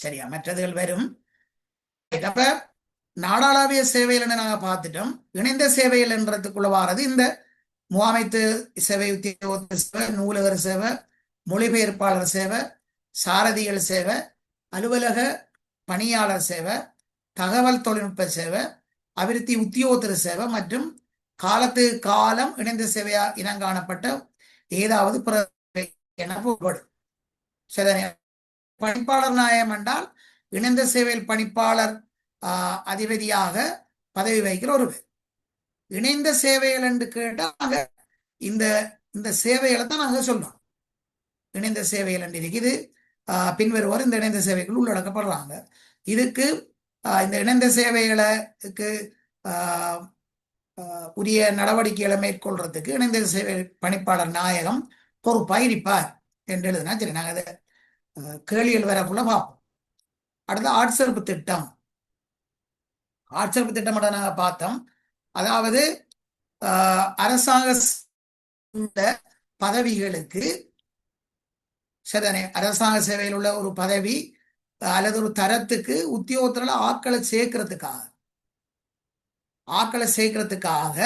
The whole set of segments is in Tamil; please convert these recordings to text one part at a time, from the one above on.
சரியா, மற்றதுகள் வரும். அப்ப நாடாளாவிய சேவைகள் நாங்க பார்த்துட்டோம். இணைந்த சேவைகள் என்றதுக்குள்ள வாரது இந்த முகாமைத்து சேவை, உத்தியோக சேவை, நூலகர் சேவை, மொழிபெயர்ப்பாளர் சேவை, சாரதிகள் சேவை, அலுவலக பணியாளர் சேவை, தகவல் தொழில்நுட்ப சேவை, அபிவிருத்தி உத்தியோகத்தர் சேவை மற்றும் காலத்து காலம் இணைந்த சேவையா இனங்காணப்பட்ட ஏதாவது பிற என பொருள்படும். சரி, பணிப்பாளர் நாயம் என்றால் இணைந்த சேவையில் பணிப்பாளர் அதிபதியாக பதவி வகிக்கிற ஒருவர். இணைந்த சேவைகள் என்று கேட்டால் இந்த இந்த சேவைகளை தான் நாங்க சொல்றோம். இணைந்த சேவைகள் என்று இருக்குது. பின்வருவோர் இந்த இணைந்த சேவைகள் உள்ளடக்கப்படுறாங்க. இதுக்கு இந்த இணைந்த சேவைகளுக்கு உரிய நடவடிக்கைகளை மேற்கொள்றதுக்கு இணைந்த சேவை பணிப்பாளர் நாயகம் பொறுப்பாக இருப்பார் என்று எழுதுனா சரி. நாங்கள் அதை கேள்விகள் வரக்குள்ள பார்ப்போம். அடுத்த ஆட்சேர்ப்பு திட்டம். ஆட்சேர்ப்பு திட்டம் நாங்கள் பார்த்தோம். அதாவது அரசாங்க பதவிகளுக்கு சரிதானே, அரசாங்க சேவையில் உள்ள ஒரு பதவி அல்லது ஒரு தரத்துக்கு உத்தியோகத்தில் ஆட்களை சேர்க்கிறதுக்காக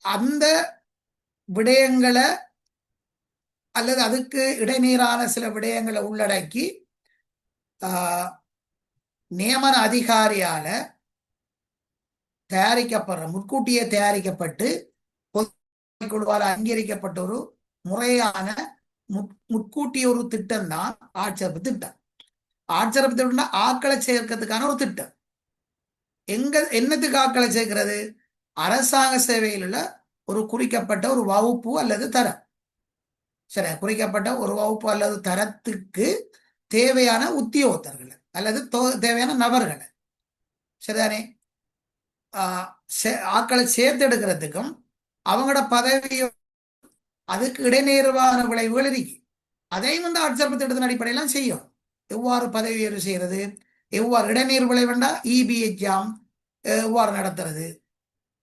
அந்த விடயங்களை அல்லது அதுக்கு இடைநீரான சில விடயங்களை உள்ளடக்கி நியமன அதிகாரியால முன்கூட்டியே தயாரிக்கப்பட்டு குழுவால் அங்கீகரிக்கப்பட்ட ஒரு முறையான முன்கூட்டிய ஒரு திட்டம் தான் ஆட்சேர்ப்பு திட்டம். ஆட்சேர்ப்பு திட்டம்னா ஆட்களை சேர்க்கிறதுக்கான ஒரு திட்டம். என்னத்துக்கு ஆட்களை சேர்க்கிறது? அரசாங்க சேவையில் உள்ள ஒரு குறிக்கப்பட்ட ஒரு வகுப்பு அல்லது தரம். சரி, குறிக்கப்பட்ட ஒரு வகுப்பு அல்லது தரத்துக்கு தேவையான உத்தியோகத்தர்களை அல்லது தேவையான நபர்களை சரிதானே ஆட்களை சேர்த்தெடுக்கிறதுக்கும் அவங்களோட பதவியோ அதுக்கு இடைநேர்வான விளைவுகள் இருக்கு. அதையும் வந்து ஆட்சேர்ப்பு திட்டத்தின் அடிப்படையெல்லாம் செய்யும். எவ்வாறு பதவி உயர்வு செய்யறது, எவ்வாறு இடைநீர் விளைவுண்டா இபி எக்ஸாம் எவ்வாறு நடத்துறது,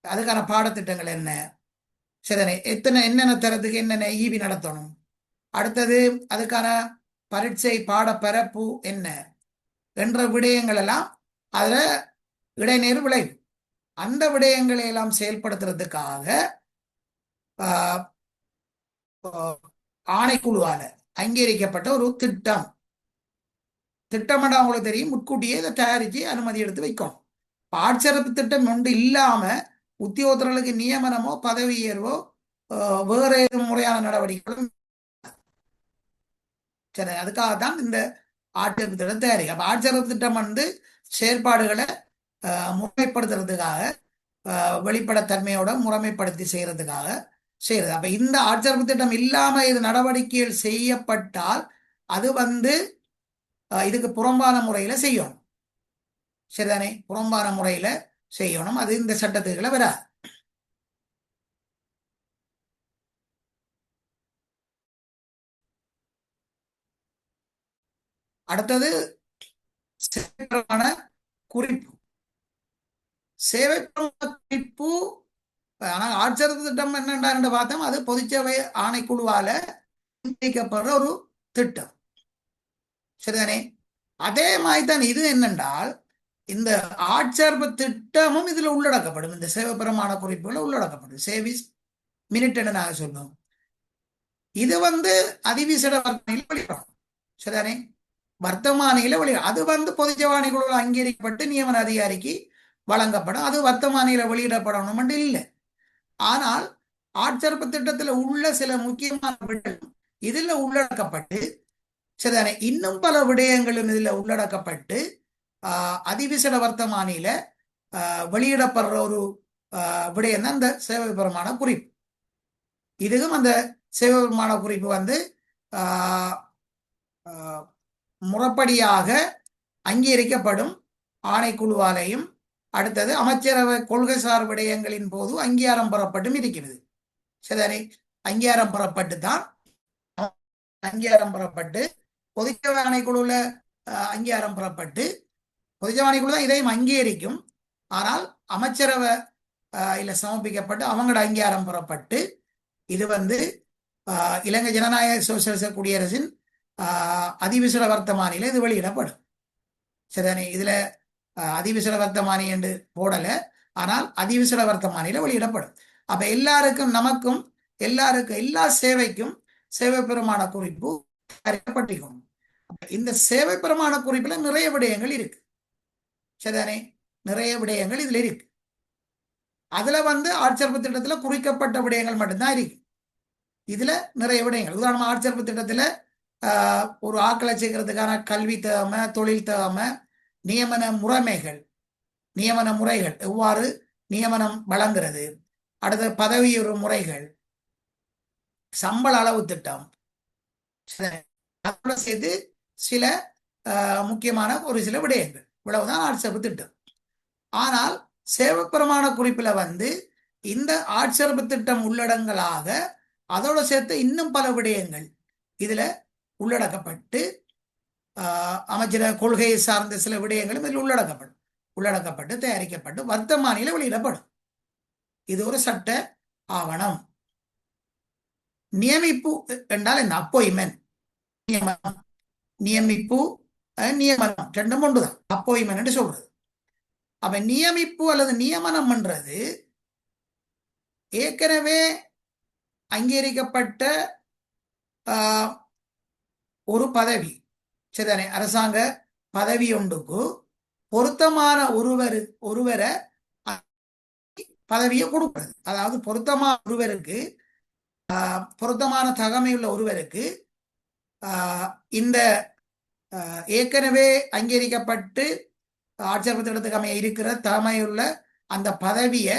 அதுக்கான பாடத்திட்டங்கள் என்ன, சரிதானே என்னென்ன தரத்துக்கு என்னென்ன இபி நடத்தணும், அடுத்தது அதுக்கான பரீட்சை பாடப்பரப்பு என்ன என்ற விடயங்கள் எல்லாம் அதுல இடைநீர் விளைவு. அந்த விடயங்களை எல்லாம் செயல்படுத்துறதுக்காக ஆணைக்குழுவால அங்கீகரிக்கப்பட்ட ஒரு திட்டம். திட்டம்னா அவங்களுக்கு தெரியும், முன்கூட்டியே இதை தயாரிச்சு அனுமதி எடுத்து வைக்கணும். ஆட்சேர்ப்பு திட்டம் ஒன்று இல்லாம உத்தியோகத்தர்களுக்கு நியமனமோ பதவி உயர்வோ வேற ஏதும் முறையான நடவடிக்கைகளும் சரி. அதுக்காகத்தான் இந்த ஆட்சேர்ப்பு திட்டம் தயாரிக்கும். அப்ப ஆட்சேர்ப்பு திட்டம் வந்து செயற்பாடுகளை முறைப்படுத்துறதுக்காக வெளிப்படத்தன்மையோட முறைமைப்படுத்தி செய்யறதுக்காக செய்யறது. அப்ப இந்த ஆட்சேர்ப்பு திட்டம் இல்லாம இது நடவடிக்கைகள் செய்யப்பட்டால் அது வந்து இதுக்கு புறம்பான முறையில செய்யணும். சரிதானே, புறம்பான முறையில செய்யணும். அது இந்த சட்டத்துக்குள்ள வராது. அடுத்தது சேவைக்கான குறிப்பு. சேவை குறிப்பு ஆனால் ஆட்சேர்ப்பு திட்டம் என்னென்ன பார்த்தோம், அது பொதுச்சேவை ஆணைக்குழுவால நிர்ணயிக்கப்படுற ஒரு திட்டம். சரிதானே, அதே மாதிரி தான் இது என்னென்றால் இந்த ஆட்சேர்ப்பு திட்டமும் இதுல உள்ளடக்கப்படும். இந்த சேவை பிரமாண குறிப்புகள் உள்ளடக்கப்படும். சேவிஸ் மினிட் என்று நாங்கள் சொல்லுவோம். இது வந்து அதிவிசேட வர்த்தமானியில் வெளியிடணும். சரிதானே, வர்த்தமானியில வெளியிடும். அது வந்து பொதுச்சேவாணிக்குழு அங்கீகரிக்கப்பட்டு நியமன அதிகாரிக்கு வழங்கப்படும். அது வர்த்தமானியில வெளியிடப்படணும் இல்லை. ஆனால் ஆட்சேர்ப்பு திட்டத்தில் உள்ள சில முக்கியமான விடயங்கள் இதுல உள்ளடக்கப்பட்டு சரிதானே, இன்னும் பல விடயங்களும் இதுல உள்ளடக்கப்பட்டு அதிவிசேட வர்த்தமானியில வெளியிடப்படுற ஒரு விடயம் தான் இந்த சேவை பிரமாண குறிப்பு. இதுவும் அந்த சேவை பிரமாண குறிப்பு வந்து முறைப்படியாக அங்கீகரிக்கப்படும் ஆணைக்குழுவாலையும் அடுத்தது அமைச்சரவை கொள்கைசார் விடயங்களின் போது அங்கீகாரம் பெறப்பட்டும் இருக்கிறது. சரிதானே, அங்கீகாரம் பெறப்பட்டு பொதுச்சேவை ஆணைக்குழுல அங்கீகாரம் பெறப்பட்டு பொதுச்சேவை ஆணைக்குழு தான் இதையும் அங்கீகரிக்கும். ஆனால் அமைச்சரவை இல்ல சமர்ப்பிக்கப்பட்டு அவங்களோட அங்கீகாரம் பெறப்பட்டு இது வந்து இலங்கை ஜனநாயக சோசியலிச குடியரசின் அதிவிசேட வர்த்தமானியில இது வெளியிடப்படும். சரிதானே? இதுல அதிவிசேட வர்த்தமானி என்று போடல, ஆனால் அதிவிசேட வர்த்தமானியில வெளியிடப்படும். அப்ப எல்லாருக்கும், நமக்கும் எல்லாருக்கும், எல்லா சேவைக்கும் சேவை பெருமான குறிப்பு தயாரிக்கப்பட்டிருக்கும். இந்த சேவை பெருமான குறிப்புல நிறைய விடயங்கள் இருக்கு. சரிதானே? நிறைய விடயங்கள் இதுல இருக்கு. அதுல ஆட்சேர்ப்பு திட்டத்துல குறிக்கப்பட்ட விடயங்கள் மட்டும்தான் இருக்கு. இதுல நிறைய விடயங்கள், உதாரணமா ஆட்சேர்ப்பு திட்டத்துல ஒரு ஆக்களை செய்கிறதுக்கான கல்வி தேவை, தொழில் தேவை, நியமன முறைமைகள், நியமன முறைகள் எவ்வாறு நியமனம் வழங்குறது, அடுத்த பதவியுறு முறைகள், சம்பள அளவு திட்டம், அதோட சேர்த்து சில முக்கியமான ஒரு சில விடயங்கள், இவ்வளவுதான் ஆட்சேர்ப்பு திட்டம். ஆனால் சேவை பிரமாண குறிப்பில் இந்த ஆட்சேர்ப்பு திட்டம் உள்ளடங்களாக அதோட சேர்த்து இன்னும் பல விடயங்கள் இதுல உள்ளடக்கப்பட்டு அமைச்சர கொள்கையை சார்ந்த சில விடயங்களும் இதில் உள்ளடக்கப்பட்டு தயாரிக்கப்பட்டு வர்த்தமானியில வெளியிடப்படும். இது ஒரு சட்ட ஆவணம். நியமிப்பு என்றால் என்ன? அப்பாயின்மெண்ட், நியமனம். நியமிப்பு, நியமனம் ரெண்டும் ஒன்றுதான். அப்பாயின்மெண்ட் சொல்றது. அப்ப நியமிப்பு அல்லது நியமனம் என்றது ஏற்கனவே அங்கீகரிக்கப்பட்ட ஒரு பதவி. சரிதானே? அரசாங்க பதவி ஒன்றுக்கு பொருத்தமான ஒருவரை பதவியை கொடுக்கிறது. அதாவது பொருத்தமான ஒருவருக்கு, பொருத்தமான தகமையுள்ள ஒருவருக்கு இந்த ஏற்கனவே அங்கீகரிக்கப்பட்டு ஆட்சேர்ப்பு திட்டத்துக்கு அமைய இருக்கிற தகமையுள்ள அந்த பதவியை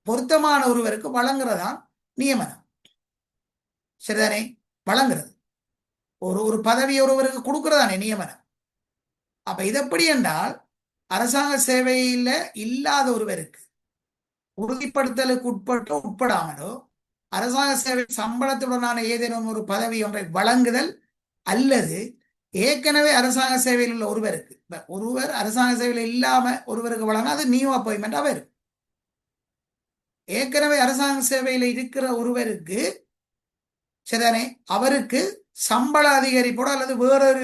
பொருத்தமான ஒருவருக்கு வழங்குறதான் நியமனம். சரிதானே? வழங்குறது ஒரு பதவி ஒருவருக்கு கொடுக்கிறதானே நியமனம். அப்ப இது எப்படி என்றால், அரசாங்க சேவையில இல்லாத ஒருவருக்கு உறுதிப்படுத்தலுக்கு உட்படாமலோ அரசாங்க சேவை சம்பளத்துடனான ஏதேனும் ஒரு பதவி ஒன்றை வழங்குதல், அல்லது ஏற்கனவே அரசாங்க சேவையில் உள்ள ஒருவருக்கு, ஒருவர் அரசாங்க சேவையில் இல்லாம ஒருவருக்கு வழங்க, அது நியூ அப்பாயின்மெண்ட் அவர். ஏற்கனவே அரசாங்க சேவையில் இருக்கிற ஒருவருக்கு, சரிதானே, அவருக்கு சம்பள அதிகரிப்போட அல்லது வேறொரு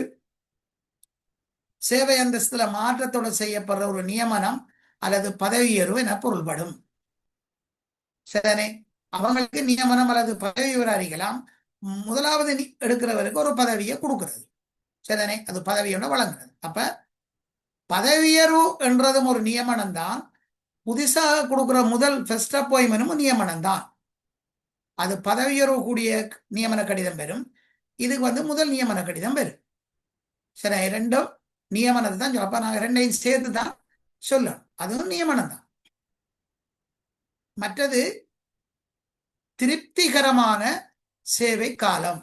சேவை அந்தஸ்துல மாற்றத்தோட செய்யப்படுற ஒரு நியமனம் அல்லது பதவி உயர்வு என பொருள்படும். சரிதானே? அவங்களுக்கு நியமனம் அல்லது பதவி உயர்வு அறிக்கலாம். முதலாவது எடுக்கிறவருக்கு ஒரு பதவியை கொடுக்கிறது. சரிதானே? அது பதவியோட வழங்குறது. அப்ப பதவியர்வு என்றதும் ஒரு நியமனம் தான். புதுசாக கொடுக்கிற முதல் ஃபர்ஸ்ட் அப்பாயின்மெண்ட்டும் நியமனம் தான். அது பதவியுயர்வு கூடிய நியமன கடிதம் பெறும். இதுக்கு முதல் நியமன கடிதம் பெறும். சரி, ரெண்டும் நியமனத்தை தான் சொல்ல. அப்ப நாங்கள் ரெண்டையும் சேர்த்து தான் சொல்லணும். அதுவும் நியமனம் தான். மற்றது திருப்திகரமான சேவை காலம்.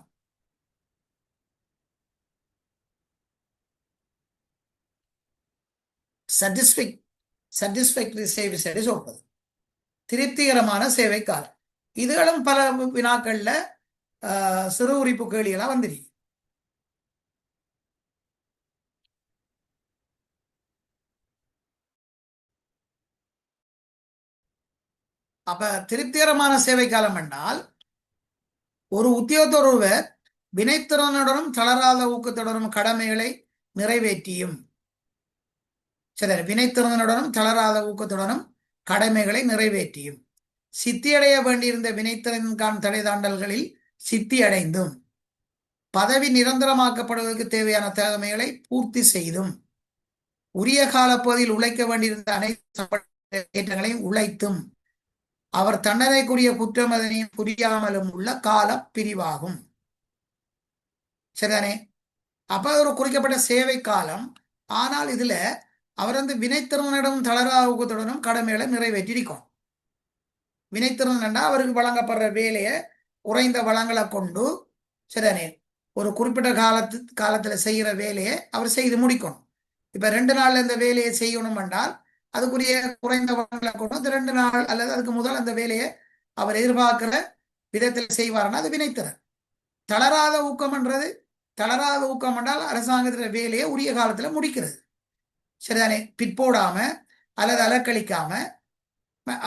சாட்டிஸ்ஃபேக்டரி சர்வீஸ் சொல்றது திருப்திகரமான சேவை காலம். இதுகளும் பல வினாக்கள்ல சிறு உரிப்பு கேள்வியெல்லாம் வந்துருக்கு. அப்ப திருப்திகரமான சேவை காலம் என்றால், ஒரு உத்தியோகத்தர் ஒருவர் வினைத்திறனுடனும் தளராத ஊக்கத்துடனும் கடமைகளை நிறைவேற்றியும், சரி, வினைத்திறனுடனும் தளராத ஊக்கத்துடனும் கடமைகளை நிறைவேற்றியும், சித்தியடைய வேண்டியிருந்த வினைத்திறன்கான் தடை தாண்டல்களில் சித்தி அடைந்தும், பதவி நிரந்தரமாக்கப்படுவதற்கு தேவையான தேவைகளை பூர்த்தி செய்தும், உரிய காலப்பகுதியில் உழைக்க வேண்டியிருந்த அனைத்து ஏற்றங்களையும் உழைத்தும், அவர் தண்டனைக்குரிய குற்றமதனையும் புரியாமலும் உள்ள கால பிரிவாகும். சரிதானே? அப்ப ஒரு குறிக்கப்பட்ட சேவை காலம். ஆனால் இதுல அவர் வினைத்திறனிடம் தளரா ஊக்கத்துடனும் கடமைகளை நிறைவேற்றியிருக்கும். வினைத்திறன் என்றால் அவருக்கு வழங்கப்படுற வேலையை குறைந்த வளங்களை கொண்டு, சரிதானே, ஒரு குறிப்பிட்ட காலத்துல செய்கிற வேலையை அவர் செய்து முடிக்கணும். இப்ப 2 நாள்ல இந்த வேலையை செய்யணும் என்றால் அதுக்குரிய குறைந்த வளங்களை கொண்டு அந்த 2 நாள் அல்லது அதுக்கு முதல் அந்த வேலையை அவர் எதிர்பார்க்கிற விதத்தில் செய்வார்னா அது வினைத்திறன். தளராத ஊக்கம் என்றது, தளராத ஊக்கம் என்றால் அரசாங்கத்தின வேலையை உரிய காலத்துல முடிக்கிறது. சரிதானே? பிற்போடாம அல்லது அலக்களிக்காம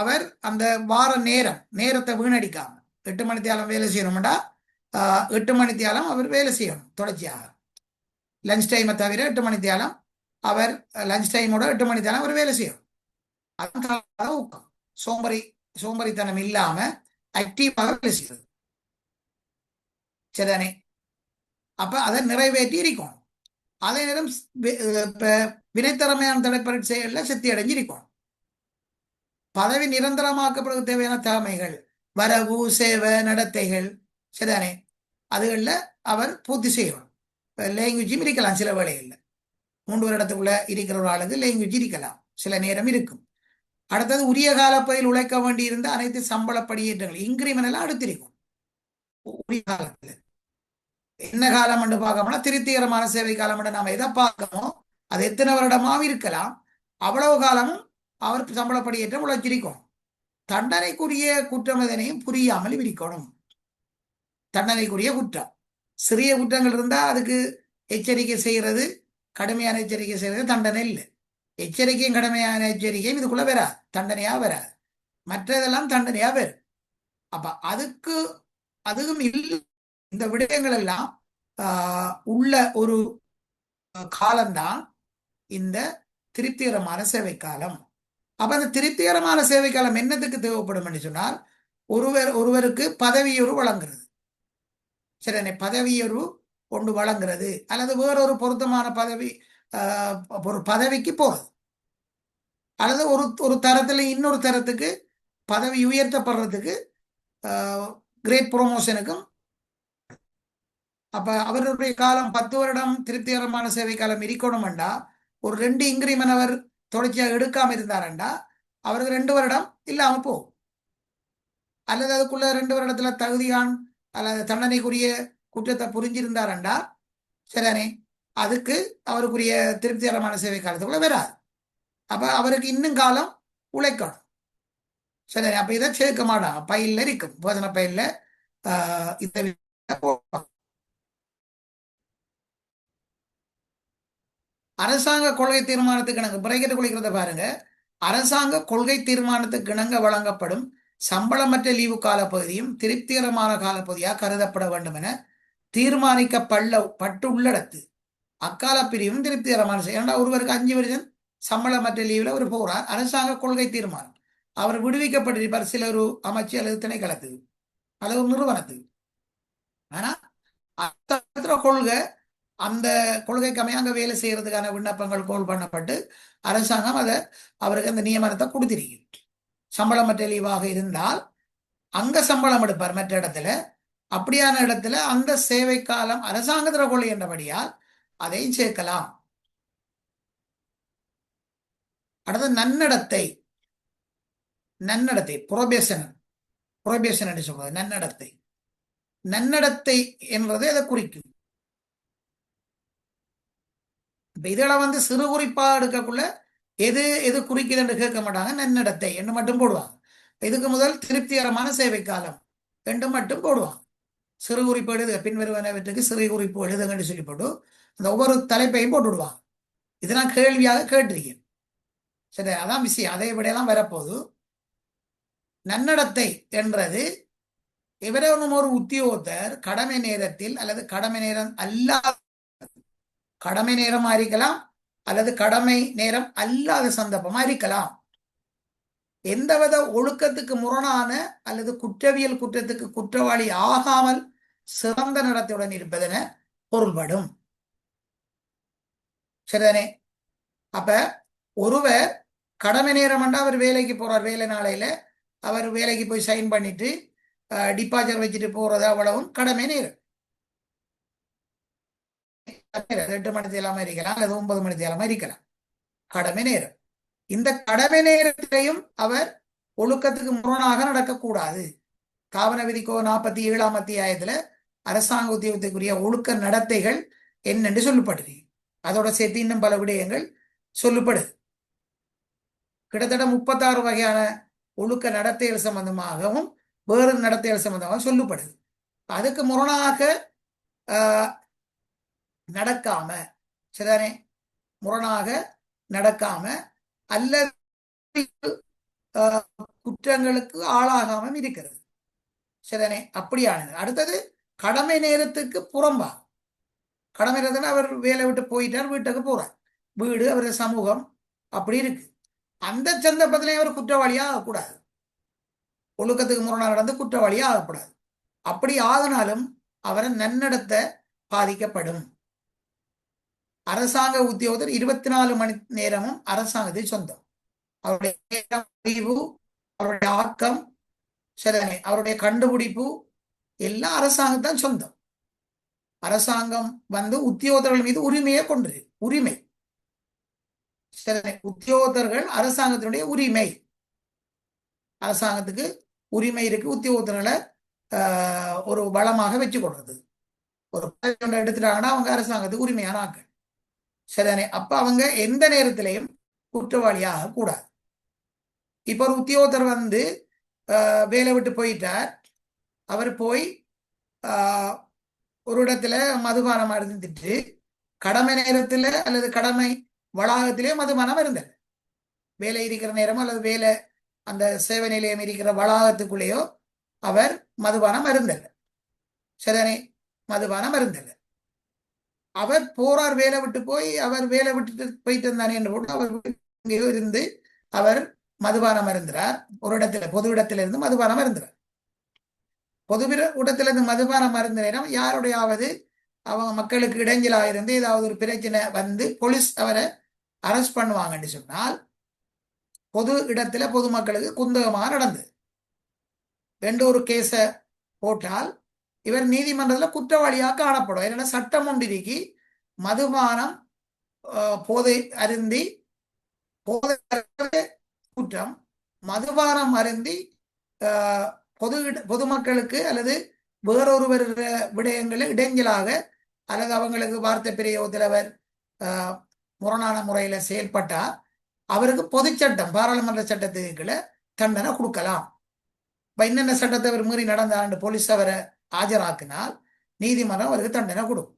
அவர் அந்த வார நேரத்தை வீணடிக்காம, 8 மணி நேரம் வேலை செய்யணும்டா 8 மணித்தியாலம் அவர் வேலை செய்யணும் தொடர்ச்சியாக. லஞ்ச் டைமை தவிர 8 மணித்தியாலம் அவர் லஞ்ச் டைமோட 8 மணித்தியாலம் அவர் வேலை செய்யணும். அதான் ஊக்கம். சோம்பரித்தனம் இல்லாம ஆக்டிவாக வேலை செய்யறது. சரிதானே? அப்ப அதை நிறைவேற்றி இருக்கணும். அதே நேரம் வினைத்திறமையான தடைப்பரீட்சைகள்ல செத்தி அடைஞ்சிருக்கணும். பதவி நிரந்தரமாக்கப்படுவது தேவையான தலைமைகள், வரவு சேவை நடத்தைகள், சரிதானே, அதுகளில் அவர் பூர்த்தி செய்யணும். லேங்குவேஜும் இருக்கலாம் சில வேளைகளில். 3 வருடத்துக்குள்ள இருக்கிற ஒரு ஆளுக்கு லேங்குவேஜ் இருக்கலாம், சில நேரம் இருக்கும். அடுத்தது உரிய காலப்பதில் உழைக்க வேண்டியிருந்த அனைத்து சம்பள படியேற்றங்கள் இன்கிரிமெண்ட் எல்லாம் அடுத்திருக்கும். உரிய காலத்தில் என்ன காலம் என்று பார்க்கணும்னா திருப்திகரமான சேவை காலம் என்று நாம எதை பார்க்கணுமோ அது எத்தனை வருடமாவும் இருக்கலாம். அவ்வளவு காலமும் அவர் சம்பளப்படியேற்றம் உழைச்சிருக்கும். தண்டனைக்குரிய குற்றம் எதனையும் புரியாமல் இருக்கணும். தண்டனைக்குரிய குற்றம் சிறிய குற்றங்கள் இருந்தால் அதுக்கு எச்சரிக்கை செய்கிறது, கடுமையான எச்சரிக்கை செய்கிறது தண்டனை இல்லை. எச்சரிக்கையும் கடுமையான எச்சரிக்கையும் இதுக்குள்ள வராது, தண்டனையா வராது. மற்றதெல்லாம் தண்டனையா வரும். அப்ப அதுவும் இல்லை. இந்த விடயங்கள் எல்லாம் உள்ள ஒரு காலம்தான் இந்த திருப்திகரமான சேவை காலம். அப்ப அந்த திருப்திகரமான சேவை காலம் என்னத்துக்கு தேவைப்படும் என்று சொன்னால், ஒருவருக்கு பதவியுயர்வு வழங்குறது, சரி, பதவியுயர்வு கொண்டு வழங்குறது, அல்லது வேறொரு பொருத்தமான ஒரு பதவிக்கு போறது, அல்லது ஒரு தரத்துல இன்னொரு தரத்துக்கு பதவி உயர்த்தப்படுறதுக்கு, கிரேட் ப்ரொமோஷனுக்கும். அப்ப அவருடைய காலம் 10 வருடம் திருப்திகரமான சேவை காலம் இருக்கணும்டா, ஒரு 2 இன்கிரிமெண்ட் அவர் தொடர்ச்சியாக எடுக்காம இருந்தாருண்டா அவருக்கு 2 வருடம் இல்லாம போகும். அல்லது அதுக்குள்ள 2 வருடத்துல தகுதியான் அல்லது தண்டனைக்குரிய குற்றத்தை புரிஞ்சிருந்தாருண்டா, சரிதானே, அதுக்கு அவருக்குரிய திருப்திகரமான சேவை காலத்துக்குள்ள வராது. அப்ப அவருக்கு இன்னும் காலம் உழைக்கணும். சரி, அப்ப இதை சேர்க்க மாட்டான், பயில இருக்கும், போதனை பயில இதை அரசாங்க கொள்கை தீர்மானத்துக்கு இணங்க பிரைக்கெட் குளிக்கிறத பாருங்க. அரசாங்க கொள்கை தீர்மானத்துக்கு இணங்க வழங்கப்படும் சம்பளமற்ற லீவு காலப்பகுதியும் திருப்திகரமான காலப்பகுதியாக கருதப்பட வேண்டும் என தீர்மானிக்கப்பட்டுள்ளடத்து அக்கால பிரிவும் திருப்திகரமான ஏன்னா ஒருவருக்கு 5 வருஷம் சம்பளமற்ற லீவில் ஒரு போறார். அரசாங்க கொள்கை தீர்மானம் அவர் விடுவிக்கப்பட்டிருப்பார், சில ஒரு அமைச்சு அல்லது திணைக்களத்துக்கு அல்லது ஒரு நிறுவனத்துக்கு. ஆனா அந்த கொள்கை, அந்த கொள்கைக்கு அமையாங்க வேலை செய்யறதுக்கான விண்ணப்பங்கள் கோல் பண்ணப்பட்டு அரசாங்கம் அவருக்கு அந்த நியமனத்தை கொடுத்திருக்கு. சம்பளமற்ற லீவாக இருந்தால் அங்க சம்பளம் எடுப்பார் மற்ற இடத்துல. அப்படியான இடத்துல அந்த சேவை காலம் அரசாங்கத்திர கொள்கை என்றபடியால் அதையும் சேர்க்கலாம். அடுத்து நன்னடத்தை புரோபேஷன் என்று சொல்றது நன்னடத்தை என்பது அதை குறிக்கும். இப்ப இதெல்லாம் சிறு குறிப்பா எடுக்கக்குள்ள எது குறிக்குது என்று கேட்க மாட்டாங்க, நன்னடத்தை என்று மட்டும் போடுவாங்க. இதுக்கு முதல் திருப்திகரமான சேவை காலம் என்று மட்டும் போடுவாங்க. சிறு குறிப்பு எழுது பின்வருவனவற்றுக்கு சிறு குறிப்பு எழுதுங்கன்னு சொல்லி போட்டு அந்த ஒவ்வொரு தலைப்பையும் போட்டு விடுவாங்க. இது நான் கேள்வியாக கேட்டிருக்கேன். சரி, அதான் விஷயம். அதை விடையெல்லாம் வரப்போது நன்னடத்தை என்றது எவரும் ஒரு உத்தியோகத்தர் கடமை நேரத்தில் அல்லது கடமை நேரம் அல்லாத, கடமை நேரமா இருக்கலாம் அல்லது கடமை நேரம் அல்லாத சந்தர்ப்பமா இருக்கலாம், எந்தவித ஒழுக்கத்துக்கு முரணான அல்லது குற்றவியல் குற்றத்துக்கு குற்றவாளி ஆகாமல் சிறந்த நடத்தையுடன் இருப்பதென பொருள்படும். சரிதானே? அப்ப ஒருவர் கடமை நேரம் அவர் வேலைக்கு போறார், வேலை நாளையில அவர் வேலைக்கு போய் சைன் பண்ணிட்டு டிபார்ச்சர் வச்சுட்டு போறது அவ்வளவும் கடமை நேரம். 8 மணி தேலாம இருக்கலாம் அல்லது 9 மணி தேலாம இருக்கலாம், கடமை நேரம். இந்த கடமை நேரத்திலையும் அவர் ஒழுக்கத்துக்கு முரணாக நடக்கக்கூடாது. தாவன விதிக்கோ 47ஆம் அத்தியாயத்துல அரசாங்க உத்தியோகத்துக்குரிய ஒழுக்க நடத்தைகள் என்னென்று சொல்லப்படுது. அதோட சேர்த்து இன்னும் பல விடயங்கள் சொல்லப்படுது. கிட்டத்தட்ட 36 வகையான ஒழுக்க நடத்தைகள் சம்பந்தமாகவும் வேறு நடத்தைகள் சம்பந்தமாக சொல்லப்படுது. அதுக்கு முரணாக நடக்காம, சரிதானே, முரணாக நடக்காம அல்லது குற்றங்களுக்கு ஆளாகாமல் இருக்கிறது. சரிதானே? அப்படியானது. அடுத்தது கடமை நேரத்துக்கு புறம்பா. கடமை நேரத்தில் அவர் வேலை விட்டு போயிட்டார், வீட்டுக்கு போறார், வீடு அவருடைய சமூகம் அப்படி இருக்கு. அந்த சந்தர்ப்பத்திலே அவர் குற்றவாளியா ஆகக்கூடாது, ஒழுக்கத்துக்கு முரணாக நடந்து குற்றவாளியா ஆகக்கூடாது. அப்படி ஆகினாலும் அவரை நன்னடத்தை பாதிக்கப்படும். அரசாங்க உத்தியோகத்தர் 24 மணி நேரமும் அரசாங்கத்தை சொந்தம். அவருடைய நேரம், அறிவு, அவருடைய ஆக்கம், சரிதானே, அவருடைய கண்டுபிடிப்பு எல்லாம் அரசாங்கத்தான் சொந்தம். அரசாங்கம் உத்தியோகத்தர்கள் மீது உரிமையை கொண்டிருக்கு. உரிமை, சரி, உத்தியோகத்தர்கள் அரசாங்கத்தினுடைய உரிமை. அரசாங்கத்துக்கு உரிமை இருக்கு உத்தியோகத்தர்களை ஒரு பலமாக வச்சு கொடுறது. ஒரு எடுத்துட்டாங்கன்னா அவங்க அரசாங்கத்துக்கு உரிமையான ஆக்கள், சரிதானே. அப்ப அவங்க எந்த நேரத்திலையும் குற்றவாளியாக கூடாது. இப்ப ஒரு உத்தியோகத்தர் வேலை விட்டு போயிட்டார், அவர் போய் ஒரு இடத்துல மதுபானம் அருந்திட்டு கடமை நேரத்துல அல்லது கடமை வளாகத்திலே மதுபானம் இருந்தது. வேலை இருக்கிற நேரமோ அல்லது வேலை அந்த சேவை நிலையம் இருக்கிற வளாகத்துக்குள்ளேயோ அவர் மதுபானம் அருந்தல்ல, சரிதானே, மதுபானம் அருந்தல்ல. அவர் போறார், வேலை விட்டு போய் அவர் வேலை விட்டுட்டு போயிட்டு இருந்தானே என்று போட்டு அவர் இருந்து அவர் மதுபானம் அருந்துறார். ஒரு இடத்துல பொது இடத்துல இருந்து மதுபானம் அருந்துறார். பொது இடத்திலிருந்து மதுபானம் அருந்த நேரம் யாருடையாவது அவங்க மக்களுக்கு இடைஞ்சலாக இருந்து ஏதாவது ஒரு பிரச்சனை போலீஸ் அவரை அரெஸ்ட் பண்ணுவாங்கன்னு சொன்னால் பொது இடத்துல பொதுமக்களுக்கு குந்தகமாக நடந்தது ரெண்டு ஒரு கேஸ போட்டால் இவர் நீதிமன்றத்தில் குற்றவாளியாக காணப்படும். ஏன்னா சட்டம் ஒன்றிற்கு மதுபானம் போதை அருந்தி போதை குற்றம், மதுபானம் அருந்தி பொதுமக்களுக்கு அல்லது வேறொருவர் விடயங்களை இடைஞ்சலாக அல்லது அவங்களுக்கு வார்த்தை பிரயோகத்தில் அவர் முரணான முறையில செயல்பட்டா அவருக்கு பொது சட்டம் பாராளுமன்ற சட்டத்துக்குள்ள தண்டனை கொடுக்கலாம். என்னென்ன சட்டத்தை அவர் மீறி நடந்தாண்டு போலீஸ் அவரை ஆஜராக்கினால் நீதிமன்றம் அவருக்கு தண்டனை கொடுக்கும்.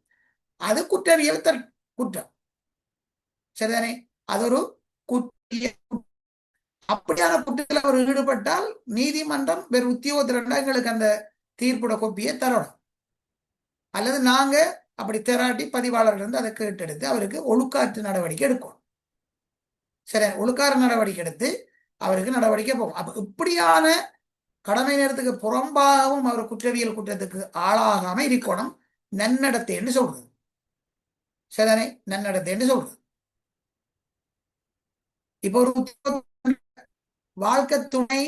அது குற்றவியல் குற்றம், சரிதானே. அது ஒரு அப்படியான குற்றத்தில் அவர் ஈடுபட்டால் நீதிமன்றம் வேறு உத்தியோகத்தில எங்களுக்கு அந்த தீர்ப்புட கோப்பியை தரணும். அல்லது நாங்க அப்படி திராட்டி பதிவாளர்கள் இருந்து அதை கேட்டெடுத்து அவருக்கு ஒழுக்காற்று நடவடிக்கை எடுக்கணும். சரி, ஒழுக்காறு நடவடிக்கை எடுத்து அவருக்கு நடவடிக்கை போகும். அப்ப இப்படியான கடமை நேரத்துக்கு புறம்பாகவும் அவர் குற்றவியல் குற்றத்துக்கு ஆளாகாம இருக்கணும். நன்னடத்தை என்று சொல்றது, சரிதானே, நன்னடத்தை என்று சொல்றது. இப்போ ஒரு வாழ்க்கை துணை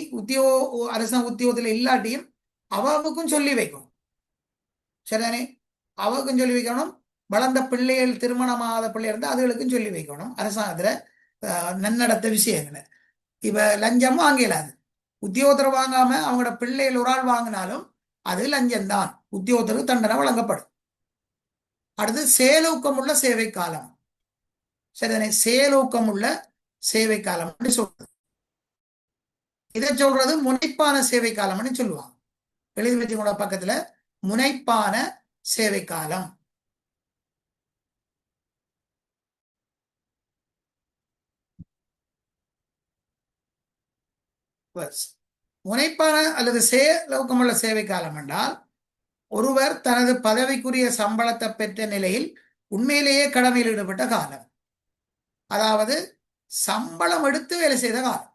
அரசாங்க உத்தியோகத்தில் இல்லாட்டியும் அவனுக்கும் சொல்லி வைக்கணும், சரிதானே. அவருக்கும் சொல்லி வைக்கணும். வளர்ந்த பிள்ளைகள், திருமணமாகாத பிள்ளை இருந்தால் அதுகளுக்கும் சொல்லி வைக்கணும். அரசாங்கத்துல நன்னடத்த விஷயங்களை இப்ப லஞ்சமும் வாங்கலாது. உத்தியோகத்தர் வாங்காம அவங்களோட பிள்ளைகள் ஒரு ஆள் வாங்கினாலும் அது லஞ்சம்தான், உத்தியோகத்தருக்கு தண்டனை வழங்கப்படும். அடுத்து செயலூக்கமுள்ள சேவை காலம், சரிதானே. செயலூக்கமுள்ள சேவை காலம் சொல்றது, இதை சொல்றது முனைப்பான சேவை காலம்னு சொல்லுவாங்க. எழுதி வச்சுக்கூட பக்கத்துல முனைப்பான சேவை காலம். முனைப்பான அல்லது செயலூக்கமுள்ள சேவை காலம் என்றால் ஒருவர் தனது பதவிக்குரிய சம்பளத்தை பெற்ற நிலையில் உண்மையிலேயே கடமையில் ஈடுபட்ட காலம், அதாவது சம்பளம் எடுத்து வேலை செய்த காலம்.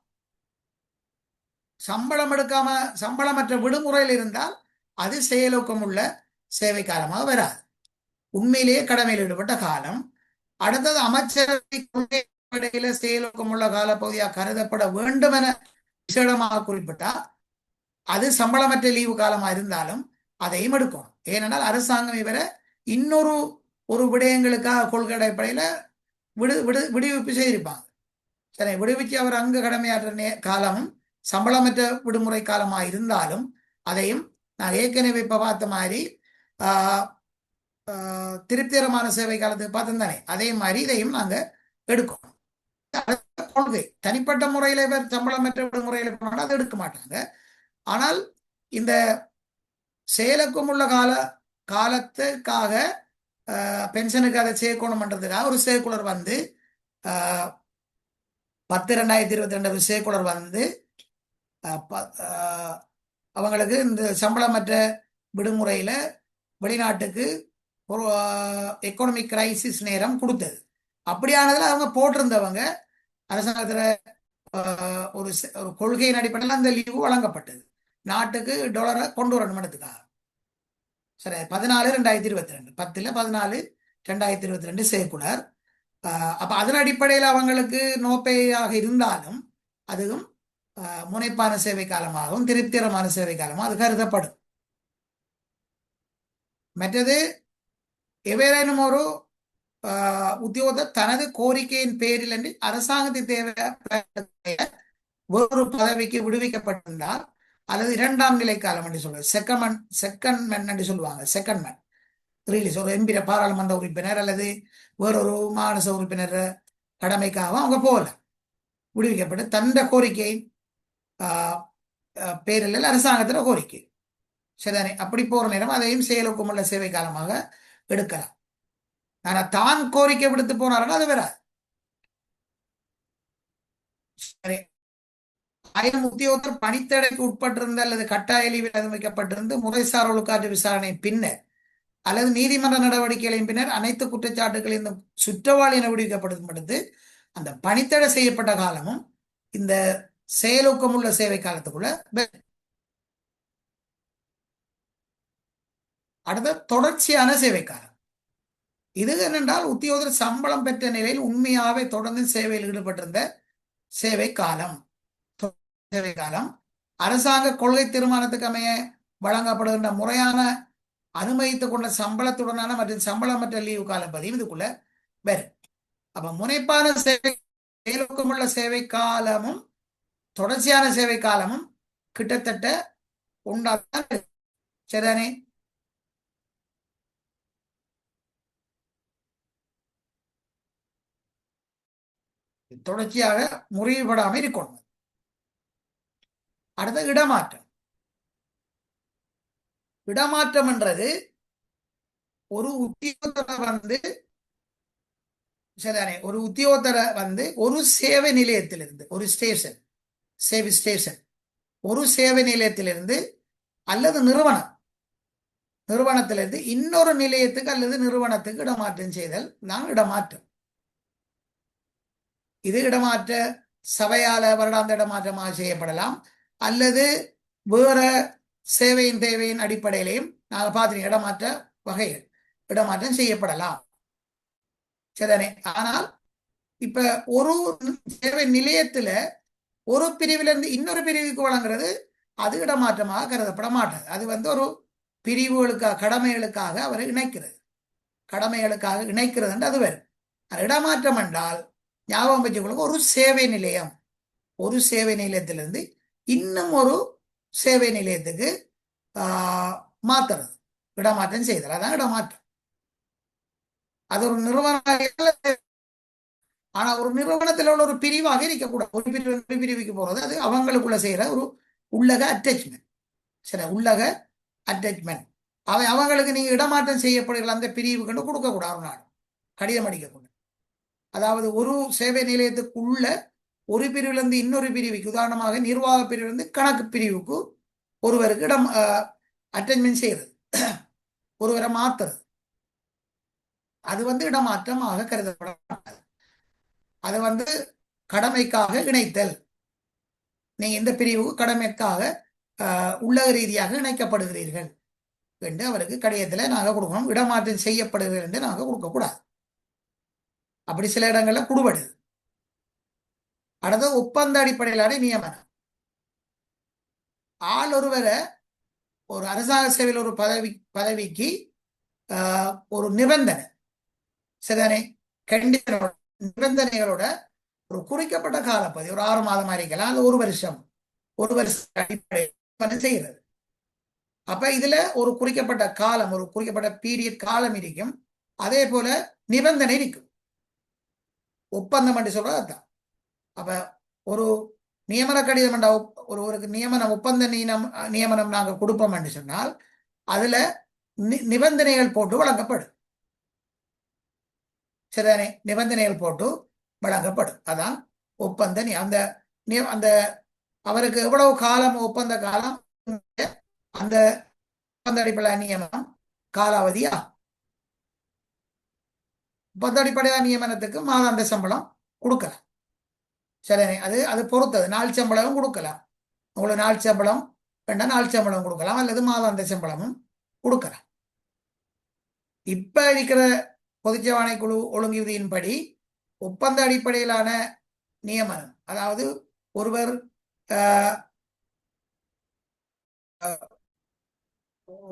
சம்பளம் எடுக்காம சம்பளமற்ற விடுமுறையில் இருந்தால் அது செயலூக்கம் உள்ள சேவை காலமாக வராது, உண்மையிலேயே கடமையில் ஈடுபட்ட காலம். அடுத்தது அமைச்சரவை செயலூக்கம் உள்ள கால பகுதியாக கருதப்பட வேண்டும் என விசேடமாக குறிப்பிட்டா அது சம்பளமற்ற லீவு காலமாக இருந்தாலும் அதையும் எடுக்கணும். ஏனென்றால் அரசாங்கம் இவரை இன்னொரு விடயங்களுக்காக கொள்கை அடிப்படையில விடுவிப்பு செய்திருப்பாங்க. சரி, விடுவிச்சு அவர் அங்கு கடமையாற்ற காலமும் சம்பளமற்ற விடுமுறை காலமாக இருந்தாலும் அதையும் நான் ஏற்கனவே இப்ப பார்த்த மாதிரி திருப்திகரமான சேவை காலத்துக்கு பார்த்தோம் தானே, அதே மாதிரி இதையும் நாங்க எடுக்கணும். கொள்கை தனிப்பட்ட முறையில இவர் சம்பளமற்ற விடுமுறையில போனாலும் அதை எடுக்க மாட்டாங்க. ஆனால் இந்த செயலுக்கும் உள்ள காலத்துக்காக பென்ஷனுக்கு அதை சேர்க்கணும்ன்றதுக்காக ஒரு சேர்க்குலர் 10/2022 சேர்க்குலர் அவங்களுக்கு இந்த சம்பளமற்ற விடுமுறையில வெளிநாட்டுக்கு ஒரு எக்கனாமிக் கிரைசிஸ் நேரம் கொடுத்தது. அப்படியானதுல அவங்க போட்டிருந்தவங்க அரசாங்கத்தில் ஒரு கொள்கையின் அடிப்படையில் அந்த லீவு வழங்கப்பட்டது. நாட்டுக்கு டாலரை கொண்டு வரணும்ன்றதுக்காக. சரி, 14/2022 10/14/2022 சேர்க்குலர். அப்ப அதன் அடிப்படையில் அவங்களுக்கு நோப்பேயாக இருந்தாலும் அதுவும் முனைப்பான சேவை காலமாகவும் திருப்திகரமான சேவை காலமாக அது கருதப்படும். மற்றது எவரேனும் ஒரு உத்தியோகத்தர் தனது கோரிக்கையின் பேரில் அன்றி அரசாங்கத்தின் தேவை ஒரு பதவிக்கு விடுவிக்கப்பட்டிருந்தால் அல்லது இரண்டாம் நிலை காலம் என்று சொல்றது செகண்ட் மேன் என்று சொல்லுவாங்க. செகண்ட் மேன் ரிலீஸ் ஒரு எம்பி பாராளுமன்ற உறுப்பினர் அல்லது வேறொரு மாநில உறுப்பினர் கடமைக்காக அவங்க போகல, விடுவிக்கப்பட்டு தந்த கோரிக்கையின் பேரில் அரசாங்கத்தில் கோரிக்கை சரிதானே. அப்படி போற நேரம் அதையும் செயலுக்கும் உள்ள சேவை காலமாக எடுக்கலாம். ஆனா தான் கோரிக்கை விடுத்து போனாருன்னா அது வேற. சரி, ஆயிரம் உத்தியோகத்தர் பணித்தடைக்கு உட்பட்டிருந்த அல்லது கட்டாய லீவில் அனுமதிக்கப்பட்டிருந்து முறைசார் ஒழுக்காற்று விசாரணை பின்னர் அல்லது நீதிமன்ற நடவடிக்கைகளின் பின்னர் அனைத்து குற்றச்சாட்டுகளின் சுற்றவாளி என விடுவிக்கப்படுது அந்த பணித்தடை செய்யப்பட்ட காலமும் இந்த செயலூக்கம் உள்ள சேவை காலத்துக்குள்ள. அடுத்த தொடர்ச்சியான சேவை காலம். இது என்னென்றால் உத்தியோகத்தர் சம்பளம் பெற்ற நிலையில் உண்மையாகவே தொடர்ந்து சேவையில் ஈடுபட்டிருந்த சேவை காலம். சேவை காலம் அரசாங்க கொள்கை தீர்மானத்துக்கு அமைய வழங்கப்படுகின்ற முறையான அனுமதித்துக் கொண்ட சம்பளத்துடனான மற்றும் சம்பளமற்ற லீவு காலம் பதிவு இதுக்குள்ள வரும். அப்ப முனைப்பான சேவை செயலூக்கமுள்ள சேவை காலமும் தொடர்ச்சியான சேவை காலமும் கிட்டத்தட்ட உண்டாக சரிதானே. தொடர்ச்சியாக முறிவுபடாமல் இருக்கணும். அடுத்த இடமாற்றம். இடமாற்றம் என்றது ஒரு உத்தியோகத்தரை சரிதானே, ஒரு உத்தியோகத்தரை ஒரு சேவை நிலையத்திலிருந்து ஒரு ஸ்டேஷன் ஒரு சேவை நிலையத்திலிருந்து அல்லது நிறுவனத்திலிருந்து இன்னொரு நிலையத்துக்கு அல்லது நிறுவனத்துக்கு இடமாற்றம் செய்தல் தான் இடமாற்றம். இது இடமாற்ற சபையால வருடாந்த இடமாற்றமாக செய்யப்படலாம் அல்லது வேற சேவையின் தேவையின் அடிப்படையிலையும் நாங்கள் பார்த்து இடமாற்ற வகைகள் இடமாற்றம் செய்யப்படலாம் சரிதானே. ஆனால் இப்ப ஒரு சேவை நிலையத்துல ஒரு பிரிவிலிருந்து இன்னொரு பிரிவுக்கு வழங்குறது அது இடமாற்றமாக கருதப்பட மாட்டாது. அது ஒரு பிரிவுகளுக்காக கடமைகளுக்காக அவரை கடமைகளுக்காக இணைக்கிறது என்று அது வரும். இடமாற்றம் என்றால் ஞாபகம் வச்சுக்கொள்ளுங்க, ஒரு சேவை நிலையத்திலிருந்து இன்னும் ஒரு சேவை நிலையத்துக்கு மாத்துறது இடமாற்றம் செய்தல் அதான் இடமாற்றம். அது ஒரு நிறுவனம். ஆனா ஒரு நிறுவனத்தில் உள்ள ஒரு பிரிவாக இருக்கக்கூடாது. ஒரு பிரிவுக்கு போறது அது அவங்களுக்குள்ள செய்யற ஒரு உள்ளக அட்டாச்மெண்ட். சரி, உள்ளக அட்டாச்மெண்ட். அவங்களுக்கு நீங்க இடமாற்றம் செய்யப்படுகிற அந்த பிரிவுக்கு கொடுக்க கூடாது. ஒரு நாள் கடிதம் அடிக்கக்கூடாது. அதாவது ஒரு சேவை நிலையத்துக்குள்ள ஒரு பிரிவிலிருந்து இன்னொரு பிரிவுக்கு, உதாரணமாக நிர்வாக பிரிவிலிருந்து கணக்கு பிரிவுக்கு ஒருவருக்கு இடம் அட்டாச்மெண்ட் செய்யறது, ஒருவரை மாத்துறது, அது இடமாற்றமாக கருதப்பட மாட்டாது. அது கடமைக்காக இணைத்தல். நீங்க இந்த பிரிவுக்கு கடமைக்காக உள்ளக ரீதியாக இணைக்கப்படுகிறீர்கள் என்று அவருக்கு கடிதத்தில் நாங்கள் கொடுக்கணும். இடமாற்றம் செய்யப்படுகிறது என்று நாங்கள் கொடுக்கக்கூடாது. அப்படி சில இடங்கள்ல குடுபடுது. அடுத்த ஒப்பந்த அடிப்படையிலான நியமனம். ஆள் ஒருவரை ஒரு அரசாங்க சேவையில் ஒரு பதவிக்கு ஒரு நிபந்தனை சரிதானே, நிபந்தனைகளோட ஒரு குறிக்கப்பட்ட காலப்பதி ஒரு 6 மாதம் இருக்கலாம், அது ஒரு வருஷம் அடிப்படை செய்கிறது. அப்ப இதுல ஒரு குறிக்கப்பட்ட காலம், ஒரு குறிக்கப்பட்ட பீரியட் காலம் இருக்கும். அதே போல நிபந்தனை இருக்கும். ஒப்பந்தம் என்று சொல்றது அதுதான். அப்ப ஒரு நியமன கடிதம் ஒருவருக்கு நியமனம் ஒப்பந்த நியமனம் நாங்கள் கொடுப்போம் என்று சொன்னால் அதுல நிபந்தனைகள் போட்டு வழங்கப்படும் சரிதானே. நிபந்தனைகள் போட்டு வழங்கப்படும். அதான் ஒப்பந்த அந்த அவருக்கு எவ்வளவு காலம் ஒப்பந்த காலம், அந்த ஒப்பந்த அடிப்படை நியமனம் காலாவதியா ஒப்பந்த அடிப்படையிலான நியமனத்துக்கு மாதாந்த சம்பளம் கொடுக்கலாம். சரி, அது அது பொறுத்தது. நாள் சம்பளமும் கொடுக்கலாம். உங்களுக்கு நாள் சம்பளம் வேண்டாம், நாள் சம்பளம் கொடுக்கலாம், அல்லது மாதாந்த சம்பளமும் கொடுக்கலாம். இப்ப இருக்கிற பொதுச்சேவாணை குழு ஒழுங்கு விதியின்படி ஒப்பந்த அடிப்படையிலான நியமனம், அதாவது ஒருவர்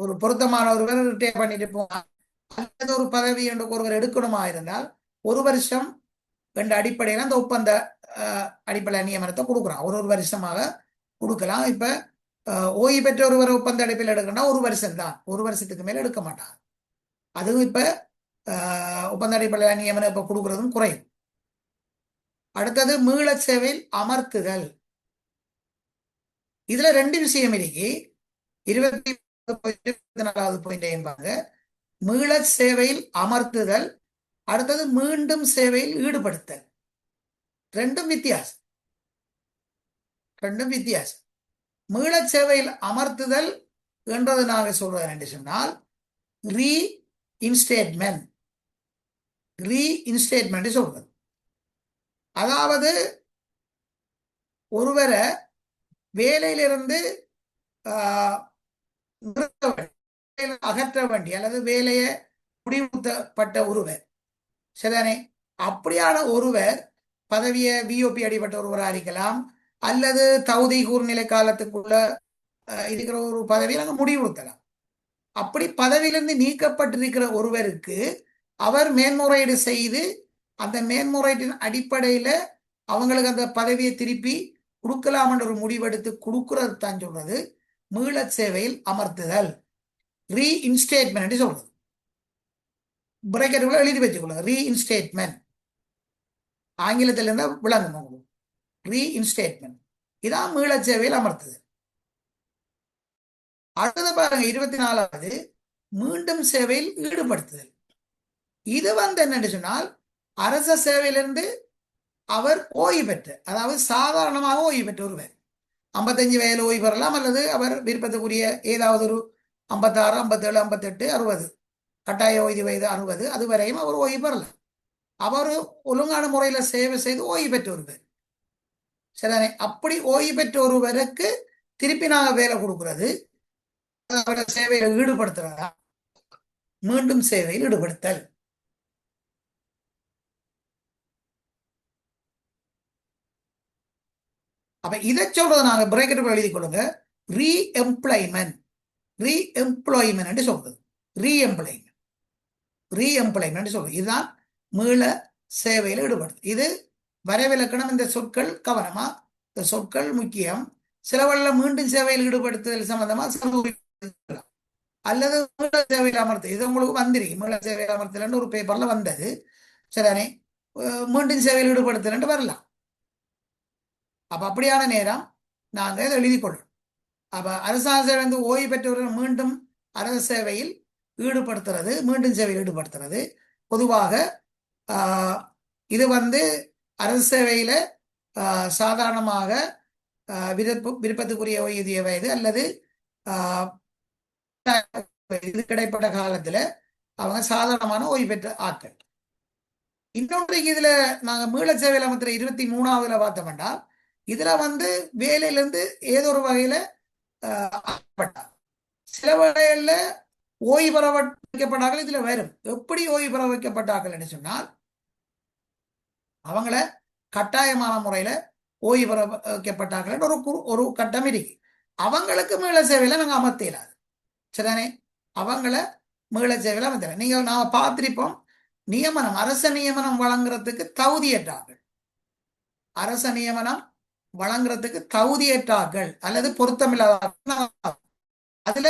ஒரு பொருத்தமான ஒருவர் ரிட்டையர் பண்ணிட்டு போவார், அல்லது ஒரு பதவி என்று ஒருவர் எடுக்கணுமா இருந்தால் 1 வருஷம் என்ற அடிப்படையில் அந்த ஒப்பந்த அடிப்படையில் நியமனத்தை கொடுக்குறான். ஒரு வருஷமாக கொடுக்கலாம். இப்ப ஓய்வு பெற்ற ஒருவர் ஒப்பந்த அடிப்படையில் எடுக்கணும்னா 1 வருஷம் தான், 1 வருஷத்துக்கு மேல எடுக்க மாட்டாங்க. அதுவும் இப்ப ஒப்பந்த அடிப்படையில் நியமனம் இப்ப கொடுக்கறதும் குறையும். அடுத்தது மீள சேவையில் அமர்த்துதல். இதுல 2 விஷயம் இருக்கு. 24வது பாயிண்ட் என்பாங்க மீள சேவையில் அமர்த்துதல், அடுத்தது மீண்டும் சேவையில் ஈடுபடுத்தல். ரெண்டும் வித்தியாசம். மீள சேவையில் அமர்த்துதல் என்றது நாங்க சொல்றது என்று சொன்னால் ரீஇன்ஸ்டேட்மெண்ட் சொல்றது. அதாவது ஒருவரை வேலையிலிருந்து அகற்ற வேண்டி அல்லது வேலையை முடிவுறுத்தப்பட்ட ஒருவர், சரிதானே? அப்படியான ஒருவர் பதவியை விஓபி அடிப்பட்ட ஒருவராக இருக்கலாம், அல்லது தகுதி கூர்நிலை காலத்துக்குள்ள இருக்கிற ஒரு பதவியை நாங்கள் முடிவுறுத்தலாம். அப்படி பதவியிலிருந்து நீக்கப்பட்டிருக்கிற ஒருவருக்கு அவர் மேன்முறையீடு செய்து அந்த மேன்முறையீட்டின் அடிப்படையில அவங்களுக்கு அந்த பதவியை திருப்பி கொடுக்கலாம் என்ற ஒரு முடிவெடுத்து கொடுக்கறது தான் சொல்றது மீள சேவையில் அமர்த்துதல், ரீஇன்ஸ்டேட்மெண்ட் சொல்றது. பிரேக்கெட்டுக்குள்ள எழுதி வச்சுக்கொள்ள, ரீஇன்ஸ்டேட்மெண்ட். ஆங்கிலத்தில் இருந்தால் விளங்கும். ரீஇன்ஸ்டேட்மெண்ட் இதான் மீள சேவையில் அமர்த்துதல். அடுத்த பாருங்க 24வது மீண்டும் சேவையில் ஈடுபடுத்துதல். இது என்னன்னு சொன்னால் அரச சேவையிலிருந்து அவர் ஓய்வு பெற்ற, அதாவது சாதாரணமாக ஓய்வு பெற்ற ஒருவர் 55 வயதில் ஓய்வு பெறலாம், அல்லது அவர் விருப்பத்துக்குரிய ஏதாவது ஒரு 56, 57, 58, 60 கட்டாய ஓய்வு வயது 60 அது வரையும் அவர் ஓய்வு பெறலாம். அவர் ஒழுங்கான முறையில சேவை செய்து ஓய்வு பெற்ற ஒருவர், சரிதானே? அப்படி ஓய்வு பெற்ற ஒருவருக்கு திருப்பி நாங்க வேலை கொடுக்கிறது அவரை சேவையில் ஈடுபடுத்துறதா மீண்டும் சேவையில் ஈடுபடுத்தல். அப்ப இதை சொல்றது நாங்க பிரேக்கெட்டுக்குள்ள எழுதி கொள்ளுங்க. ரீஎம்ப்ளாய்மெண்ட் சொல்றது. ரீஎம்ப்ளாய்மெண்ட் சொல்றது. இதுதான் மீள சேவையில் ஈடுபடுது. இது வரைவிலக்கணம். இந்த சொற்கள் கவனமா, இந்த சொற்கள் முக்கியம். சிலவல்ல மீண்டும் சேவையில் ஈடுபடுத்துதல் சம்பந்தமா அல்லது மீள சேவையில் அமர்த்து, இது உங்களுக்கு வந்திருக்கு. மீள சேவையில் அமர்த்தல் ஒரு பேப்பர்ல வந்தது, சரிதானே? மீண்டும் சேவையில் ஈடுபடுத்தல் வரலாம். அப்ப அப்படியான நேரம் நாங்க இதை எழுதி கொள்ளும். அப்ப அரசாங்க சேவை ஓய்வு பெற்றவர்கள் மீண்டும் அரசு சேவையில் ஈடுபடுத்துறது, மீண்டும் சேவையில் ஈடுபடுத்துறது. பொதுவாக இது அரசு சேவையில சாதாரணமாக விருப்பத்துக்குரிய ஓய்வூதிய வயது அல்லது இது கிடைப்பட்ட காலத்துல அவங்க சாதாரணமான ஓய்வு பெற்ற ஆட்கள். இன்னொன்று இதுல நாங்க மீள சேவையில் அமைத்துற 23ஆவதுல பார்த்தோம்னா இதுல வேலையில இருந்து ஏதோ ஒரு வகையில சில வகையில ஓய்வு பெற வைக்கப்பட்டார்கள். இதுல வரும் எப்படி ஓய்வு பெற வைக்கப்பட்டார்கள் சொன்னால் அவங்கள கட்டாயமான முறையில ஓய்வு பெற வைக்கப்பட்டார்கள் ஒரு கட்டம் இருக்கு. அவங்களுக்கு மீள சேவையில நாங்க அமர்த்தலாது, சரிதானே? அவங்கள மீள சேவையில அமர்த்தல. நீங்க நாம பார்த்திருப்போம், நியமனம் அரச நியமனம் வழங்குறதுக்கு தகுதியற்றார்கள், அரச நியமனம் வழங்குறதுக்கு தகுதியற்றார்கள் அல்லது பொருத்தமில்லாத, அதுல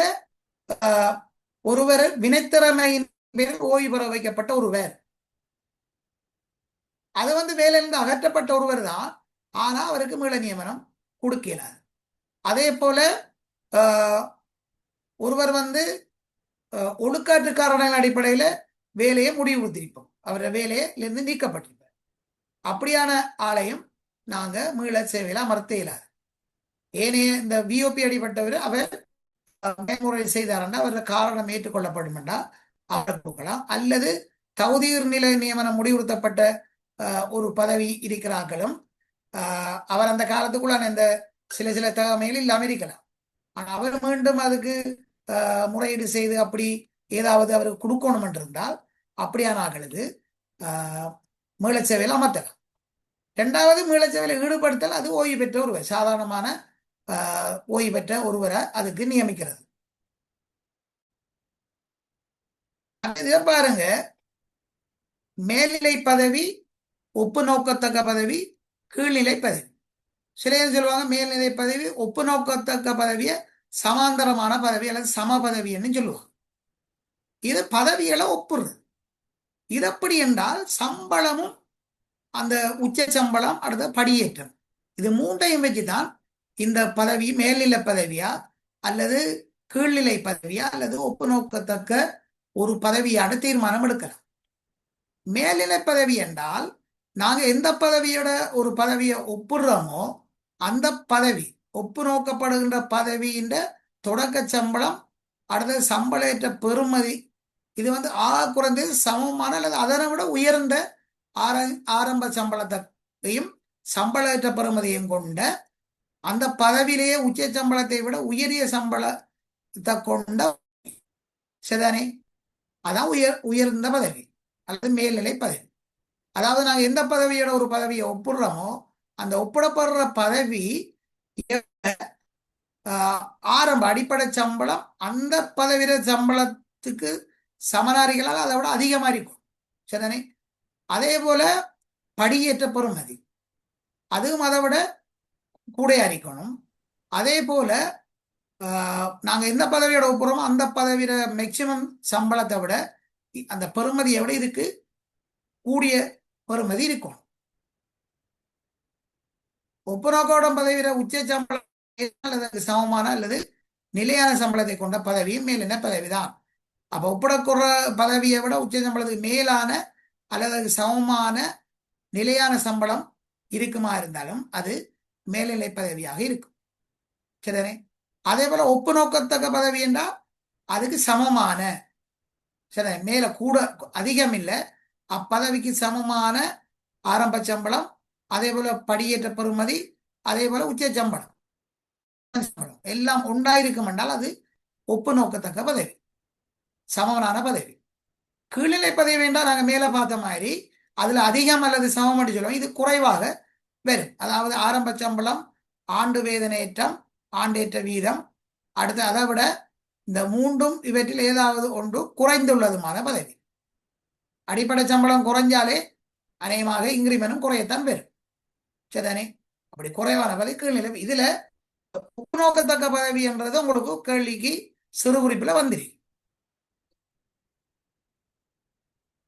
ஒருவர் வினைத்திறமையின் பேரில் ஓய்வு பெற வைக்கப்பட்ட ஒருவர், அது வேலையிலிருந்து அகற்றப்பட்ட ஒருவர் தான். ஆனா அவருக்கு மீள நியமனம் கொடுக்கலாது. அதே போல ஒருவர் ஒழுக்காற்று காரணங்கள் அடிப்படையில வேலையை முடிவுறுத்திருப்போம், அவருடைய வேலையிலிருந்து நீக்கப்பட்டிருப்பார். அப்படியான ஆலயம் நாங்க மீள சேவையில அமர்த்த இயலாது. ஏனைய இந்த விஓபி அடிப்பட்டவர் அவர் மேன்முறை செய்தாருன்னா அவர காரணம் ஏற்றுக்கொள்ளப்படும் என்றால் அவரை கொடுக்கலாம். அல்லது தகுதியீர் நிலை நியமனம் முடிவுறுத்தப்பட்ட ஒரு பதவி இருக்கிறார்களும் அவர் அந்த காலத்துக்குள்ள இந்த சில சில தகமைகள் இல்லாமல் இருக்கலாம். ஆனால் அவர் மீண்டும் அதுக்கு முறையீடு செய்து அப்படி ஏதாவது அவருக்கு கொடுக்கணும் என்றிருந்தால் அப்படியான ஆக்களுக்கு மீளச்சேவையில் அமர்த்தலாம். இரண்டாவது, மீளச்சேவையில் ஈடுபடுத்தல் அது ஓய்வு பெற்ற ஒருவர், சாதாரணமான ஓய்வு பெற்ற ஒருவரை அதுக்கு நியமிக்கிறது. இதை பாருங்க, மேல்நிலை பதவி, ஒப்பு நோக்கத்தக்க பதவி, கீழ்நிலை பதவி. சிலையர் சொல்லுவாங்க மேல்நிலை பதவி ஒப்பு நோக்கத்தக்க பதவியை சமாந்தரமான பதவி அல்லது சம பதவின்னு சொல்லுவாங்க. இது பதவிகளை ஒப்புறது. இது எப்படி என்றால் சம்பளமும் அந்த உச்ச சம்பளம் அடுத்த படியேற்றம், இது மூன்றையும் வச்சுதான் இந்த பதவி மேல்நிலை பதவியா அல்லது கீழ்நிலை பதவியா அல்லது ஒப்பு நோக்கத்தக்க ஒரு பதவியான தீர்மானம் எடுக்கலாம். மேல்நிலை பதவி என்றால் நாங்க எந்த பதவியோட ஒரு பதவியை ஒப்புடுறோமோ அந்த பதவி ஒப்பு நோக்கப்படுகின்ற பதவியின் தொடக்க சம்பளம் அடுத்த சம்பளேற்ற பெறுமதி இது ஆக குறைந்தது சமமான அல்லது அதனை விட உயர்ந்த ஆரம்ப சம்பளத்தையும் சம்பளேற்ற பெறுமதியும் கொண்ட அந்த பதவியிலேயே உச்ச சம்பளத்தை விட உயரிய சம்பளத்தை கொண்ட சரிதானே, அதான் உயர்ந்த பதவி அல்லது மேல்நிலை பதவி. அதாவது நாங்கள் எந்த பதவியோட ஒரு பதவியை ஒப்புடுறோமோ அந்த ஒப்பிடப்படுற பதவி ஆரம்ப அடிப்படை சம்பளம் அந்த பதவியிட சம்பளத்துக்கு சமனாரிகளால் அதை விட அதிகமாக இருக்கும் சரிதானே. அதே போல படியேற்ற பெறுமதி அதுவும் அதை விட கூட இருக்கணும். அதே போல நாங்கள் எந்த பதவியோட ஒப்புறோமோ அந்த பதவியோட மேக்சிமம் சம்பளத்தை விட அந்த பெறுமதியை விட இதுக்கு கூடிய பெறுமதி இருக்கும். ஒப்புநோக்கோட பதவியிட உச்ச சம்பளம் அல்லது சமமான அல்லது நிலையான சம்பளத்தை கொண்ட பதவியும் மேலின பதவிதான். அப்ப ஒப்பிடக்குற பதவியை விட உச்ச சம்பளத்துக்கு மேலான அல்லது சமமான நிலையான சம்பளம் இருக்குமா இருந்தாலும் அது மேல்நிலை பதவியாக இருக்கும் சரிதானே. அதே போல ஒப்பு நோக்கத்தக்க பதவி என்றால் அதுக்கு சமமான சரி மேல கூட அதிகம் இல்லை அப்பதவிக்கு சமமான ஆரம்ப சம்பளம் அதே போல படியேற்ற பெறுமதி அதே போல உச்ச சம்பளம் எல்லாம் உண்டாயிருக்கும் என்றால் அது ஒப்பு நோக்கத்தக்க பதவி சமமான பதவி. கீழ்நிலை பதவி என்றால் நாங்கள் மேலே பார்த்த மாதிரி அதுல அதிகம் அல்லது சமம் என்று சொல்லுவோம், இது குறைவாக வரும். அதாவது ஆரம்ப சம்பளம் ஆண்டு வேதனையேற்றம் ஆண்டேற்ற வீதம் அடுத்து அதை விட இந்த மூன்றும் இவற்றில் ஏதாவது ஒன்று குறைந்துள்ளதுமான பதவி. அடிப்படை சம்பளம் குறைஞ்சாலே அநேகமாக இன்கிரிமென்டும் குறையத்தான் வரும் சரிதானே. அப்படி குறைவான பதவி கீழ்நிலை. இதுல நோக்கத்தக்க பதவி என்றது உங்களுக்கு கேள்விக்கு சிறு குறிப்பில் வந்துரு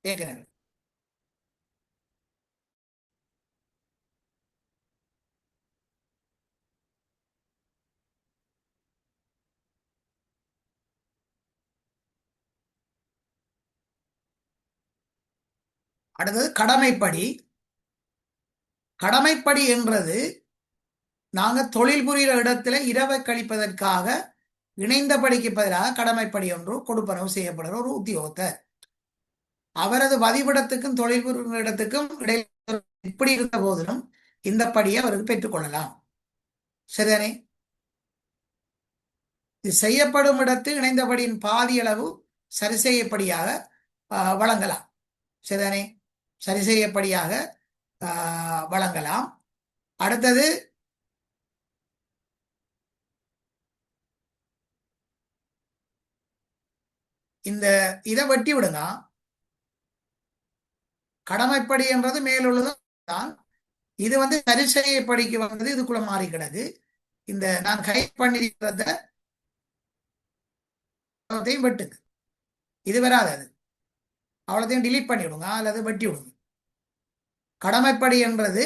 ஏற்கனவே. அடுத்தது கடமைப்படி. கடமைப்படி என்றது நாங்க தொழில் புரிகிற இடத்துல இரவை கழிப்பதற்காக இணைந்த படிக்கு பதிலாக கடமைப்படி ஒன்று கொடுப்பனவு செய்யப்படுற ஒரு உத்தியோகத்தை அவரது வதிவிடத்துக்கும் தொழில் புரிகிற இடத்துக்கும் இடையில எப்படி இருந்த போதிலும் இந்த படியை அவருக்கு பெற்றுக்கொள்ளலாம் சரிதானே. இது செய்யப்படும் இடத்தில் இணைந்தபடியின் பாதி அளவு சரி செய்யப்படியாக வழங்கலாம் சரிதானே. சரி செய்யப்படியாக வழங்கலாம். அடுத்தது இந்த இதை வெட்டி விடுங்க. கடமைப்படி என்றது மேலுள்ளதான், இது சரி செய்யப்படிக்கு வந்தது இதுக்குள்ள மாறி கிடக்கு. இந்த நான் கை பண்ணிருக்கிறத வெட்டுங்க, இது வராது, அது அவ்வளோத்தையும் டிலீட் பண்ணி விடுங்க அல்லது வெட்டி விடுங்க. கடமைப்படி என்றது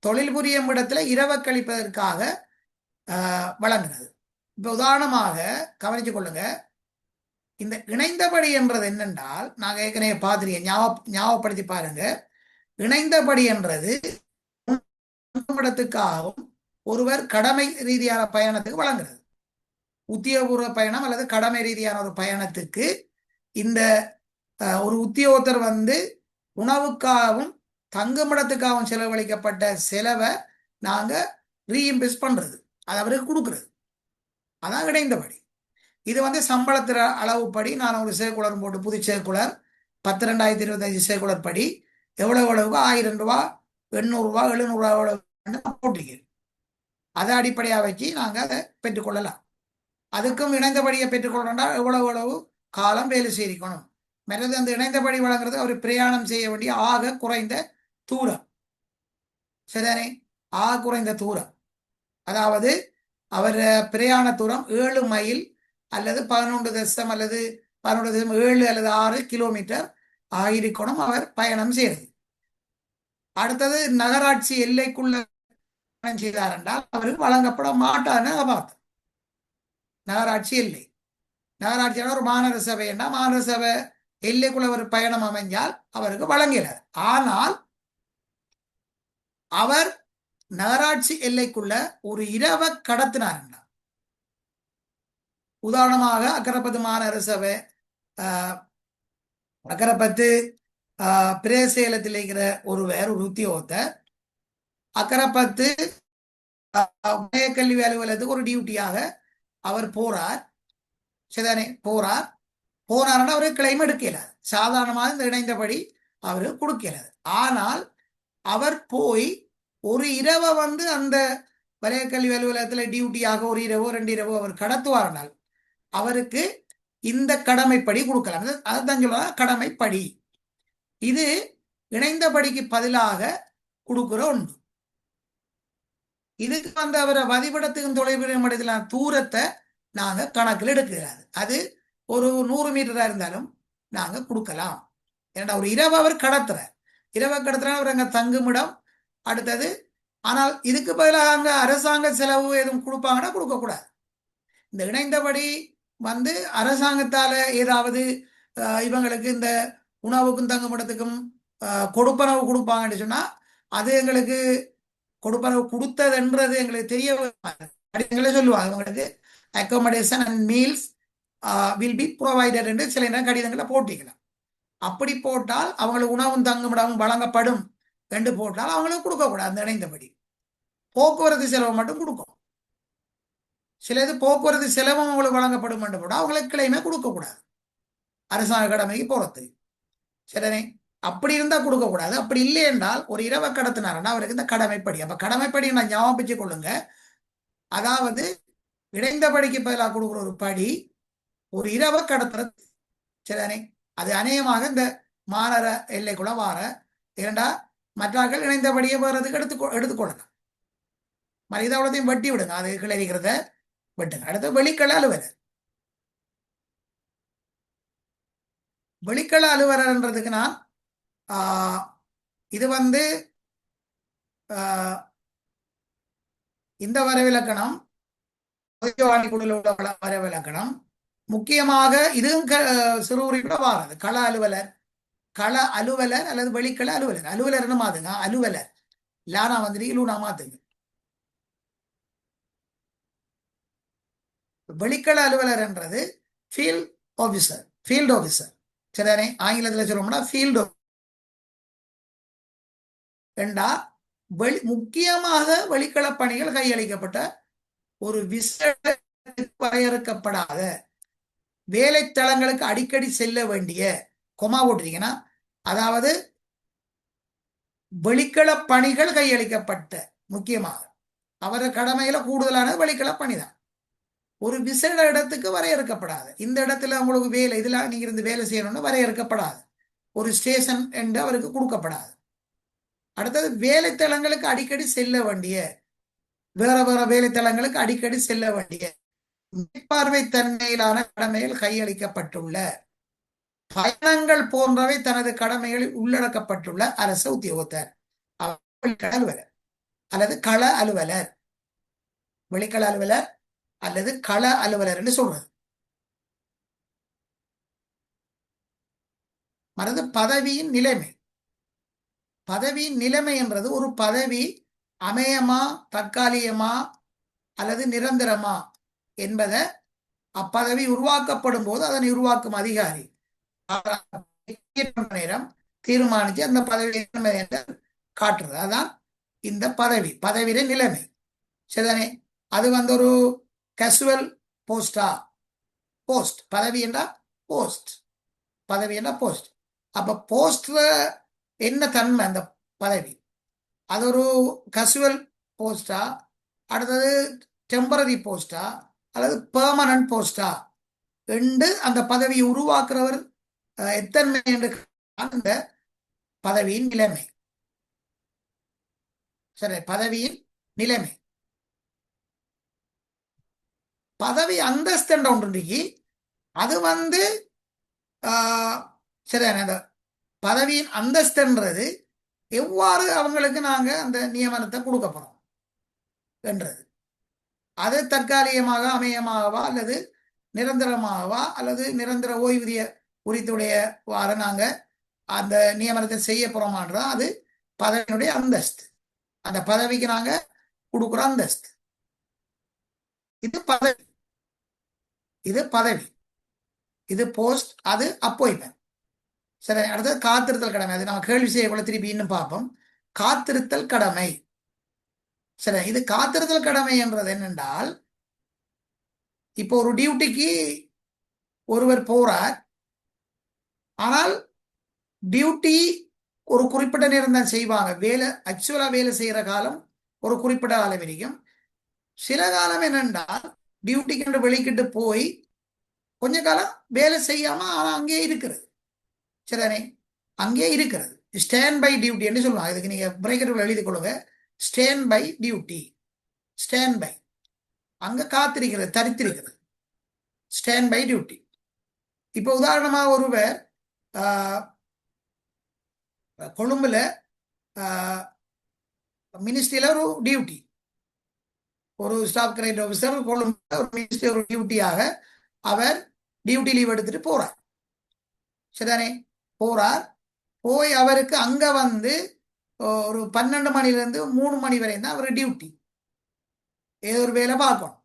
தொழில் புரியும் இடத்துல இரவை கழிப்பதற்காக வழங்குறது. இப்போ உதாரணமாக கவனிச்சு கொள்ளுங்க, இந்த இணைந்தபடி என்றது என்னென்றால் நாங்கள் ஏற்கனவே பார்த்துருக்கேன், ஞாபகப்படுத்தி பாருங்க. இணைந்தபடி என்றது இடத்துக்காகவும் ஒருவர் கடமை ரீதியான பயணத்துக்கு வழங்குறது. உத்தியோகபூர்வ பயணம் அல்லது கடமை ரீதியான ஒரு பயணத்துக்கு இந்த ஒரு உத்தியோகத்தர் வந்து உணவுக்காகவும் தங்குமிடத்துக்காகவும் செலவழிக்கப்பட்ட செலவை நாங்க ரீஇம்பெஸ்ட் பண்றது, அது அவருக்கு கொடுக்கறது. அதான் இணைந்தபடி. இது வந்து சம்பளத்திற அளவுப்படி நான் ஒரு சேர்க்குலர் போட்டு புது சேர்க்குலர் 10/2025 சேர்க்குலர் படி எவ்வளவு 1000 ரூபா 800 ரூபா 700 ரூபா போட்டிருக்கேன். அதை அடிப்படையாக வச்சு நாங்கள் அதை பெற்றுக்கொள்ளலாம். அதுக்கும் இணைந்தபடியை பெற்றுக்கொள்ளணும்னா எவ்வளவு காலம் வேலை செய்திக்கணும். மற்றது அந்த இணைந்தபடி வழங்குறது அவர் பிரயாணம் செய்ய வேண்டிய ஆக குறைந்த தூரம். சரிதானே? ஆக குறைந்த தூரம், அதாவது அவர் பிரயாண தூரம் 7 மைல் அல்லது 11 அல்லது 11.7 அல்லது 6 கிலோமீட்டர் ஆயிருக்கணும் அவர் பயணம் செய்யறது. அடுத்தது நகராட்சி எல்லைக்குள்ள பயணம் செய்தார் என்றால் அவருக்கு வழங்கப்பட மாட்டான்னு பார்த்தோம். நகராட்சி எல்லை, நகராட்சியான ஒரு மாநகர சபை என்றால் மாநகர சபை எல்லைக்குள்ள ஒரு பயணம் அமைஞ்சால் அவருக்கு வழங்கினார். ஆனால் அவர் நகராட்சி எல்லைக்குள்ள ஒரு இரவை கடத்தினார். உதாரணமாக அக்கரப்பத்து மாநகர சபை, அக்கரப்பத்து பிரேசேலத்தில் இருக்கிற ஒருவர் ஒரு உத்தியோகத்தர் அக்கரப்பத்து கல்வி அலுவலகத்துக்கு ஒரு டியூட்டியாக அவர் போறார். சரிதானே? போனார்னா அவரு கிளைம் எடுக்கிறார். சாதாரணமாக இந்த இணைந்தபடி அவரு கொடுக்கிறார். ஆனால் அவர் போய் ஒரு இரவை வந்து அந்த வலய கல்வி அலுவலகத்தில் டியூட்டியாக ஒரு இரவோ 2 இரவோ அவர் கடத்துவார்னால் அவருக்கு இந்த கடமைப்படி கொடுக்கலாம். அதுதான் சொல்லுவாங்க கடமைப்படி. இது இணைந்தபடிக்கு பதிலாக கொடுக்கிற ஒன்று. இதுக்கு வந்து அவரை வதிவிடத்துக்கும் தொலைவிட தூரத்தை நாங்க கணக்கில் எடுக்கிறாரு. அது ஒரு 100 மீட்டரா இருந்தாலும் நாங்க கொடுக்கலாம். ஏன்னா ஒரு இரவு அவர் இரவை கடத்துற அவர் அங்க தங்குமிடம். அடுத்தது ஆனால் இதுக்கு பதிலாக அங்க அரசாங்க செலவு எதுவும் கொடுப்பாங்கன்னா கொடுக்கக்கூடாது. இந்த இணைந்தபடி வந்து அரசாங்கத்தால ஏதாவது இவங்களுக்கு இந்த உணவுக்கும் தங்குமிடத்துக்கும் கொடுப்பனவு கொடுப்பாங்கன்னு சொன்னா அது எங்களுக்கு கொடுப்பனவு கொடுத்ததுன்றது எங்களுக்கு தெரிய சொல்லுவாங்க. அவங்களுக்கு accommodation and meals will be provided என்று சில நேரம் கடிதங்களை போட்டிக்கலாம். அப்படி போட்டால் அவங்களுக்கு உணவும் தங்குமிடமும் வழங்கப்படும் என்று போட்டால் அவங்களுக்கு கொடுக்கக்கூடாது. அந்த இணைந்தபடி போக்குவரத்து செலவு மட்டும் கொடுக்கும். சில இது போக்குவரத்து செலவும் அவங்களுக்கு வழங்கப்படும் என்று போட்டால் அவங்களுக்கு கிளைமே கொடுக்கக்கூடாது அரசாங்க கடமைக்கு போறது. சரிதானே? அப்படி இருந்தா கொடுக்கக்கூடாது. அப்படி இல்லை என்றால் ஒரு இரவை கடத்தினாருன்னா அவருக்கு இந்த கடமைப்படி. அப்ப கடமைப்படி நான் ஞாபகம் வச்சு கொள்ளுங்க. அதாவது இணைந்தபடிக்கு பதிலாக கொடுக்குற ஒரு படி ஒரு இரவை கடத்துறது. சரிதானே? அது அநேகமாக இந்த மாநகர எல்லைக்குள்ள வார இரண்டா மற்றார்கள் இணைந்தபடியே வர்றதுக்கு எடுத்துக்கொள்ளலாம். மனிதாவளத்தையும் வெட்டி விடுங்க, அது கிளறிக்கிறத வெட்டுங்க. அடுத்து வெளிக்கள அலுவலர். வெளிக்கள அலுவலர்ன்றதுக்கு நான் இது வந்து இந்த வரவிலக்கணம் குழுவில் உள்ள வரவிலக்கணம் முக்கியமாக இதுவும் சிறு உரிமையோட வாரது. கள அலுவலர் அல்லது வெளிக்கள அலுவலர்னு மாத்துங்க. அலுவலர் லானா வந்துட்டு இலூனா மாத்துங்க. வெளிக்கள அலுவலர் என்றது ஃபீல்ட் ஆபீசர். சரிதானே? ஆங்கிலத்தில் சொல்லணும்னா ஃபீல்டு என்றா முக்கியமாக வெளிக்கள பணிகள் கையளிக்கப்பட்ட ஒரு விசேட வரையறுக்கப்படாத வேலைத்தளங்களுக்கு அடிக்கடி செல்ல வேண்டிய கொமா போட்டிருக்கீங்கன்னா அதாவது வெளிக்கள பணிகள் கையளிக்கப்பட்ட முக்கியமாக அவர கடமையில கூடுதலான வெளிக்கள பணிதான். ஒரு விசேட இடத்துக்கு வரையறுக்கப்படாது. இந்த இடத்துல உங்களுக்கு வேலை இதுல நீங்க இருந்து வேலை செய்யணும்னு வரையறுக்கப்படாது. ஒரு ஸ்டேஷன் என்று அவருக்கு கொடுக்கப்படாது. அடுத்தது வேலைத்தளங்களுக்கு அடிக்கடி செல்ல வேண்டிய வேற வேலைத்தளங்களுக்கு அடிக்கடி செல்ல வேண்டிய மேற்பார்வை தன்மையிலான கடமைகள் கையளிக்கப்பட்டுள்ள பயணங்கள் போன்றவை தனது கடமைகளில் உள்ளடக்கப்பட்டுள்ள அரசு உத்தியோகத்தர் அலுவலர் அல்லது கள அலுவலர். வெளிக்கள அலுவலர் அல்லது கள அலுவலர் என்று சொல்றது. மறது பதவியின் நிலைமை என்றது ஒரு பதவி அமையமா தற்காலிகமா அல்லது நிரந்தரமா என்பதை அப்பதவி உருவாக்கப்படும் போது அதனை உருவாக்கும் அதிகாரி நேரம் தீர்மானிச்சு அந்த பதவி காட்டுறது. அதான் இந்த பதவியில நிலைமை. சரிதானே? அது ஒரு கேசுவல் போஸ்டா, போஸ்ட் பதவி என்றா போஸ்ட், பதவி என்றா போஸ்ட். அப்ப போஸ்ட்ல என்ன தன்மை அந்த பதவி? அது ஒரு கேசுவல் போஸ்டா, அடுத்தது டெம்பரரி போஸ்டா, அல்லது பெர்மனன்ட் போஸ்டா என்று அந்த பதவியை உருவாக்குறவர் எத்தன்மை என்று அந்த பதவியின் நிலைமை. சரி, பதவியின் நிலைமை. பதவி அந்தஸ்து என்ற ஒன்று அது சரியான அந்த பதவியின் அந்தஸ்துன்றது எவ்வாறு அவங்களுக்கு நாங்க அந்த நியமனத்தை கொடுக்க போறோம் என்றது. அது தற்காலிகமாக அமையமாகவா அல்லது நிரந்தரமாகவா அல்லது நிரந்தர ஓய்வூதிய உரித்துடையவாறு நாங்க அந்த நியமனத்தை செய்ய போறோமான்றதா அது பதவியினுடைய அந்தஸ்து. அந்த பதவிக்கு நாங்க கொடுக்குற அந்தஸ்து. இது பதவி, இது பதவி, இது போஸ்ட், அது அப்பாயின்மெண்ட். சரி, அடுத்தது காத்திருத்தல் கடமை. அது நம்ம கேள்வி செய்யக்குள்ள திருப்பி இன்னும் பார்ப்போம். காத்திருத்தல் கடமை. சரி, இது காத்திருத்தல் கடமை என்றது என்னென்றால், இப்போ ஒரு டியூட்டிக்கு ஒருவர் போறார், ஆனால் டியூட்டி ஒரு குறிப்பிட்ட நேரம் தான் செய்வாங்க. வேலை ஆக்சுவலா வேலை செய்யற காலம் ஒரு குறிப்பிட்ட காலம் வரைக்கும். சில காலம் என்னென்றால் டியூட்டிக்கு என்று வெளிக்கிட்டு போய் கொஞ்ச காலம் வேலை செய்யாம ஆனா அங்கேயே இருக்கிறது. சரிதானே? அங்கே இருக்கிறது. ஸ்டாண்ட் பை டியூட்டி என்று சொல்லுவாங்க. இதுக்கு நீங்க பிரேக்கெட் எழுதி கொள்ளுங்க. Stand by duty, stand by, அங்க காத்திருக்கிறது, தரித்திருக்கிறது, ஸ்டாண்ட் பை டியூட்டி. இப்போ உதாரணமா ஒருவர் கொழும்புல மினிஸ்ட்ரியில ஒரு டியூட்டி, ஒரு ஸ்டாஃப் கிரேட் ஆஃபீஸர் கொழும்புல ஒரு மினிஸ்ட்ரி ஒரு டியூட்டியாக அவர் டியூட்டி லீவ் எடுத்துட்டு போறார். சரிதானே? போறார். போய் அவருக்கு அங்க ஒரு 12 மணிலிருந்து 3 மணி வரை தான் அவர் டியூட்டி. ஏதோ ஒரு வேலை பார்க்கணும்,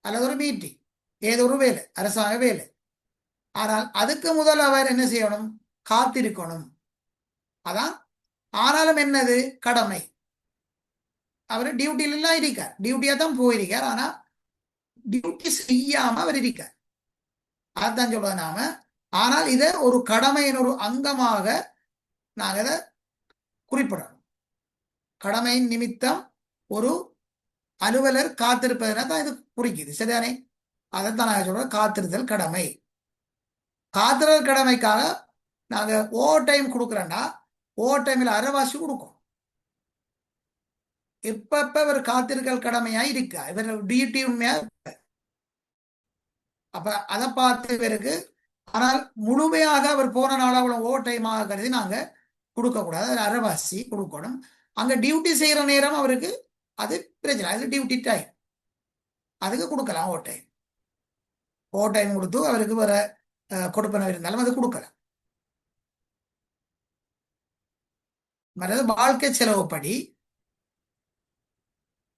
அல்லது ஒரு மீட்டிங், ஏதோ ஒரு வேலை, அரசாங்க வேலை. ஆனால் அதுக்கு முதல் அவர் என்ன செய்யணும்? காத்திருக்கணும். அதான். ஆனாலும் என்னது கடமை. அவர் டியூட்டியில எல்லாம் இருக்கார், டியூட்டியா தான் போயிருக்கார், ஆனா டியூட்டி செய்யாம அவர் இருக்கார். அதான் சொல்றது நாம. ஆனால் இதை ஒரு கடமையின் ஒரு அங்கமாக நாங்க இதை குறிப்பிடணும். கடமையின் நிமித்தம் ஒரு அலுவலர் காத்திருப்பதனை தான் இது குறிக்குது. சரிதானே? அதைத்தான் நாங்க சொல்றோம் காத்திருத்தல் கடமை. காத்திருத்தல் கடமைக்காக நாங்க ஓவர் டைம் கொடுக்குறோம்னா ஓவர் டைம்ல அரைவாசி கொடுக்கும். எப்ப இவர் காத்திருக்கல் கடமையா இருக்கா, இவர் டியூட்டி உண்மையா. அப்ப அதை பார்த்து இவருக்கு, ஆனால் முழுமையாக அவர் போன நாள் அவ்வளவு ஓவர் டைமாக கருதி நாங்க கொடுக்க கூடாது. அது அரைவாசி கொடுக்கணும். அங்க டியூட்டி செய்யற நேரம் அவருக்கு அது பிரச்சனை, அது டியூட்டி டைம், அதுக்கு கொடுக்கலாம். ஓவர் டைம், ஓவர் டைம் கொடுத்து அவருக்கு வர கொடுப்பன இருந்தாலும் அது கொடுக்கலாம். மற்றது வாழ்க்கை செலவுப்படி.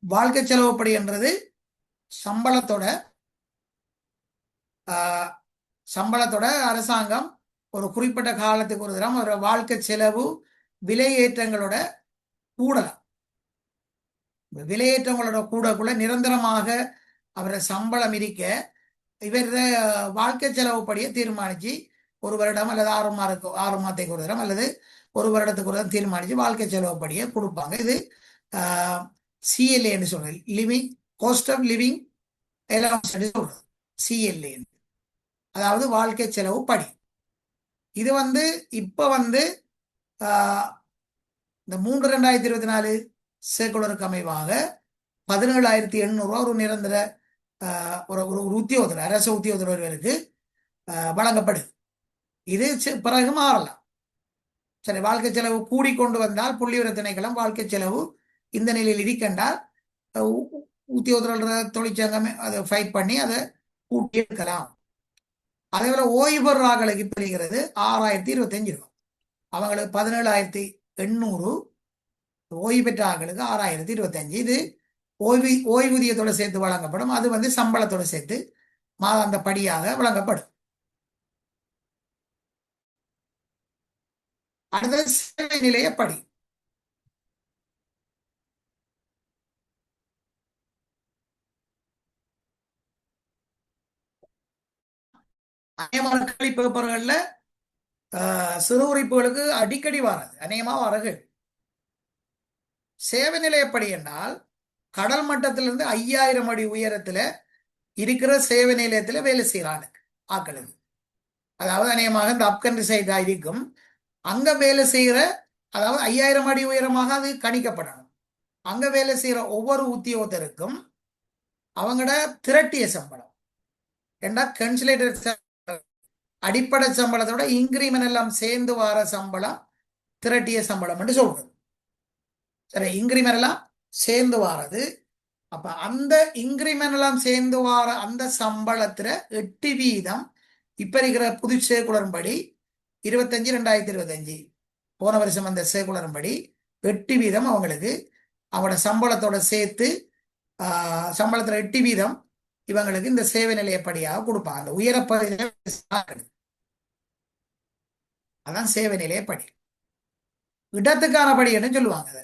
வாழ்க்கை செலவுப்படி என்றது சம்பளத்தோட அரசாங்கம் ஒரு குறிப்பிட்ட காலத்துக்கு ஒரு தரம் ஒரு வாழ்க்கை செலவு விலையேற்றங்களோட கூடலாம். விலையேற்றங்களோட கூடக்குள்ள நிரந்தரமாக அவரை சம்பளம் இருக்க இவர் வாழ்க்கை செலவுப்படியை தீர்மானிச்சு ஒரு வருடம் அல்லது 6 மாதத்துக்கு ஒரு தரம் அல்லது ஒரு வருடத்துக்கு ஒரு தரம் தீர்மானிச்சு வாழ்க்கை செலவுப்படியை கொடுப்பாங்க. இது சிஎல்ஏன்னு சொல்றது, living cost of living allowance சொல்றது, சிஎல்ஏ, அதாவது வாழ்க்கை செலவு படி. இது இப்ப இந்த 3/2024 சர்க்குலருக்கு அமைவாக 17,800 ரூபா ஒரு நிரந்தர ஒரு உத்தியோகத்தர், அரசு உத்தியோகத்தர் ஒருவருக்கு வழங்கப்படுது. இது பிறகு மாறலாம். சரி, வாழ்க்கை செலவு கூடிக்கொண்டு வந்தால் புள்ளிவிவர திணைக்களம் வாழ்க்கை செலவு இந்த நிலையில் இருக்கின்றால் உத்தியோகத்தர் தொழிற்சங்கம் அதை ஃபைட் பண்ணி அதை கூட்டி எடுக்கலாம். அதே போல ஓய்வு பெறார்களுக்கு பெறுகிறது 6,025 ரூபாய். அவங்களுக்கு 17,800, ஓய்வு பெற்ற ஆட்களுக்கு 6,025. இது ஓய்வூதியத்தோட சேர்த்து வழங்கப்படும். அது சம்பளத்தோட சேர்த்து மாதாந்த படியாக வழங்கப்படும். அடுத்தது சேவை நிலைய படி. அநேகமான கேள்வி பேப்பர்கள்ல சிறு உறுப்புகளுக்கு அடிக்கடி வராது, அநேகமா வரகு. சேவை நிலையப்படி என்றால் கடல் மட்டத்திலிருந்து 5000 அடி உயரத்துல இருக்கிற சேவை நிலையத்துல வேலை செய்யறாங்க ஆக்களுக்கு. அதாவது அநேகமாக இந்த அப்கண்ட்ரி சைடா இருக்கும், அங்க வேலை செய்யற, அதாவது 5000 அடி உயரமாக அது கணிக்கப்படணும். அங்க வேலை செய்யற ஒவ்வொரு உத்தியோகத்தருக்கும் அவங்களோட திரட்டிய சம்பளம் ஏண்டா கன்சுலேட்டர் அடிப்படை சம்பளத்தோட இன்கிரிமெண்ட் எல்லாம் சேர்ந்து வர சம்பளம் திரட்டிய சம்பளம் என்று சொல்றது. சரி, இன்கிரிமெண்ட் எல்லாம் சேர்ந்து வாரது. அப்ப அந்த இன்கிரிமெண்ட் எல்லாம் சேர்ந்து வார அந்த சம்பளத்துல 8% இப்ப இருக்கிற புது சேகுலரும்படி 25/2025 போன வருஷம் அந்த சேகுலரும்படி 8% அவங்களுக்கு அவங்களோட சம்பளத்தோட சேர்த்து சம்பளத்துல 8% இவங்களுக்கு இந்த சேவை நிலையப்படியாக கொடுப்பாங்க. அந்த உயரப்பகுதியில் அதான் சேவை நிலையப்படி. இடத்துக்கான படி என்று சொல்லுவாங்க.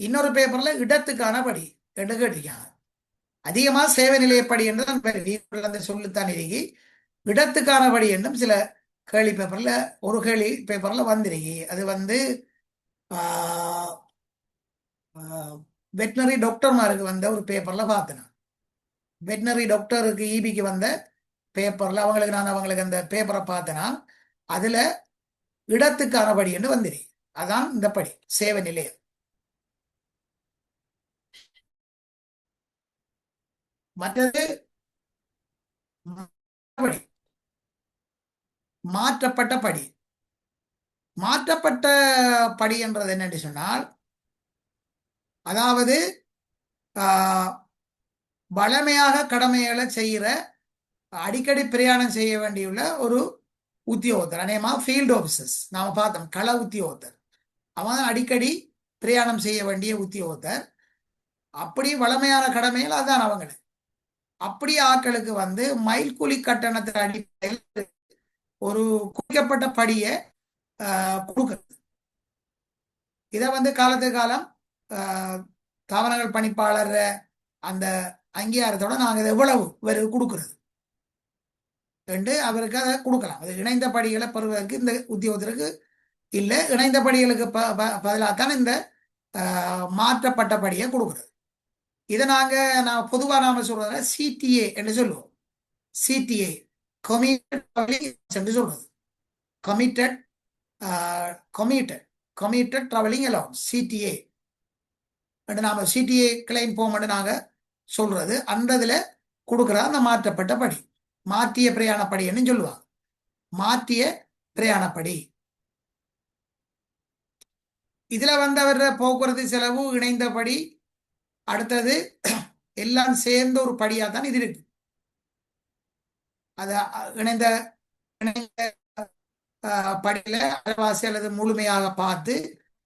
இன்னொரு பேப்பர்ல இடத்துக்கான படி என்று கேட்டிருக்காங்க. அதிகமா சேவை நிலையப்படி என்று தான் சொல்லித்தான் இருக்கி. இடத்துக்கான படி என்றும் சில கேள்வி பேப்பர்ல, ஒரு கேள்வி பேப்பர்ல வந்திருக்கு. அது வெட்டினரி டாக்டர்மாருக்கு வந்த ஒரு பேப்பர்ல பார்த்தேன். வெட்டினரி டாக்டருக்கு இபிக்கு வந்த பேப்பர்ல அவங்களுக்கு அந்த பேப்பரை பார்த்தேன்னா அதுல இடத்துக்கான படி என்று வந்திருக்கு. அதான் இந்த படி சேவை நிலையம். மற்றது மாற்றப்பட்ட படி. மாற்றப்பட்ட படி என்றது என்னன்னு சொன்னால், அதாவது வளமையாக கடமைகளை செய்கிற, அடிக்கடி பிரயாணம் செய்ய வேண்டியுள்ள ஒரு உத்தியோகத்தர், அநேகமா ஃபீல்டு ஆபீசர்ஸ் நாம பார்த்தோம், கள உத்தியோகத்தர். அவன் அடிக்கடி பிரயாணம் செய்ய வேண்டிய உத்தியோகத்தர். அப்படி வளமையான கடமைகள் அதான் அவங்களுக்கு. அப்படி ஆட்களுக்கு மைல் கூலி கட்டணத்தின் அடிப்படையில் ஒரு குறிக்கப்பட்ட படியை கொடுக்கிறது. இதை காலத்துக்கு காலம் தாவரங்கள் பணிப்பாளர் அந்த அங்கீகாரத்தோட நாங்கள் இதை எவ்வளவு இவருக்கு கொடுக்கறது என்று அவருக்கு அதை கொடுக்கலாம். அது இணைந்த படிகளை பெறுவதற்கு இந்த உத்தியோகத்திற்கு இல்லை, இணைந்த படிகளுக்கு பதிலாகத்தான் இந்த மாற்றப்பட்ட படியை கொடுக்குறது. இதை நான் பொதுவாக நாம சொல்றத சிடிஏ என்று சொல்லுவோம். சிடிஏ கமிட்டட் என்று சொல்றது. Committed committed committed travelling allowance, CTA நாம சிடிஏ கிளைம் போம் நாங்க சொல்றது. அந்த இதுல கொடுக்குற அந்த மாற்றப்பட்ட படி, மாற்றிய பிரயாணப்படின்னு சொல்லுவாங்க. மாற்றிய பிரயாணப்படி இதுல அவர போக்குவரத்து செலவு இணைந்தபடி, அடுத்தது எல்லாம் சேர்ந்த ஒரு படியா தான் இது இருக்கு. அது இணைந்த இணைந்த படியில அரைவாசி அல்லது முழுமையாக பார்த்து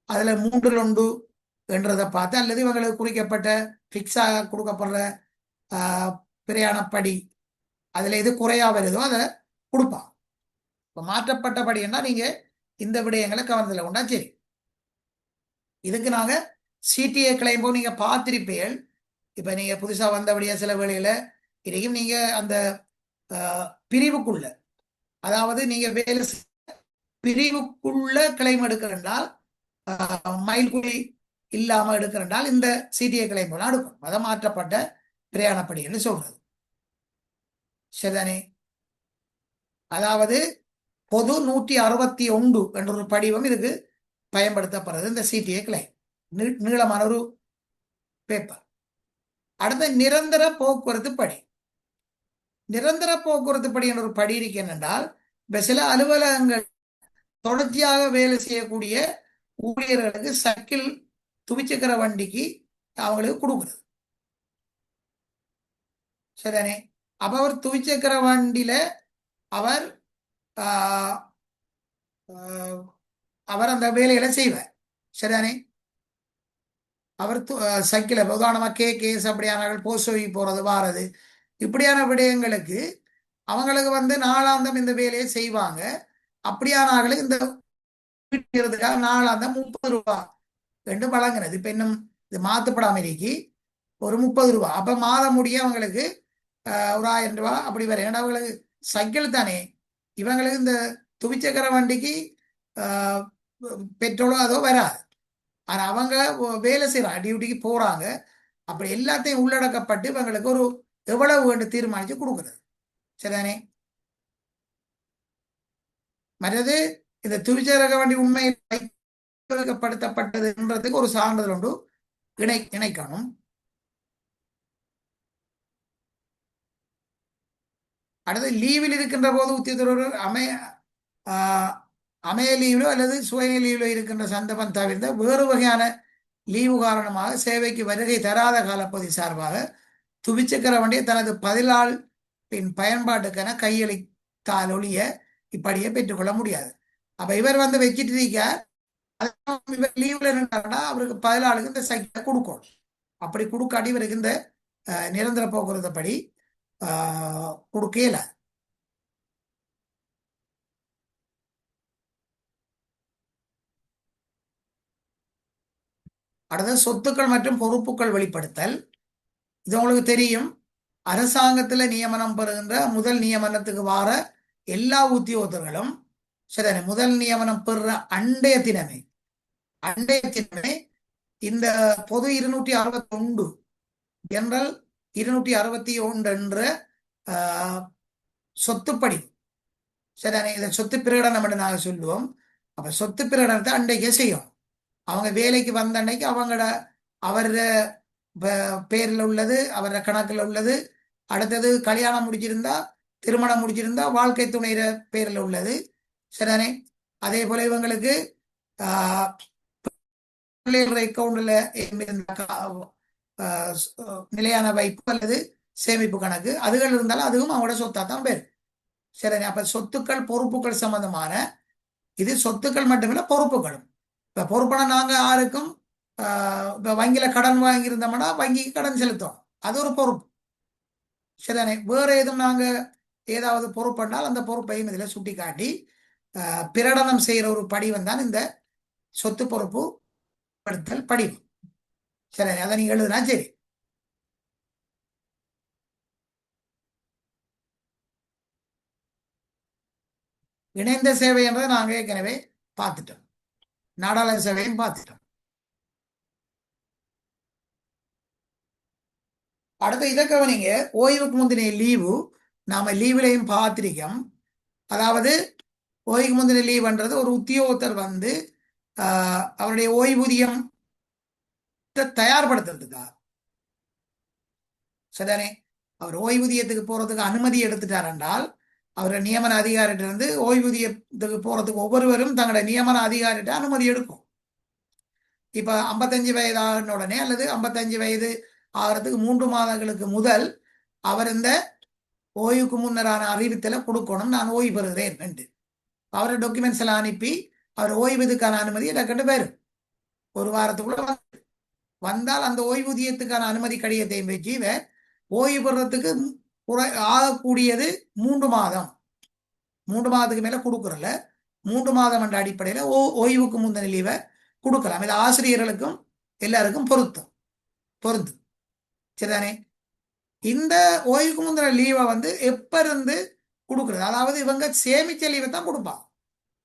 அதுல 3/1 என்றதை பார்த்து, அல்லது இவங்களுக்கு குறிக்கப்பட்ட பிக்ஸாக கொடுக்கப்படுற பிரயாணப்படி அதுல எது குறையா வருதோ அதை கொடுப்பான். இப்போ மாற்றப்பட்ட படின்னா நீங்க இந்த விடயங்களை கவனத்தில் கொண்டா சரி. இதுக்கு நாங்க சிடிஏ கிளைம் போது நீங்க பார்த்திருப்பீர்கள். இப்ப நீங்க புதுசா வந்தபடியா சில வேளையில இதையும் நீங்க அந்த பிரிவுக்குள்ள, அதாவது நீங்க வேலை பிரிவுக்குள்ள கிளைம் எடுக்கிறனால் மைல் கூலி இல்லாம எடுக்கிறனால் இந்த சிடிஏ கிளைம் போல எடுக்கும். அதை மாற்றப்பட்ட பிரயாணப்படி என்று சொல்றது. சரிதானே? அதாவது பொது 161 என்ற ஒரு படிவம் இதுக்கு பயன்படுத்தப்படுறது இந்த சிடிஏ கிளைம். நீளமான ஒரு பேப்பர். அடுத்த நிரந்தர போக்குவரத்து படி. நிரந்தர போக்குவரத்து படி என்ற ஒரு படி இருக்கு. என்னென்றால் சில அலுவலகங்கள் தொடர்ச்சியாக வேலை செய்யக்கூடிய ஊழியர்களுக்கு சைக்கிள் துவிச்சக்கர வண்டிக்கு அவங்களுக்கு கொடுக்குறது. சரிதானே? அப்ப அவர் துவிச்சக்கர வண்டியில அவர் அவர் அந்த வேலைகளை செய்வார். சரிதானே? அவர் சைக்கிளை உதாரணமா கேஸ் அப்படியான போஸ்ட் போறது வாரது இப்படியான விடயங்களுக்கு அவங்களுக்கு வந்து நாளாந்தம் இந்த வேலையை செய்வாங்க. அப்படியான ஆளுக்கு இந்த வீட்டுக்காக நாளாந்தம் 30 ரூபா ரெண்டு வழங்குறது. இப்ப இன்னும் இது மாத்துப்படாம இருக்கு. ஒரு 30 ரூபா அப்ப மாதம் முடிய அவங்களுக்கு ஒரு 1000 ரூபா அப்படி வரும். ஏன்னா அவங்களுக்கு சைக்கிள் தானே. இவங்களுக்கு இந்த துவிச்சக்கர வண்டிக்கு ஆஹ், பெட்ரோலோ அதோ வராது. ஆனா அவங்க வேலை செய்யறாங்க, டியூட்டிக்கு போறாங்க. அப்படி எல்லாத்தையும் உள்ளடக்கப்பட்டு இவங்களுக்கு ஒரு எவ்வளவு வேண்டும் தீர்மானிச்சு கொடுக்குறது. சரிதானே. மற்றது இந்த துவிச்சக்கர வண்டி உண்மையில் வைக்கப்படுத்தப்பட்டதுன்றதுக்கு ஒரு சான்றிதழ் உண்டு, இணைக்கணும். அடுத்து லீவில் இருக்கின்ற போது உத்தியோகத்தர் ஆஹ், அமைய லீவிலோ அல்லது சுய லீவிலோ இருக்கின்ற சந்தர்ப்பம் தவிர்த்த வேறு வகையான லீவு காரணமாக சேவைக்கு வருகை தராத காலப்பகுதி சார்பாக துவிச்சக்கர வண்டியை தனது பதிலாள் பின் பயன்பாட்டுக்கென கையளித்தால் ஒழிய இப்படியே பெற்றுக்கொள்ள முடியாது. அப்ப இவர் வந்து வச்சிட்டு இருக்க, இவர் லீவ்ல இருந்தாருன்னா அவருக்கு பதிலாளுக்கு இந்த சைக்கிளை கொடுக்கணும். அப்படி கொடுக்காட்டி இவருக்கு இந்த நிரந்தர போக்குவரத்து படி கொடுக்கல. அடுத்து சொத்துக்கள் மற்றும் பொறுப்புகள் வெளிப்படுத்தல். இது உங்களுக்கு தெரியும். அரசாங்கத்தில் நியமனம் பெறுகின்ற முதல் நியமனத்துக்கு வார எல்லா உத்தியோகத்தர்களும் சரி முதல் நியமனம் பெறுற அண்டைய தினமே இந்த பொது 261 ஜெனரல் 261 என்ற ஆஹ், சொத்துப்படி சரிதானே. இதை சொத்து பிரகடனம் என்று நாங்கள் சொல்லுவோம். அப்ப சொத்து பிரகடனத்தை அன்றைக்கே செய்யும். அவங்க வேலைக்கு வந்த அன்னைக்கு அவங்களோட அவர பேர்ல உள்ளது, அவர கணக்குல உள்ளது. அடுத்தது கல்யாணம் முடிச்சிருந்தா, திருமணம் முடிச்சிருந்தா வாழ்க்கை துணையிற பேர்ல உள்ளது. சரிதானே. அதே போல இவங்களுக்கு ஆஹ், பிள்ளைகளோட அக்கௌண்ட்ல நிலையான வைப்பு அல்லது சேமிப்பு கணக்கு அதுகள் இருந்தாலும் அதுவும் அவங்களோட சொத்தா தான் பேர். சரி. அப்ப சொத்துக்கள் பொறுப்புகள் சம்பந்தமான இது சொத்துக்கள் மட்டுமில்ல பொறுப்புகளும். இப்ப பொறுப்பான நாங்க யாருக்கும் இப்ப வங்கியில கடன் வாங்கியிருந்தோம்னா வங்கிக்கு கடன் செலுத்தும், அது ஒரு பொறுப்பு. சரிதானே. வேற எதுவும் நாங்க ஏதாவது பொறுப்புனால் அந்த பொறுப்பையும் இதுல சுட்டி காட்டி பிரகடனம் செய்யற ஒரு படிவம் தான் இந்த சொத்து பொறுப்பு படுத்தல் படிவம். சரி, அதை நீங்க எழுதுனா சரி. இணைந்த சேவை என்றதை நாங்க ஏற்கனவே பார்த்துட்டோம். நாடாளுமன்ற சேவையும் பார்த்துட்டோம். அடுத்து இதை கவனிங்க. ஓய்வுக்கு முந்தின லீவு நாம லீவ்லையும் பார்த்திருக்கோம். அதாவது ஓய்வுக்கு முந்தின லீவ்ன்றது ஒரு உத்தியோகத்தர் வந்து அவருடைய ஓய்வூதியம் தயார்படுத்துறதுக்கா. சரிதானே. அவர் ஓய்வூதியத்துக்கு போறதுக்கு அனுமதி எடுத்துட்டார் என்றால் அவர் நியமன அதிகாரிட்டிருந்து ஓய்வூதியத்துக்கு போறதுக்கு ஒவ்வொருவரும் தங்களோட நியமன அதிகாரிட்ட அனுமதி எடுக்கும். இப்ப 55 வயது ஆகின உடனே அல்லது 55 வயது ஆகிறதுக்கு 3 மாதங்களுக்கு முதல் அவர் இந்த ஓய்வுக்கு முன்னரான அறிவித்தலை கொடுக்கணும், நான் ஓய்வு பெறுகிறேன் என்று. அவரை டாக்குமெண்ட்ஸ் எல்லாம் அனுப்பி அவர் ஓய்வதுக்கான அனுமதி எனக்கு பேரு ஒரு வாரத்துக்குள்ள வந்தால் அந்த ஓய்வூதியத்துக்கான அனுமதி கடிதத்தையும் வச்சு இவர் ஓய்வு பெறத்துக்கு ஆகக்கூடியது 3 மாதம். 3 மாதத்துக்கு மேல கொடுக்குறல 3 மாதம் என்ற அடிப்படையில் ஓய்வுக்கு முந்தின லீவை கொடுக்கலாம். இது ஆசிரியர்களுக்கும் எல்லாருக்கும் பொருந்தும். சரிதானே. இந்த ஓய்வுக்கு முந்தின லீவை வந்து எப்ப இருந்து கொடுக்குறது, அதாவது இவங்க சேமிச்ச லீவை தான் கொடுப்பாங்க.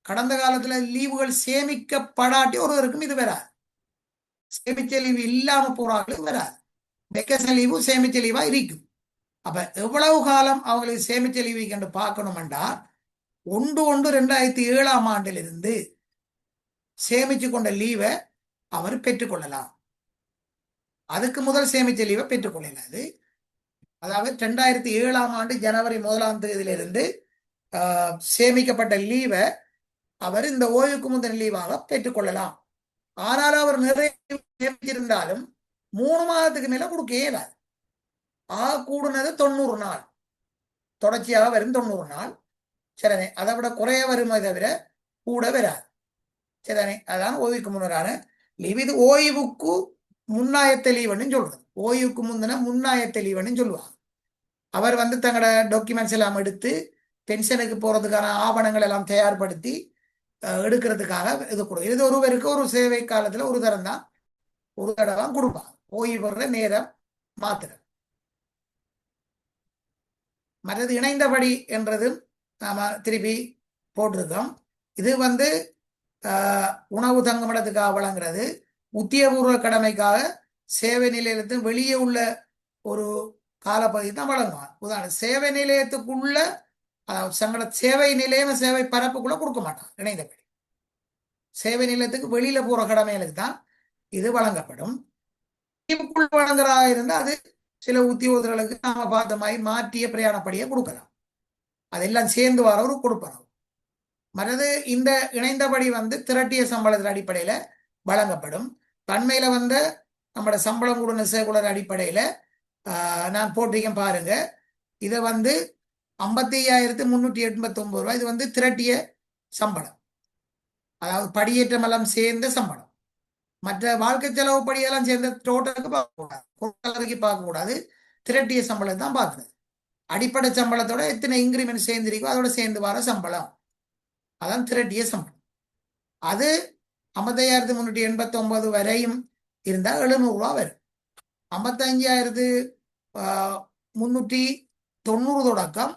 கடந்த காலத்துல லீவுகள் சேமிக்கப்படாட்டி ஒருவருக்கும் இது வராது. சேமிச்ச லீவு இல்லாம போறாங்களுக்கு வராது. வெக்கேஷன் லீவு சேமிச்ச லீவா இருக்கும். அப்ப எவ்வளவு காலம் அவங்களுக்கு சேமிச்ச லீவு கண்டு பார்க்கணும்டா 1/1/2007 ஆண்டிலிருந்து சேமிச்சு கொண்ட லீவை அவர் பெற்றுக்கொள்ளலாம். அதுக்கு முதல் சேமிச்ச லீவை பெற்றுக்கொள்ளலாது. அதாவது 2007 ஜனவரி 1 சேமிக்கப்பட்ட லீவை அவர் இந்த ஓய்வுக்கு முந்தின லீவாக பெற்றுக்கொள்ளலாம். ஆனால் அவர் நிறைய சேமிச்சிருந்தாலும் 3 மாதத்துக்கு மேல கொடுக்க இயலாது. கூடுனது 90 நாள், தொடர்ச்சியாக வரும் 90 நாள். சரிதானே. அதை விட குறைய வருமே தவிர கூட வராது. சரிதானே. அதான் ஓய்வுக்கு முன்னரான லீவ். இது ஓய்வுக்கு முன்னாயத்த லீவுன்னு சொல்றது. ஓய்வுக்கு முந்தின முன்னாயத்த லீவுன்னு சொல்லுவாங்க. அவர் வந்து தங்களோட டாக்குமெண்ட்ஸ் எல்லாம் எடுத்து பென்ஷனுக்கு போறதுக்கான ஆவணங்கள் எல்லாம் தயார்படுத்தி எடுக்கிறதுக்காக இது கொடுக்கும். இது ஒருவருக்கு ஒரு சேவை காலத்துல ஒரு தரம் தான், ஒரு தடவை தான் கொடுப்பாங்க. ஓய்வு பெற நேரம் மாத்திரம். மற்றது இணைந்தபடி என்றதும் நாம திருப்பி போட்டிருக்கோம். இது வந்து உணவு தங்குமிடத்துக்காக வழங்குறது, உத்தியபூர்வ கடமைக்காக சேவை நிலையத்தின் வெளியே உள்ள ஒரு காலப்பகுதி தான் வழங்குவான். உதாரணம், சேவை நிலையத்துக்குள்ள சங்கட சேவை நிலையம் சேவை பரப்புக்குள்ள கொடுக்க மாட்டான். இணைந்தபடி சேவை நிலையத்துக்கு வெளியில போற கடமைகளுக்கு தான் இது வழங்கப்படும். வழங்குறதா இருந்தால் அது சில உத்தியோகர்களுக்கு நாம பார்த்த மாதிரி மாற்றிய பிரயாணப்படியை கொடுக்கலாம். அதெல்லாம் சேர்ந்து வரவரு கொடுப்பணும். மற்றது இந்த இணைந்தபடி வந்து திரட்டிய சம்பளத்தின் அடிப்படையில வழங்கப்படும். தன்மையில வந்து நம்மளோட சம்பளம் கூட சேகுலர் அடிப்படையில நான் போட்டிருக்கேன் பாருங்க. இதை வந்து 55,389 ரூபாய். இது வந்து திரட்டிய சம்பளம், அதாவது படியேற்றம் எல்லாம் சேர்ந்த சம்பளம். மற்ற வாழ்க்கை செலவு படியெல்லாம் சேர்ந்த டோட்டலுக்கு பார்க்க கூடாது. திரட்டிய சம்பளம் தான் பார்க்குறது. அடிப்படை சம்பளத்தோட எத்தனை இன்கிரிமெண்ட் சேர்ந்திருக்கோ அதோட சேர்ந்து வர சம்பளம், அதான் திரட்டிய சம்பளம். அது 55,389 வரையும் இருந்தால் 700 ரூபா வரும். 55,390 தொடக்கம்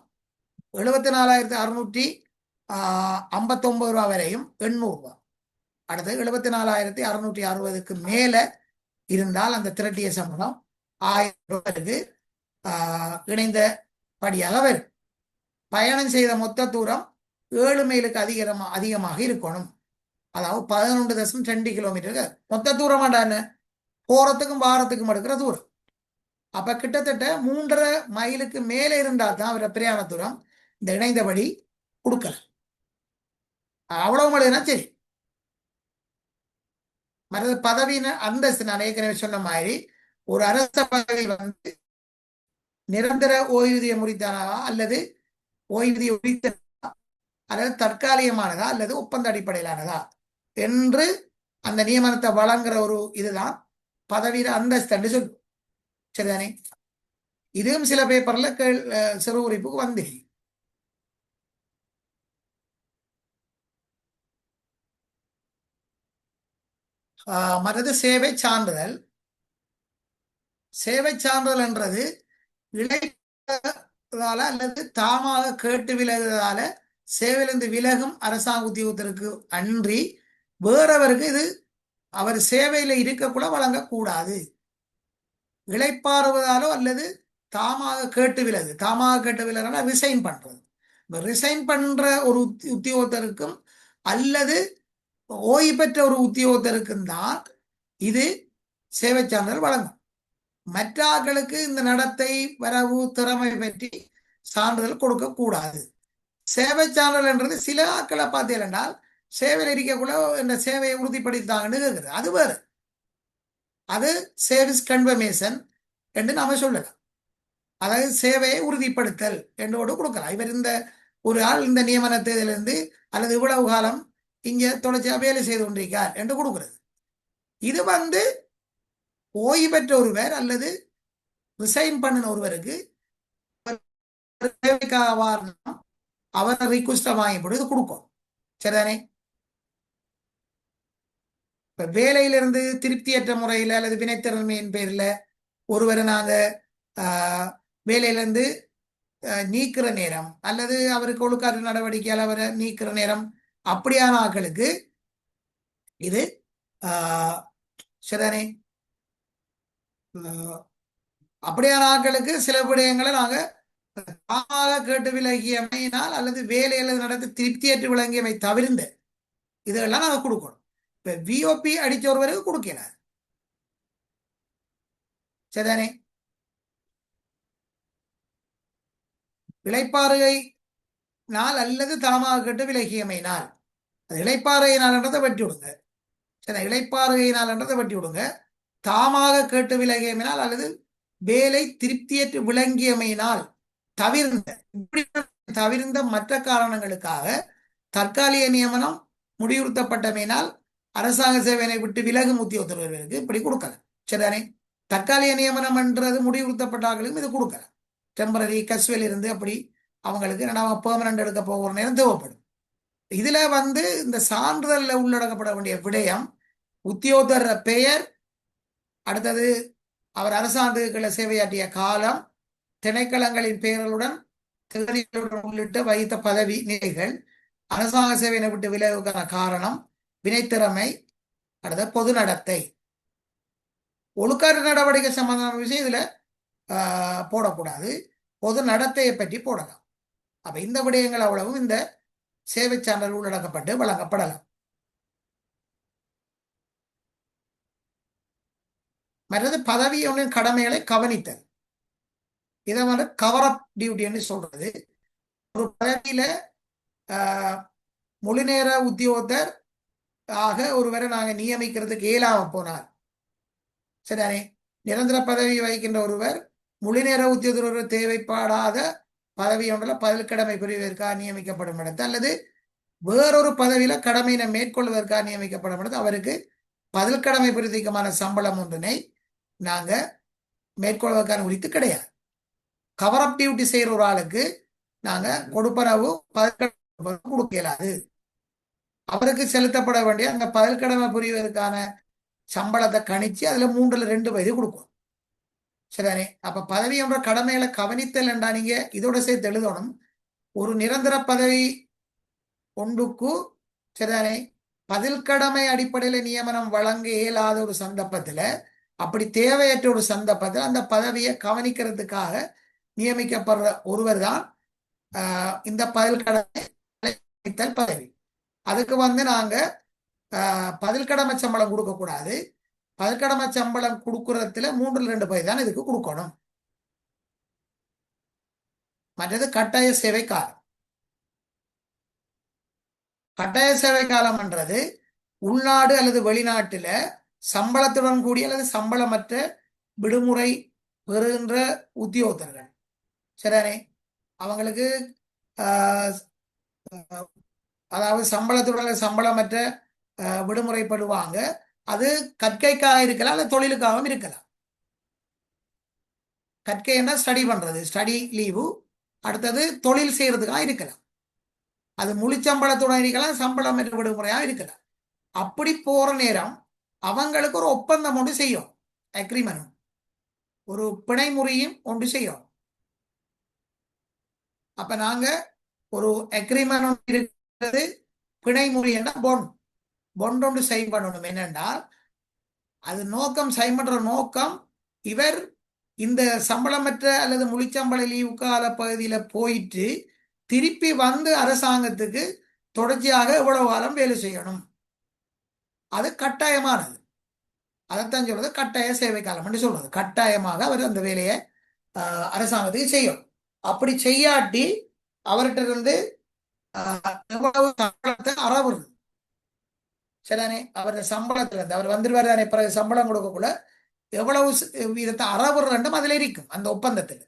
74,659 ரூபா வரையும் 800 ரூபா. அடுத்து 74,660க்கு மேல இருந்தால் அந்த திரட்டிய சம்பளம் 1000 ரூபாய்க்கு இணைந்த படியாக வரும். பயணம் செய்த மொத்த தூரம் 7 மைலுக்கு அதிகமாக இருக்கணும். அதாவது 11.2 கிலோமீட்டருக்கு மொத்த தூரம் வேண்டான்னு போறதுக்கும் வாரத்துக்கும் எடுக்கிற தூரம். அப்ப கிட்டத்தட்ட 3.5 மைலுக்கு மேலே இருந்தால் தான் அவரை பிரயாண தூரம் இந்த இணைந்தபடி கொடுக்கல. அவ்வளவு மழைனா சரி. மற்றது பதவியின் அந்தஸ்து நான் ஏற்கனவே சொன்ன மாதிரி ஒரு அரச பதவி வந்து நிரந்தர ஓய்வூதியம் முடித்தானா அல்லது ஓய்வூதியம் முடித்த அல்லது தற்காலிகமானதா அல்லது ஒப்பந்த அடிப்படையிலானதா என்று அந்த நியமனத்தை வழங்குற ஒரு இதுதான் பதவியில அந்தஸ்து சொல்லும். சரிதானே? இதுவும் சில பேப்பர்ல சிறு குறிப்புக்கு வந்து மற்றது சேவை சான்றிதழ். சேவை சான்றிதழ் என்றது இழைப்பதால அல்லது தாமாக கேட்டு விலகுவதால சேவையிலிருந்து விலகும் அரசாங்க உத்தியோகத்திற்கு அன்றி வேறவருக்கு இது அவர் சேவையில இருக்கக்கூட வழங்கக்கூடாது. இழைப்பாறுவதாலோ அல்லது தாமாக கேட்டு விலகு, தாமாக கேட்டு விலகுனா ரிசைன் பண்றது. ரிசைன் பண்ற ஒரு உத்தியோகத்தருக்கும் அல்லது ஓய்வு பெற்ற ஒரு உத்தியோகத்தருக்கும் தான் இது சேவை சான்றிதழ் வழங்கும். மற்ற ஆட்களுக்கு இந்த நடத்தை வரவு திறமை பற்றி சான்றிதழ் கொடுக்க கூடாது. சேவை சான்றிதழ் என்றது சில ஆட்களை பார்த்தீர்கள் சேவையில் இருக்கக்கூட இந்த சேவையை உறுதிப்படுத்தாங்கன்னு கேட்குறது, அது வேறு. அது சர்வீஸ் கன்ஃபர்மேஷன் என்று நாம சொல்லலாம். அதாவது சேவையை உறுதிப்படுத்தல் என்றோடு கொடுக்கலாம். இவர் இந்த ஒரு ஆள் இந்த நியமனத்திலிருந்து அல்லது இவ்வளவு காலம் இங்க தொடர்ச்சியா வேலை செய்து கொண்டிருக்கார் என்று கொடுக்கிறது. இது வந்து ஓய்வு பெற்ற ஒருவர் அல்லது ரிசைன் பண்ணின ஒருவருக்கு அவரை ரிக்வஸ்ட வாங்கி போட்டு இது கொடுக்கும். சரிதானே? இப்ப வேலையிலிருந்து திருப்தியற்ற முறையில் அல்லது வினைத்திறன்மையின் பேர்ல ஒருவரை நாங்க வேலையிலிருந்து நீக்கிற நேரம் அல்லது அவருக்கு ஒழுக்காற்று நடவடிக்கையால் அவரை நீக்கிற நேரம், அப்படியான ஆட்களுக்கு இது சரிதானே? அப்படியான ஆட்களுக்கு சில விடயங்களை நாங்க கேட்டு விலகியமையினால் அல்லது வேலையில நடந்து திருப்தியற்று விளங்கியமை தவிர்ந்த இதெல்லாம் நாங்க கொடுக்கணும். இப்ப விஓபி அடிச்ச ஒருவருக்கு கொடுக்கல. சரிதானே? இளைப்பாறுகை நாள் அல்லது தாமாக கேட்டு விலகியமையினால், அது இளைப்பாறுகையினால்ன்றதை வெட்டி விடுங்க. சரி, இளைப்பாறுகையினால்ன்றதை வெட்டி விடுங்க. தாமாக கேட்டு விலகியமையினால் அல்லது வேலை திருப்தியற்று விளங்கியமையினால் தவிர்ந்த மற்ற காரணங்களுக்காக தற்காலிக நியமனம் முடிவுறுத்தப்பட்டமையினால் அரசாங்க சேவையை விட்டு விலகும் உத்தியோகத்தர்களுக்கு இப்படி கொடுக்கல. சரிதானே? தற்காலிக நியமனம் என்றது முடிவுறுத்தப்பட்டார்களுக்கும் இது கொடுக்கல. டெம்பரரி கசுவல் இருந்து அப்படி அவங்களுக்கு நம்ம பெர்மனன்ட் எடுக்க போகிற நேரம் தேவைப்படும். இதுல இந்த சான்றிதழ்ல உள்ளடக்கப்பட வேண்டிய விடயம் உத்தியோகத்தர் பெயர், அடுத்தது அவர் அரசாங்கத்துக்குள்ள சேவையாற்றிய காலம், திணைக்களங்களின் பெயர்களுடன் தேதிகளுடன் உள்ளிட்ட வகித்த பதவி நிலைகள், அரசாங்க சேவையினை விட்டு விலகுவதற்கான காரணம், வினைத்திறமை, அடுத்த பொது நடத்தை. ஒழுக்காற்று நடவடிக்கை சம்பந்தமான விஷயம் இதுல போடக்கூடாது. பொது நடத்தையை பற்றி போடலாம். அப்ப இந்த விடயங்கள் அவ்வளவும் இந்த சேவை சான்றிதழ் உள்ளடக்கப்பட்டு வழங்கப்படலாம். மற்றது பதவி ஒன்றின் கடமைகளை கவனித்தல். இதை கவர் அப் டியூட்டின்னு சொல்றது. ஒரு பதவியில முழு நேர உத்தியோகத்தர் ஆக ஒருவரை நாங்கள் நியமிக்கிறதுக்கு இயலாம போனார், சரிதானே, நிரந்தர பதவி வகிக்கின்ற ஒருவர் முழு நேர உத்தியோகத்தர் தேவைப்படாத பதவி ஒன்றில் பதில் கடமை புரிவதற்காக நியமிக்கப்படும் இடத்து, அல்லது வேறொரு பதவியில கடமையினை மேற்கொள்வதற்காக நியமிக்கப்படும் இடத்து அவருக்கு பதில் கடமை புரிவதற்கான சம்பளம் ஒன்றினை நாங்க மேற்கொள்வதற்கான உரித்து கிடையாது. கவர் அப் டியூட்டி செய்யற ஒரு ஆளுக்கு நாங்க கொடுப்பனவு கொடுக்க இயலாது. அவருக்கு செலுத்தப்பட வேண்டிய அந்த பதில் கடமை புரிவதற்கான சம்பளத்தை கணிச்சு அதுல 3/2 கொடுக்கும், சரிதானே. அப்ப பதவி என்ற கடமைகளை கவனித்தல் என்றா நீங்க இதோட சேர்த்து எழுதணும். ஒரு நிரந்தர பதவி ஒன்றுக்கு, சரிதானே, பதில் கடமை அடிப்படையில் நியமனம் வழங்க இயலாத ஒரு சந்தர்ப்பத்துல, அப்படி தேவையற்ற ஒரு சந்தர்ப்பத்தில் அந்த பதவியை கவனிக்கிறதுக்காக நியமிக்கப்படுற ஒருவர் தான் இந்த பதில் கடமை பதவி. அதுக்கு நாங்க பதில் கடமை சம்பளம் கொடுக்க கூடாது. பதில் கடமை சம்பளம் கொடுக்கறதுல 3/2 தான் இதுக்கு கொடுக்கணும். மற்றது கட்டாய சேவை காலம். கட்டாய சேவை காலம்ன்றது உள்நாடு அல்லது வெளிநாட்டுல சம்பளத்துடன் கூடிய அல்லது சம்பளமற்ற விடுமுறை பெறுகின்ற உத்தியோகத்தர்கள், சரிதானே, அவங்களுக்கு அதாவது சம்பளத்துடன் சம்பளமற்ற விடுமுறைப்படுவாங்க. அது கற்கைக்காக இருக்கலாம் அல்லது தொழிலுக்காகவும் இருக்கலாம். கற்கைன்னா ஸ்டடி பண்றது, ஸ்டடி லீவு. அடுத்தது தொழில் செய்யறதுக்காக இருக்கலாம். அது முழு சம்பளத்துடன் இருக்கலாம், சம்பளமற்ற விடுமுறையாக இருக்கலாம். அப்படி போற நேரம் அவங்களுக்கு ஒரு ஒப்பந்தம் ஒன்று செய்யும், அக்ரிமெண்ட், ஒரு பிணைமுறையும் ஒன்று செய்யும். அப்ப நாங்க ஒரு அக்ரிமெண்ட் இருக்கிறது, பிணைமுறை என்ன பொண்ட் ஒன்று சைன் பண்ணணும். என்னென்றால் அது நோக்கம், சைன் பண்ற நோக்கம், இவர் இந்த சம்பளமற்ற அல்லது முழிச்சம்பள லீவு கால பகுதியில போயிட்டு திருப்பி அரசாங்கத்துக்கு தொடர்ச்சியாக எவ்வளவு காலம் வேலை செய்யணும். அது கட்டாயமானது. அதைத்தான் சொல்றது கட்டாய சேவை காலம் என்று சொல்றது. கட்டாயமாக அவர் அந்த வேலையை அரசாங்கத்துக்கு செய்யும். அப்படி செய்யாட்டி அவர்கிட்ட இருந்து எவ்வளவு சம்பளத்தை அறவுறது, சரிதானே. அவருடைய சம்பளத்துல இருந்து அவர் வந்துருவாரு தானே, பிறகு சம்பளம் கொடுக்கக்குள்ள எவ்வளவு வீதத்தை அறவுறண்டும் அதுல இருக்கும் அந்த ஒப்பந்தத்தில்,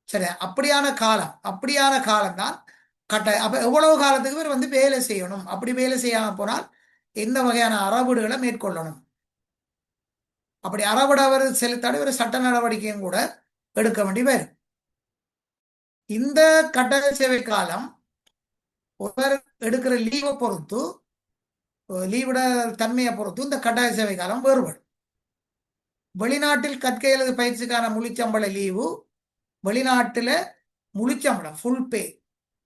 சரி. அப்படியான காலம் தான் கட்டாயம். அப்ப எவ்வளவு காலத்துக்கு இவர் வேலை செய்யணும். அப்படி வேலை செய்யாம போனால் எந்த வகையான அறவீடுகளை மேற்கொள்ளணும். அப்படி அறவிட அவர் செலுத்தாடி ஒரு சட்ட நடவடிக்கையும் கூட எடுக்க வேண்டி வரும். இந்த கட்டாய சேவை காலம் ஒருவர் எடுக்கிற லீவை பொறுத்து, லீவோட தன்மையை பொறுத்து இந்த கட்டாய சேவை காலம் வேறுபடும். வெளிநாட்டில் கற்கை அல்லது பயிற்சிக்கான முழுச்சம்பள லீவு, வெளிநாட்டில் முழுச்சம்பளம் ஃபுல் பே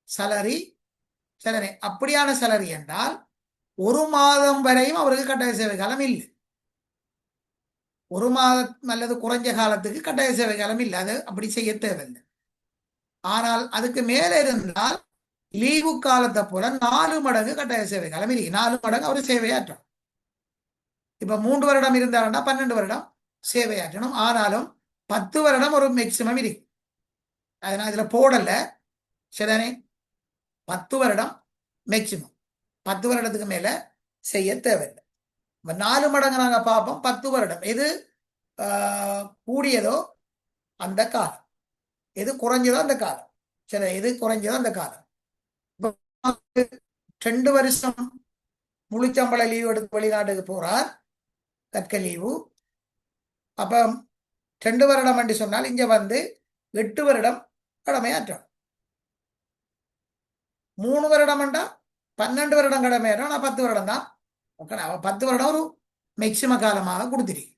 சலரி, சரி, அப்படியான சலரி என்றால் 1 மாதம் வரையும் அவருக்கு கட்டாய சேவை காலம் இல்லை. 1 மாதம் அல்லது குறைஞ்ச காலத்துக்கு கட்டாய சேவை காலம் இல்லை, அது அப்படி செய்ய தேவையில்லை. ஆனால் அதுக்கு மேலே இருந்தால் லீவு காலத்தை போல 4 மடங்கு கட்டாய சேவை காலம் இல்லை. 4 மடங்கு அவர் சேவையாற்றணும். இப்ப 3 வருடம் இருந்தாருன்னா 12 வருடம் சேவையாற்றணும். ஆனாலும் 10 வருடம் ஒரு மேக்சிமம் இருக்கு. அதனால இதுல போடல, சரிதானே. 10 வருடம் மேக்சிமம். 10 வருடத்துக்கு மேல செய்ய தேவையில்லை. 4 மடங்கு நாங்க பார்ப்போம். 10 வருடம் எது கூடியதோ அந்த காலம், எது குறைஞ்சதோ அந்த காலம், சரி, எது குறைஞ்சதோ அந்த காலம். 2 வருஷம் முழுச்சம்பள லீவு எடுத்து வெளிநாட்டுக்கு போறார், கற்க லீவு. அப்ப 2 வருடம் என்று சொன்னால் இங்க வந்து 8 வருடம் கடமையாற்றம். 3 வருடம் என்றா 12 வருடம் கடமையாற்றம். ஆனா 10 வருடம் தான். 10 வருடம் ஒரு மேக்சிம காலமாக கொடுத்துருக்கு.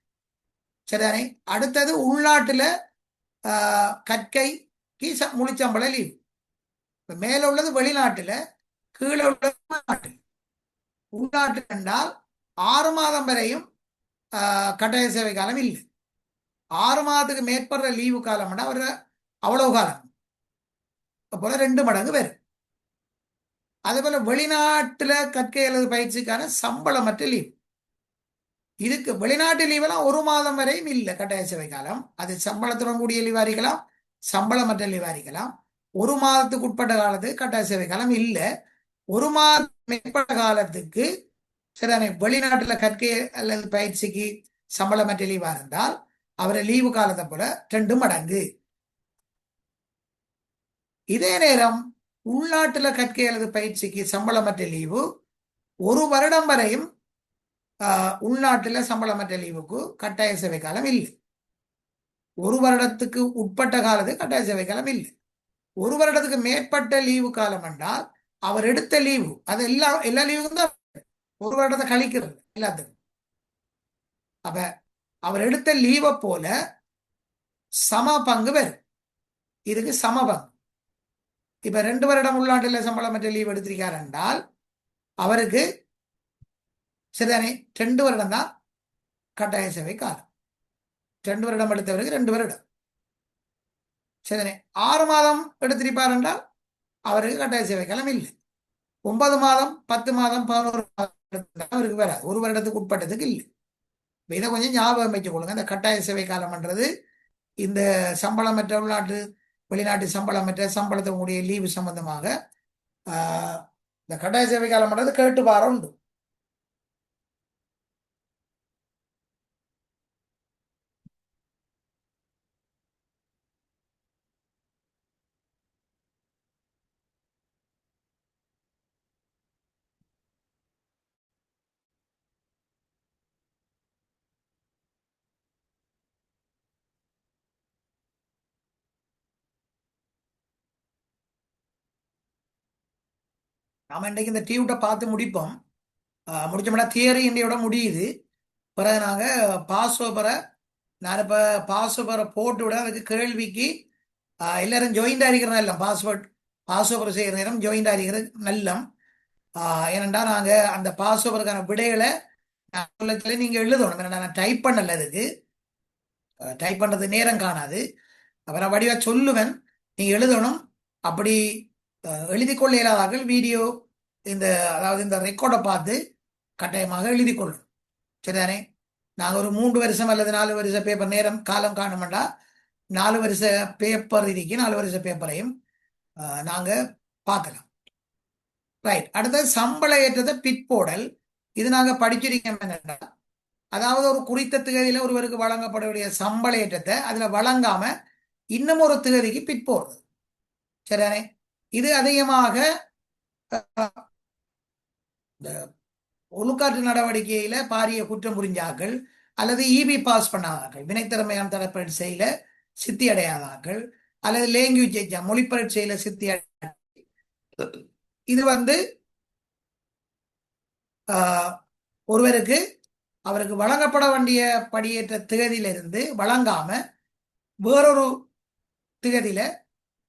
சரிதானே? அடுத்தது உள்நாட்டுல கற்கைக்கு முழுச்சம்பள லீவு. மேல உள்ளது வெளிநாட்டுல, கீழே உள்ளது உள்நாட்டில். உள்நாட்டில் என்றால் 6 மாதம் வரையும் கட்டாய சேவை காலம் இல்லை. 6 மாதத்துக்கு மேற்படுற லீவு காலம் அவர் அவ்வளவு காலம் போல 2 மடங்கு வரும். அதே போல வெளிநாட்டுல கற்கை அல்லது பயிற்சிக்கான சம்பளமற்ற லீவு. இதுக்கு வெளிநாட்டு லீவெல்லாம் 1 மாதம் வரையும் இல்லை கட்டாய சேவை காலம். அது சம்பளத்துடன் கூடிய லீவா இருக்கலாம், சம்பளமற்ற லீவா இருக்கலாம். 1 மாதத்துக்கு உட்பட்ட காலத்துக்கு கட்டாய சேவை காலம் இல்லை. 1 மாதம் மேற்பட்ட காலத்துக்கு சரிதானே வெளிநாட்டுல கற்கை அல்லது பயிற்சிக்கு சம்பளமற்ற லீவா இருந்தால் அவரை லீவு காலத்தை போல 2 மடங்கு. இதே நேரம் உள்நாட்டுல கற்கை அல்லது பயிற்சிக்கு சம்பளமற்ற லீவு 1 வருடம் வரையும் உள்நாட்டுல சம்பளமற்ற லீவுக்கு கட்டாய சேவை காலம் இல்லை. 1 வருடத்துக்கு உட்பட்ட காலத்துக்கு கட்டாய சேவை காலம் இல்லை. 1 வருடத்துக்கு மேற்பட்ட லீவு காலம் என்றால் அவர் எடுத்த லீவு அது எல்லா லீவுக்கும் தான் 1 வருடத்தை கழிக்கிறது எல்லாத்துக்கும். அப்ப அவர் எடுத்த லீவை போல சம பங்கு வரும். இதுக்கு சம பங்கு. இப்ப 2 வருடம் உள்நாட்டில் சம்பளமற்ற லீவ் எடுத்திருக்கார் என்றால் அவருக்கு சரிதானே 2 வருடம் தான் கட்டாய சேவை காலம். 2 வருடம் எடுத்தவருக்கு 2 வருடம். சரிதானே? 6 மாதம் எடுத்திருப்பார் என்றால் அவருக்கு கட்டாய சேவை காலம் இல்லை. 9 மாதம் 10 மாதம் 11 மாதம் அவருக்கு வராது. 1 வருடத்துக்கு உட்பட்டதுக்கு இல்லை. இதை கொஞ்சம் ஞாபகம் வச்சுக் கொள்ளுங்க. இந்த கட்டாய சேவை காலம்ன்றது இந்த சம்பளமற்ற உள்நாட்டு வெளிநாட்டு சம்பளமற்ற சம்பளத்தினுடைய லீவு சம்பந்தமாக இந்த கட்டாய சேவை காலம்ன்றது கேட்டு வாரம் உண்டு. நாம இன்றைக்கு இந்த டியூட்டை பார்த்து முடிப்போம். முடிச்சோம்னா தியரி இன்றையோட முடியுது. பிறகு நாங்கள் பாஸ் பேப்பரை நான் இப்போ பாஸ் பேப்பரை போட்டு விட அதுக்கு கேள்விக்கு எல்லாரும் ஜாயிண்டாக இருக்கிற நல்லம் பாஸ் பேப்பர் செய்கிற நேரம் ஜாயிண்டாக இருக்கிறது நல்லம். ஏனென்றா நாங்கள் அந்த பாஸ் பேப்பருக்கான விடைகளை நீங்கள் எழுதணும். ஏன்னா நான் டைப் பண்ணல, அதுக்கு டைப் பண்ணுறது நேரம் காணாது. அப்புறம் வடிவாக சொல்லுவேன், நீங்கள் எழுதணும். அப்படி எழுதி கொள்ள இயலாதார்கள் வீடியோ அதாவது இந்த ரெக்கார்டை பார்த்து கட்டாயமாக எழுதி கொள்ளும். சரிதானே? நாங்கள் ஒரு 3 வருஷம் அல்லது 4 வருஷ பேப்பர் நேரம் காலம் காணுமெண்டா 4 வருஷ பேப்பர் இருக்கு. 4 வருஷ பேப்பரையும் நாங்கள் பார்க்கலாம். ரைட். அடுத்தது சம்பள ஏற்றத்தை பிற்போடல். இது நாங்கள் படிச்சிருக்கோம். என்னன்னா, அதாவது ஒரு குறித்த திகதியில் ஒருவருக்கு வழங்கப்படக்கூடிய சம்பள ஏற்றத்தை அதில் வழங்காம இன்னும் ஒரு திகதிக்கு பிற்போடுறது. சரிதானே? இது அதிகமாக ஒழுக்காற்று நடவடிக்கையில பாரிய குற்றம் புரிஞ்சாக்கள் அல்லது இபி பாஸ் பண்ணாதாக்கள், வினைத்திறமையான தரப்பரீட்சையில சித்தி அடையாதாக்கள் அல்லது லேங்குவேஜ் எக்ஸாம் மொழி பரீட்சையில சித்தி அடைய, இது ஒருவருக்கு அவருக்கு வழங்கப்பட வேண்டிய படியேற்ற திகதியிலிருந்து வழங்காம வேறொரு திகதியில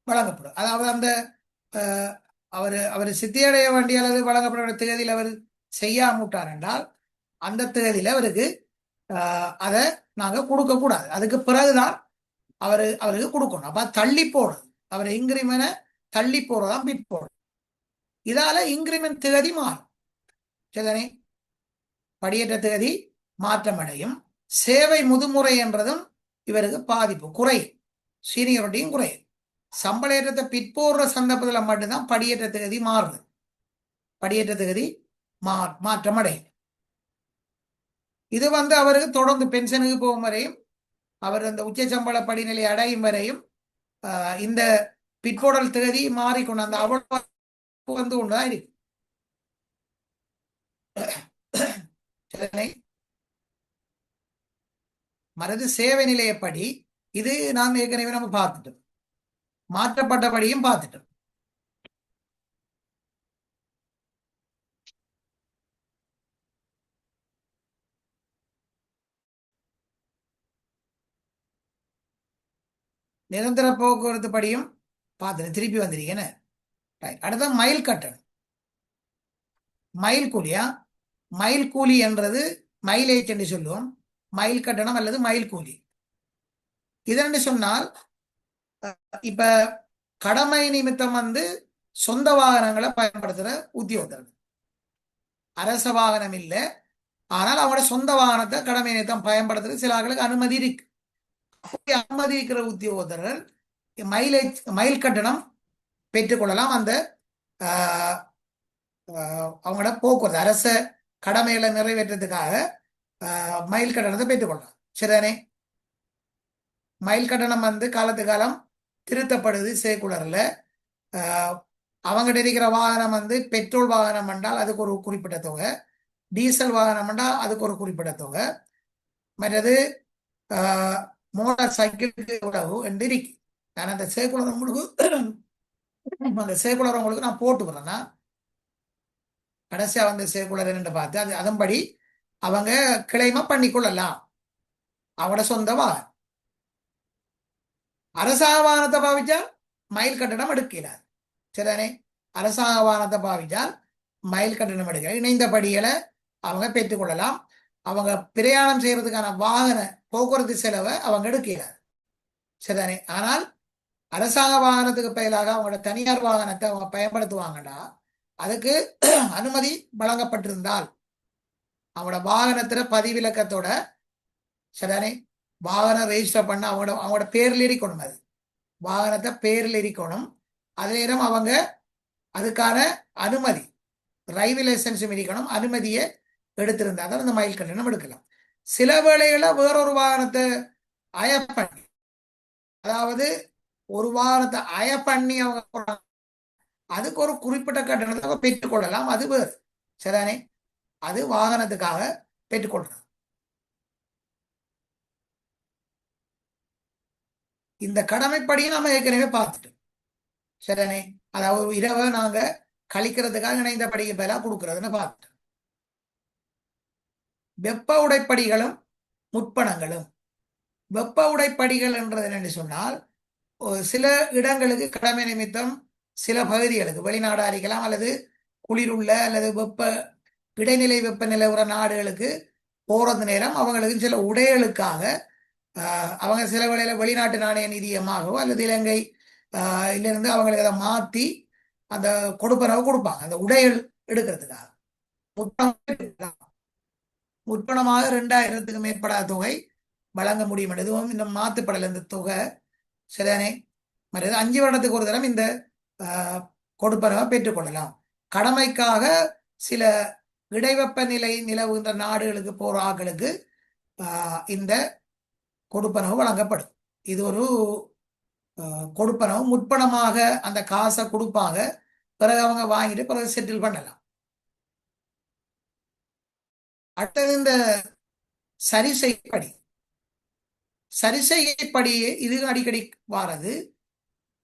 வழங்கப்படும். அதாவது அந்த அவர் சித்தியடைய வேண்டிய அல்லது வழங்கப்பட வேண்டிய திகதியில் அவர் செய்யாமட்டார் என்றால் அந்த திகதியில் அவருக்கு அதை நாங்கள் கொடுக்கக்கூடாது. அதுக்கு பிறகுதான் அவருக்கு கொடுக்கணும். அப்ப தள்ளி போடுறது, அவர் இன்கிரிமெண்ட தள்ளி போடுறதான் பிற்போடுறது. இதால இன்கிரிமெண்ட் திகதி மாறும். சரிதானே? படியேற்ற திகதி மாற்றமடையும். சேவை முதுமுறை என்றதும் இவருக்கு பாதிப்பு குறை, சீனியரிட்டியும் குறை. சம்பள ஏற்றத்தை பிற்போடுற சந்தர்ப்பத்தில் மட்டும்தான் படியேற்ற திகதி மாறுது. படியேற்ற திகதி மாற்றமடையும். இது அவருக்கு தொடர்ந்து பென்ஷனுக்கு போகும் வரையும், அவர் அந்த உச்ச சம்பள படிநிலை அடையும் வரையும் இந்த பிற்போடல் திகதி மாறிக்கொண்டு அந்த அவ்வளவு கொண்டுதான் இருக்கு. மறது சேவை நிலையப்படி இது நாம் ஏற்கனவே நம்ம பார்த்துட்டோம், மாற்றப்பட்டபடியும் பார்த்துட்டோம். நிரந்தர போக்குவரத்து படியும் பார்த்துட்டு திருப்பி வந்திருக்கேன்னு. அடுத்த மைல் கட்டணம், மைல் கூலியா. மைல் கூலி என்றது மைலேஜ் என்று சொல்லுவோம், மைல் கட்டணம் அல்லது மைல் கூலி. இதென்று சொன்னால் இப்ப கடமை நிமித்தம் சொந்த வாகனங்களை பயன்படுத்துற உத்தியோகத்தர்கள், அரச வாகனம் இல்லை, ஆனால் அவங்களோட சொந்த வாகனத்தை கடமை நிமித்தம் பயன்படுத்துறது சில ஆட்களுக்கு அனுமதி இருக்கு. அனுமதி இருக்கிற உத்தியோகத்தர்கள் மைலேஜ் மைல் கட்டணம் பெற்றுக்கொள்ளலாம். அந்த அவங்களோட போக்குவரத்து அரச கடமைகளை நிறைவேற்றதுக்காக மைல் கட்டணத்தை பெற்றுக்கொள்ளலாம். சரிதானே? மைல் கட்டணம் காலத்து காலம் திருத்தப்படுது சேர்க்குலர்ல. அவங்ககிட்ட இருக்கிற வாகனம் பெட்ரோல் வாகனம் என்றால் அதுக்கு ஒரு குறிப்பிட்ட தொகை, டீசல் வாகனம் என்றால் அதுக்கு ஒரு குறிப்பிட்ட தொகை, மற்றது மோட்டார் சைக்கிளுக்கு எவ்வளவு என்று இருக்கு. நான் அந்த சேர்க்குலர் உங்களுக்கு அந்த சேர்க்குலர் உங்களுக்கு நான் போட்டு விடுறேன்னா, கடைசியா சேர்க்குலர் என்று பார்த்து அது அதன்படி அவங்க கிளைமா பண்ணிக்கொள்ளலாம் அவட சொந்த வாகனம். அரசாங்க வாகனத்தை பாவிச்சா மைல் கட்டணம் எடுக்கிறார். சரிதானே? அரசாங்க வாகனத்தை பாவிச்சால் மைல் கட்டணம் எடுக்கிறார். இணைந்த படிகளை அவங்க பெற்றுக்கொள்ளலாம். அவங்க பிரயாணம் செய்யறதுக்கான வாகன போக்குவரத்து செலவை அவங்க எடுக்கிறார். சரிதானே? ஆனால் அரசாங்க வாகனத்துக்கு பதிலாக அவங்களோட தனியார் வாகனத்தை அவங்க பயன்படுத்துவாங்கடா, அதுக்கு அனுமதி வழங்கப்பட்டிருந்தால் அவங்களோட வாகனத்துல பதிவிலக்கத்தோட, சரிதானே, வாகனம் ரெஜிஸ்டர் பண்ண அவங்களோட பேர்ல இருக்கணும், அது வாகனத்தை பேர்ல இருக்கணும். அதே நேரம் அவங்க அதுக்கான அனுமதி டிரைவிங் லைசன்ஸும் இருக்கணும், அனுமதியை எடுத்திருந்தா தான் அந்த மைல் கட்டணம் எடுக்கலாம். சில வேளைகளை வேறொரு வாகனத்தை அயர் பண்ணி, அதாவது ஒரு வாகனத்தை அயர் பண்ணி அவங்க அதுக்கு ஒரு குறிப்பிட்ட கட்டணத்தை அவங்க பெற்றுக்கொள்ளலாம், அது வேறு. சரிதானே? அது வாகனத்துக்காக பெற்றுக்கொள்றது. இந்த கடமைப்படியும் நம்ம ஏற்கனவே பார்த்துட்டோம். சரிதானே? அதாவது இரவை நாங்க கழிக்கிறதுக்காக இணைந்த படிக்கு பதிலாக கொடுக்கறதுன்னு பார்த்துட்டோம். வெப்ப உடைப்படிகளும் முற்பணங்களும். வெப்ப உடைப்படிகள் என்றது என்னன்னு சொன்னால், சில இடங்களுக்கு கடமை நிமித்தம் சில பகுதிகளுக்கு வெளிநாடா இருக்கலாம், அல்லது குளிருள்ள அல்லது இடைநிலை வெப்பநிலை உள்ள நாடுகளுக்கு போறது நேரம் அவங்களுக்கு சில உடைகளுக்காக அவங்க சில வேளையில வெளிநாட்டு நாணய நிதியமாகவோ அல்லது இலங்கை இருந்து அவங்களுக்கு அதை மாற்றி அந்த கொடுப்பனவை கொடுப்பாங்க அந்த உடைகள் எடுக்கிறதுக்காக. முற்பணமாக 2000க்கு மேற்படாத தொகை வழங்க முடியும். எதுவும் இந்த மாத்துப்படல இந்த தொகை. சரிதானே? மற்றது 5 வருடத்துக்கு ஒரு தரம் இந்த கொடுப்பனவை பெற்றுக்கொள்ளலாம். கடமைக்காக சில இடைவெப்பநிலை நிலவுகின்ற நாடுகளுக்கு போற ஆட்களுக்கு இந்த கொடுப்பனவு வழங்கப்படும். இது ஒரு கொடுப்பனவு. முற்பணமாக அந்த காசை கொடுப்பாங்க, பிறகு அவங்க வாங்கிட்டு பிறகு செட்டில் பண்ணலாம். அடுத்தது இந்த சரி செய்யப்படி. சரி செய்யப்படி இது அடிக்கடி வாரது.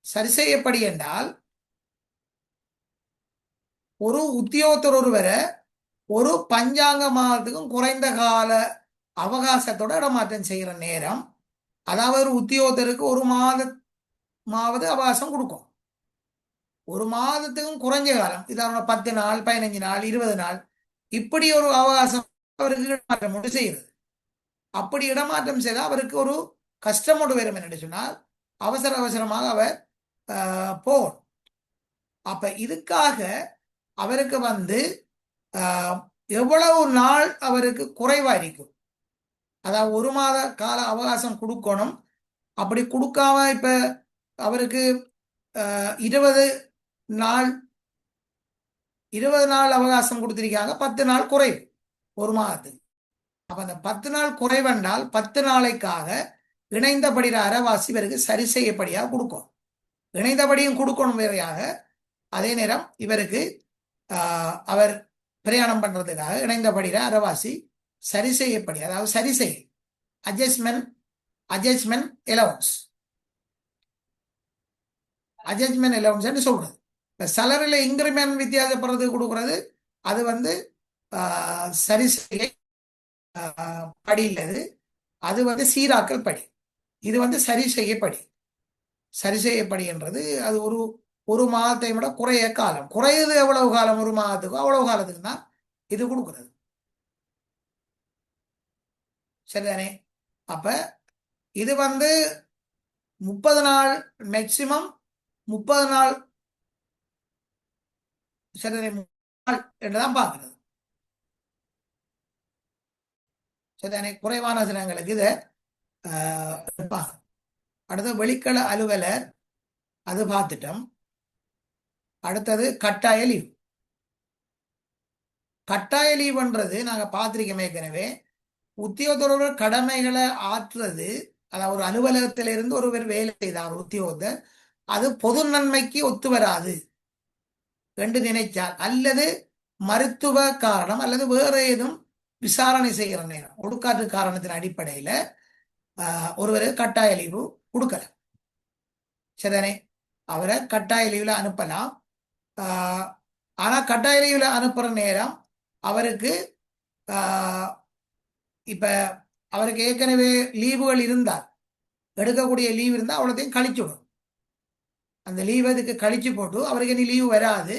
சரி செய்யப்படி என்றால் ஒரு உத்தியோகத்தர் ஒருவரை ஒரு பஞ்சாங்க மாதத்துக்கும் குறைந்த கால அவகாசத்தோட இடமாற்றம் செய்கிற நேரம், அதாவது ஒரு உத்தியோகத்தருக்கு ஒரு மாதமாவது அவகாசம் கொடுக்கும். ஒரு மாதத்துக்கும் குறைஞ்ச காலம், இதான 10 நாள் 15 நாள் 20 நாள் இப்படி ஒரு அவகாசம் அவருக்கு இடமாற்றம் ஒன்று செய்கிறது. அப்படி இடமாற்றம் செய்தால் அவருக்கு ஒரு கஷ்டமோடு வரும் என்று சொன்னால் அவசர அவசரமாக அவர் போகணும். அப்ப இதுக்காக அவருக்கு எவ்வளவு நாள் அவருக்கு குறைவா இருக்கும், அதாவது 1 மாத கால அவகாசம் கொடுக்கணும். அப்படி கொடுக்காம இப்ப அவருக்கு 20 நாள் அவகாசம் கொடுத்திருக்காங்க, 10 நாள் குறைவு 1 மாதத்துக்கு. அப்ப அந்த 10 நாள் குறைவென்றால் 10 நாளைக்காக இணைந்தபடி அரைவாசி இவருக்கு சரி செய்யப்படியாக கொடுக்கும். இணைந்தபடியும் கொடுக்கணும் வேறையாக. அதே நேரம் இவருக்கு அவர் பிரயாணம் பண்றதுக்காக இணைந்தபடியில அரைவாசி சரி செய்யப்படி, அதாவது சரி செய்ய adjustment adjustment allowance. Adjustment allowance சொல்றது. இப்போ சேலரியில் இன்க்ரிமெண்ட் வித்தியாசப்படுறது கொடுக்குறது அது வந்து சரி செய்ய படி இல்லது. அது வந்து சீராக்கல் படி. இது வந்து சரி செய்யப்படி. சரி செய்யப்படி என்றது அது ஒரு ஒரு மாதத்தை விட குறைய காலம். குறையுது எவ்வளவு காலம்? ஒரு மாதத்துக்கும் அவ்வளவு காலத்துக்கு தான் இது கொடுக்குறது. சரிதானே? அப்ப இது வந்து 30 நாள் மேக்சிமம் 30 நாள். சரிதானே? 30 நாள் என்றுதான் பார்க்கிறது. சரிதானே? குறைவான தினங்களுக்கு இதை அடுத்த வெளிக்கள அலுவலர் அது பார்த்துட்டோம். அடுத்தது கட்டாய லீவ். கட்டாய லீவ்ன்றது நாங்க பார்த்திருக்கோம் ஏற்கனவே. உத்தியோகத்தோட கடமைகளை ஆற்றுறது, அதாவது ஒரு அலுவலகத்திலிருந்து ஒருவர் வேலை செய்தார் உத்தியோகத்தர், அது பொது நன்மைக்கு ஒத்து வராது என்று நினைச்சால், அல்லது மருத்துவ காரணம் அல்லது வேற ஏதும் விசாரணை செய்கிற நேரம் ஒடுக்காற்று காரணத்தின் அடிப்படையில ஒருவர் கட்டாய லீவு கொடுக்கல. சரிதானே? அவரை கட்டாய லீவுல அனுப்பலாம். ஆனா கட்டாய லீவுல அனுப்புற நேரம் அவருக்கு இப்ப அவருக்கு ஏற்கனவே லீவுகள் இருந்தால், எடுக்கக்கூடிய லீவ் இருந்தால் அவ்வளோத்தையும் கழிச்சுடும். அந்த லீவ் அதுக்கு கழிச்சு போட்டு அவருக்கு இனி லீவு வராது.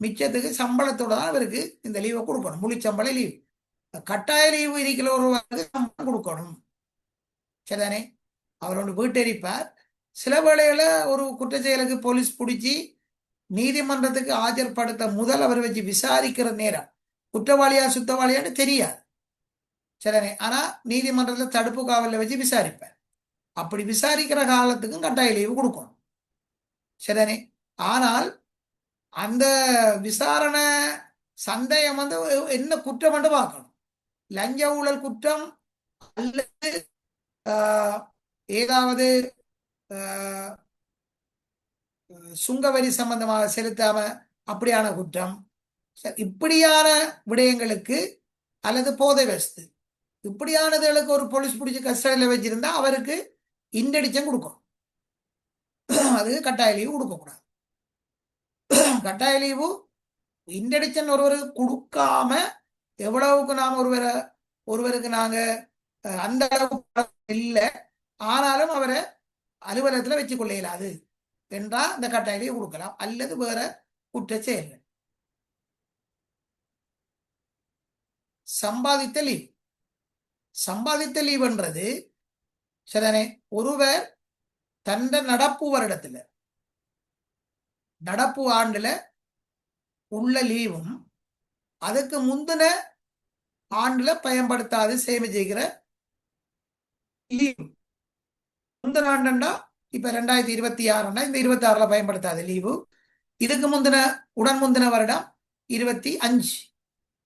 மிச்சத்துக்கு சம்பளத்தோட தான் அவருக்கு இந்த லீவை கொடுக்கணும். முழு சம்பள லீவ். கட்டாய லீவு இருக்கிற ஒருவருக்கு சம்பளம் கொடுக்கணும். சரிதானே? அவர் ஒன்று வீட்டெரிப்பார். சில வேளையில ஒரு குற்றச்செயலுக்கு போலீஸ் பிடிச்சி நீதிமன்றத்துக்கு ஆஜர்படுத்த முதல் அவர் வச்சு விசாரிக்கிற நேரம் குற்றவாளியா சுத்தவாளியான்னு தெரியாது. சரிதானே? ஆனா நீதிமன்றத்தில் தடுப்பு காவலில் வச்சு விசாரிப்பார். அப்படி விசாரிக்கிற காலத்துக்கும் கட்டாய லீவு கொடுக்கணும். சரிதானே? ஆனால் அந்த விசாரணை சந்தேகம் வந்து என்ன குற்றம் என்று பார்க்கணும். லஞ்ச ஊழல் குற்றம் அல்லது ஏதாவது சுங்கவரி சம்பந்தமாக செலுத்தாம அப்படியான குற்றம், இப்படியான விடயங்களுக்கு அல்லது போதை வஸ்து இப்படியானதுகளுக்கு ஒரு போலீஸ் பிடிச்சி கஸ்டடியில் வச்சிருந்தா அவருக்கு இன்டெடிச்சன் கொடுக்கும். அது கட்டாய லீவு கொடுக்கக்கூடாது. கட்டாய லீவு இன்டெடிச்சன் ஒருவருக்கு கொடுக்காம எவ்வளவுக்கு நாம் ஒருவருக்கு நாங்க அந்த அளவுக்கு இல்லை, ஆனாலும் அவரை அலுவலகத்தில் வச்சு கொள்ள இயலாது என்றால் இந்த கட்டாய லீவு கொடுக்கலாம். அல்லது வேற குற்ற செயல்கள். சம்பாதித்த லீவ். சம்பாதித்த லீவ்ன்றது சரிதானே? ஒருவர் தந்த நடப்பு வருடத்துல நடப்பு ஆண்டுல உள்ள லீவும் அதுக்கு முந்தின ஆண்டுல பயன்படுத்தாது சேமிச்சுக்கிற லீவு. முந்தின ஆண்டுண்டா இப்ப 2026 இந்த 26 பயன்படுத்தாத லீவு. இதுக்கு முந்தின முந்தின வருடம் 25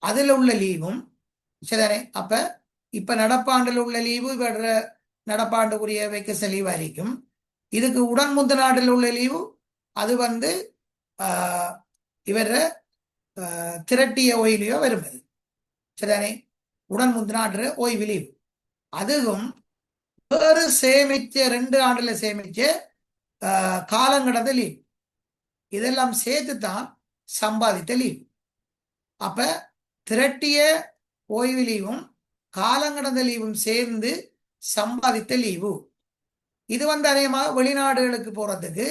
அதுல உள்ள லீவும் சரிதானே? அப்ப இப்ப நடப்பாண்டில் உள்ள லீவு நடப்பாண்டுக்குரிய வெக்கேஷன் லீவ் ஆയിരിக்கும். இதுக்கு முந்தின ஆண்டில் உள்ள லீவு அது வந்து இவர திரட்டிய ஓய்விலையோ வருவது. சரிதானே? முந்தின ஆண்டு ஓய்வு லீவு. அதுவும் வேறு சேமிச்ச 2 ஆண்டுல சேமிச்ச காலம் கடந்த லீவ். இதெல்லாம் சேர்த்து தான் சம்பாதித்த லீவ். அப்ப திரட்டிய ஓய்வு லீவும் காலங்கடந்த லீவும் சேர்ந்து சம்பாதித்த லீவு. இது வந்து அதிகமாக வெளிநாடுகளுக்கு போறதுக்கு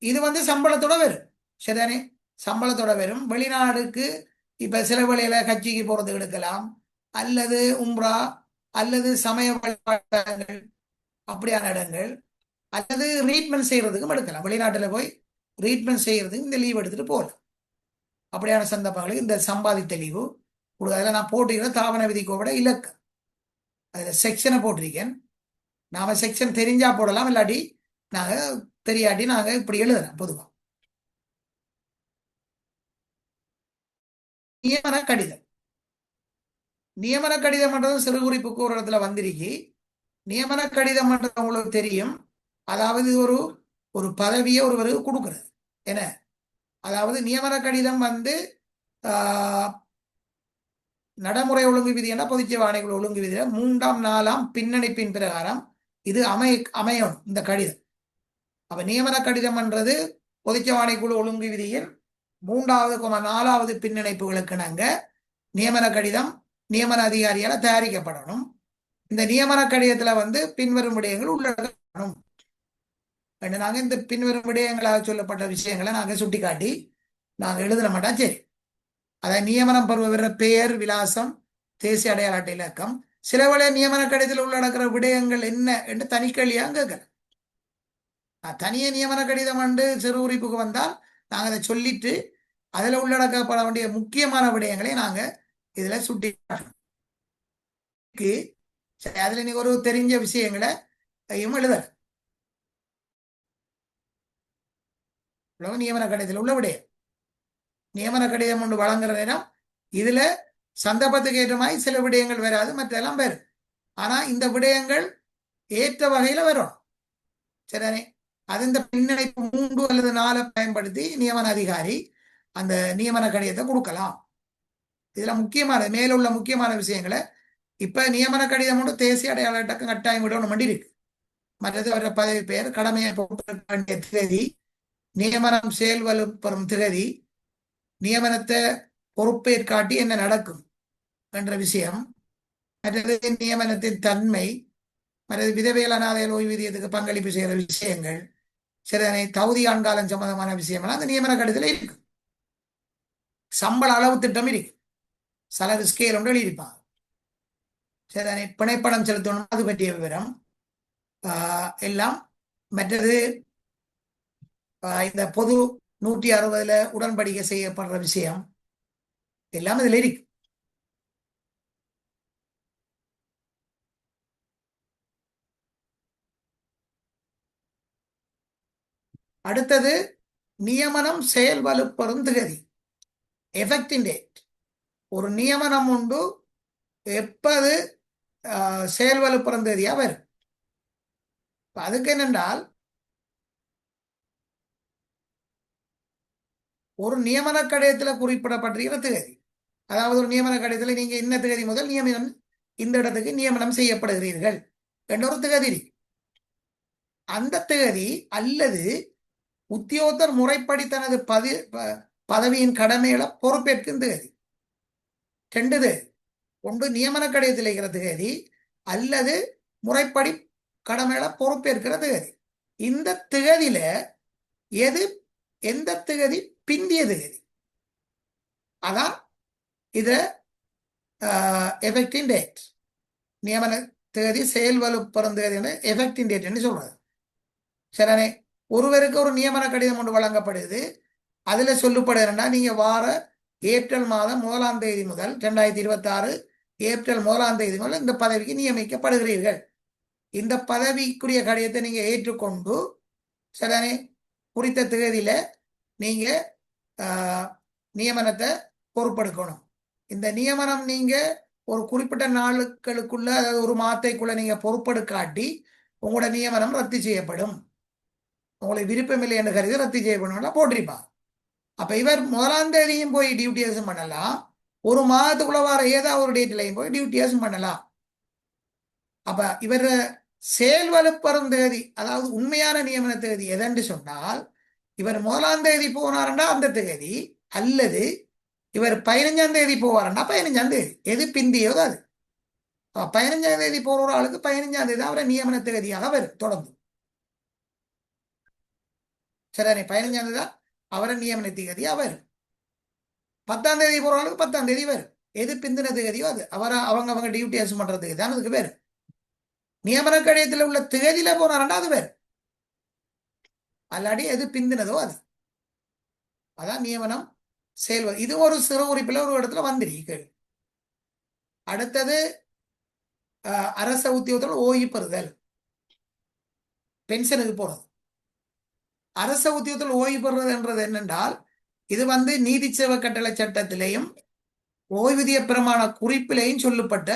இது வந்து சம்பளத்தோட வரும். சரிதானே? சம்பளத்தோட வரும். வெளிநாடுக்கு இப்ப சில வேளையில கட்சிக்கு போறதுக்கு எடுக்கலாம், அல்லது உம்ரா அல்லது சமய வழிபாடுகள் அப்படியான இடங்கள், அல்லது ரீட்மெண்ட் செய்யறதுக்கும் எடுக்கலாம். வெளிநாட்டில் போய் ரீட்மெண்ட் செய்யறதுக்கு இந்த லீவ் எடுத்துட்டு போகலாம். அப்படியான சந்தர்ப்பங்களுக்கு இந்த சம்பாதித்த லீவு அதில் நான் போட்டிருக்கிற தாவண விதிக்கோட இலக்கு அதில் செக்ஷனை போட்டிருக்கேன். நாம செக்ஷன் தெரிஞ்சா போடலாம், இல்லாட்டி நாங்க தெரியாட்டி நாங்க இப்படி எழுதுறோம். பொதுவாக நியமன கடிதம். நியமன கடிதம் என்றதும் சிறு குறிப்புக்கு ஒரு இடத்துல வந்திருக்கு. நியமன கடிதம் என்றது உங்களுக்கு தெரியும். அதாவது ஒரு ஒரு பதவியை ஒருவருக்கு கொடுக்கிறது. என்ன? அதாவது நியமன கடிதம் வந்து நடைமுறை ஒழுங்கு விதி என பொதுச்சேவை ஆணைக்குழு ஒழுங்கு விதியில 3ஆம் 4ஆம் பின்னணிப்பின் பிரகாரம் இது அமையும் இந்த கடிதம். அப்ப நியமன கடிதம் என்றது பொதுச்சவாணி குழு ஒழுங்கு விதியில் 3வது 4வது பின்னிணைப்புகளுக்கு இணங்க நியமன கடிதம் நியமன அதிகாரியால் தயாரிக்கப்படணும். இந்த நியமன கடிதத்துல பின்வரும் விடயங்கள் உள்ளடக்கணும். நாங்க இந்த பின்வரும் விடயங்களாக சொல்லப்பட்ட விஷயங்களை நாங்க சுட்டிக்காட்டி நாங்க எழுத மாட்டோம். சரி, அதை நியமனம் பெறுபவர பெயர், விலாசம், தேசிய அடையாள அட்டை இலக்கம், சில வேளை நியமன கடிதத்தில் உள்ளடக்கிற விடயங்கள் என்ன என்று தனிக்கல்வியா கேட்கல. தனிய நியமன கடிதம் சிறு உரிப்புக்கு வந்தால் நாங்கள் அதை சொல்லிட்டு அதில் உள்ளடக்கப்பட வேண்டிய முக்கியமான விடயங்களை நாங்க இதுல சுட்டி அதுல நீங்க ஒரு தெரிஞ்ச விஷயங்களை எழுதல. நியமன கடிதத்தில் உள்ள விடயம் நியமன கடிதம் ஒன்று வழங்குற நேரம் இதுல சந்தர்ப்பத்துக்கு ஏற்ற மாதிரி சில விடயங்கள் வராது, மற்றெல்லாம் வரும். ஆனா இந்த விடயங்கள் ஏற்ற வகையில வரும். சரிதானே? அது இந்த பின்னிணைப்பு 3 அல்லது 4 பயன்படுத்தி நியமன அதிகாரி அந்த நியமன கடிதத்தை கொடுக்கலாம். இதுல முக்கியமான மேலுள்ள முக்கியமான விஷயங்களை இப்ப நியமன கடிதம் ஒன்று தேசிய அடையாள அட்டை கட்டாயம் விடணும் மண்டி இருக்கு. மற்றது வர பதவி பெயர், கடமையை வேண்டிய திகதி, நியமனம் செயல்படும் திகதி, நியமனத்தை பொறுப்பேற்காட்டி என்ன நடக்கும் என்ற விஷயம், மற்றது நியமனத்தின் தன்மை, மற்றது விதவியல் அனாதைகள் ஓய்வூதியத்துக்கு பங்களிப்பு செய்கிற விஷயங்கள், சரிதானே, தகுதி ஆண்காலம் சம்பந்தமான விஷயம்லாம் அந்த நியமன கடிதத்தில் இருக்கு. சம்பள அளவு திட்டம் இருக்கு, சலரி ஸ்கேல் ஒன்று எழுதியிருப்பாங்க. சரிதானே, பிணைப்பணம் செலுத்தணும் அது பற்றிய விவரம் எல்லாம். மற்றது இந்த பொது 160 உடன்படிக்கை செய்யப்படுற விஷயம் எல்லாம் இதுல இருக்கு. அடுத்தது நியமனம் செயல்படுப்படும் திகதி, எஃபெக்டிவ் டேட். ஒரு நியமனம் உண்டு எப்பது செயல்படுப்படும் தேதியா வரும். அதுக்கு என்னென்றால் ஒரு நியமன கடிதத்தில் குறிப்பிடப்பட்டிருக்கிற திகதி, அதாவது ஒரு நியமன கடிதத்தில் நீங்க இன்ன திகதி முதல் நியமனம் இந்த இடத்துக்கு நியமனம் செய்யப்படுகிறீர்கள் என்ற ஒரு திகதி. அந்த திகதி அல்லது உத்தியோகத்தர் முறைப்படி தனது பதவியின் கடமைகளை பொறுப்பேற்கும் திகதி. 2 திகதி, ஒன்று நியமன கடிதத்தில் இருக்கிற திகதி அல்லது முறைப்படி கடமைகளை பொறுப்பேற்கிற திகதி. இந்த திகதியில எந்த திகதி பிந்திய திகதி, அதான் இத எஃபெக்டிவ் டேட். நியமன தேதி செயல்படும் தேதி எஃபெக்டிவ் டேட் சொல்றது. சரிதானே? ஒருவருக்கு ஒரு நியமன கடிதம் ஒன்று வழங்கப்படுது. அதுல சொல்லப்படுகிறா நீங்க வார ஏப்ரல் மாதம் 1ஆம் தேதி முதல் 2026 ஏப்ரல் 1ஆம் தேதி முதல் இந்த பதவிக்கு நியமிக்கப்படுகிறீர்கள். இந்த பதவிக்குரிய கடிதத்தை நீங்க ஏற்றுக்கொண்டு சரிதானே குறித்த தேதியில நீங்க நியமனத்தை பொறுப்பெடுக்கணும். இந்த நியமனம் நீங்க ஒரு குறிப்பிட்ட நாளுக்களுக்குள்ள, அதாவது ஒரு மாதத்தைக்குள்ள நீங்க பொறுப்பெடுக்காட்டி உங்களோட நியமனம் ரத்து செய்யப்படும். உங்களுக்கு விருப்பமில்லை என்று கருதி ரத்து செய்யப்படும் போட்டிருப்பாங்க. அப்ப இவர் 1ஆம் தேதியும் போய் டியூட்டியஸும் பண்ணலாம், ஒரு மாதத்துக்குள்ள வர ஏதாவது ஒரு டேட்லையும் போய் டியூட்டியஸும் பண்ணலாம். அப்ப இவர் செயல்படும் தேதி, அதாவது உண்மையான நியமன தேதி எதென்று சொன்னால், இவர் 1ஆம் தேதி போனாருண்டா அந்த தேதி, அல்லது இவர் 15ஆம் தேதி போவாருண்டா 15ஆம் தேதி, எது பிந்தியோ அது. 15ஆம் தேதி போற ஒரு ஆளுக்கு 15ஆம் தேதி அவரை நியமன தேதியாக வரும் தொடர்ந்து. சரிதானே? 15ஆம் தேதி தான் அவரை நியமன தேதியா வரும். 10ஆம் தேதி போற ஆளுக்கு 10ஆம் தேதி வரும், எது பிந்தின தேதியோ அது அவங்க டியூட்டியஸ் பண்றதுக்கு தான் அதுக்கு பேரு. நியமன கடிதத்தில் உள்ள தேதியில போனாருண்டா அது வேறு, அல்லாடி எது பிந்தினதோ அது, அதான் நியமனம் செயல்படு. இது ஒரு சிறு உறுப்பில் ஒரு இடத்துல வந்திருக்கு. அடுத்தது அரச உத்தியோகத்தோட ஓய்வு பெறுதல், பென்ஷனுக்கு போறது. அரச உத்தியோகத்தில் ஓய்வு பெறுறதுன்றது என்னென்றால், இது நீதி சேவை கட்டளை சட்டத்திலையும் ஓய்வூதிய பிரமாண குறிப்பிலையும் சொல்லப்பட்ட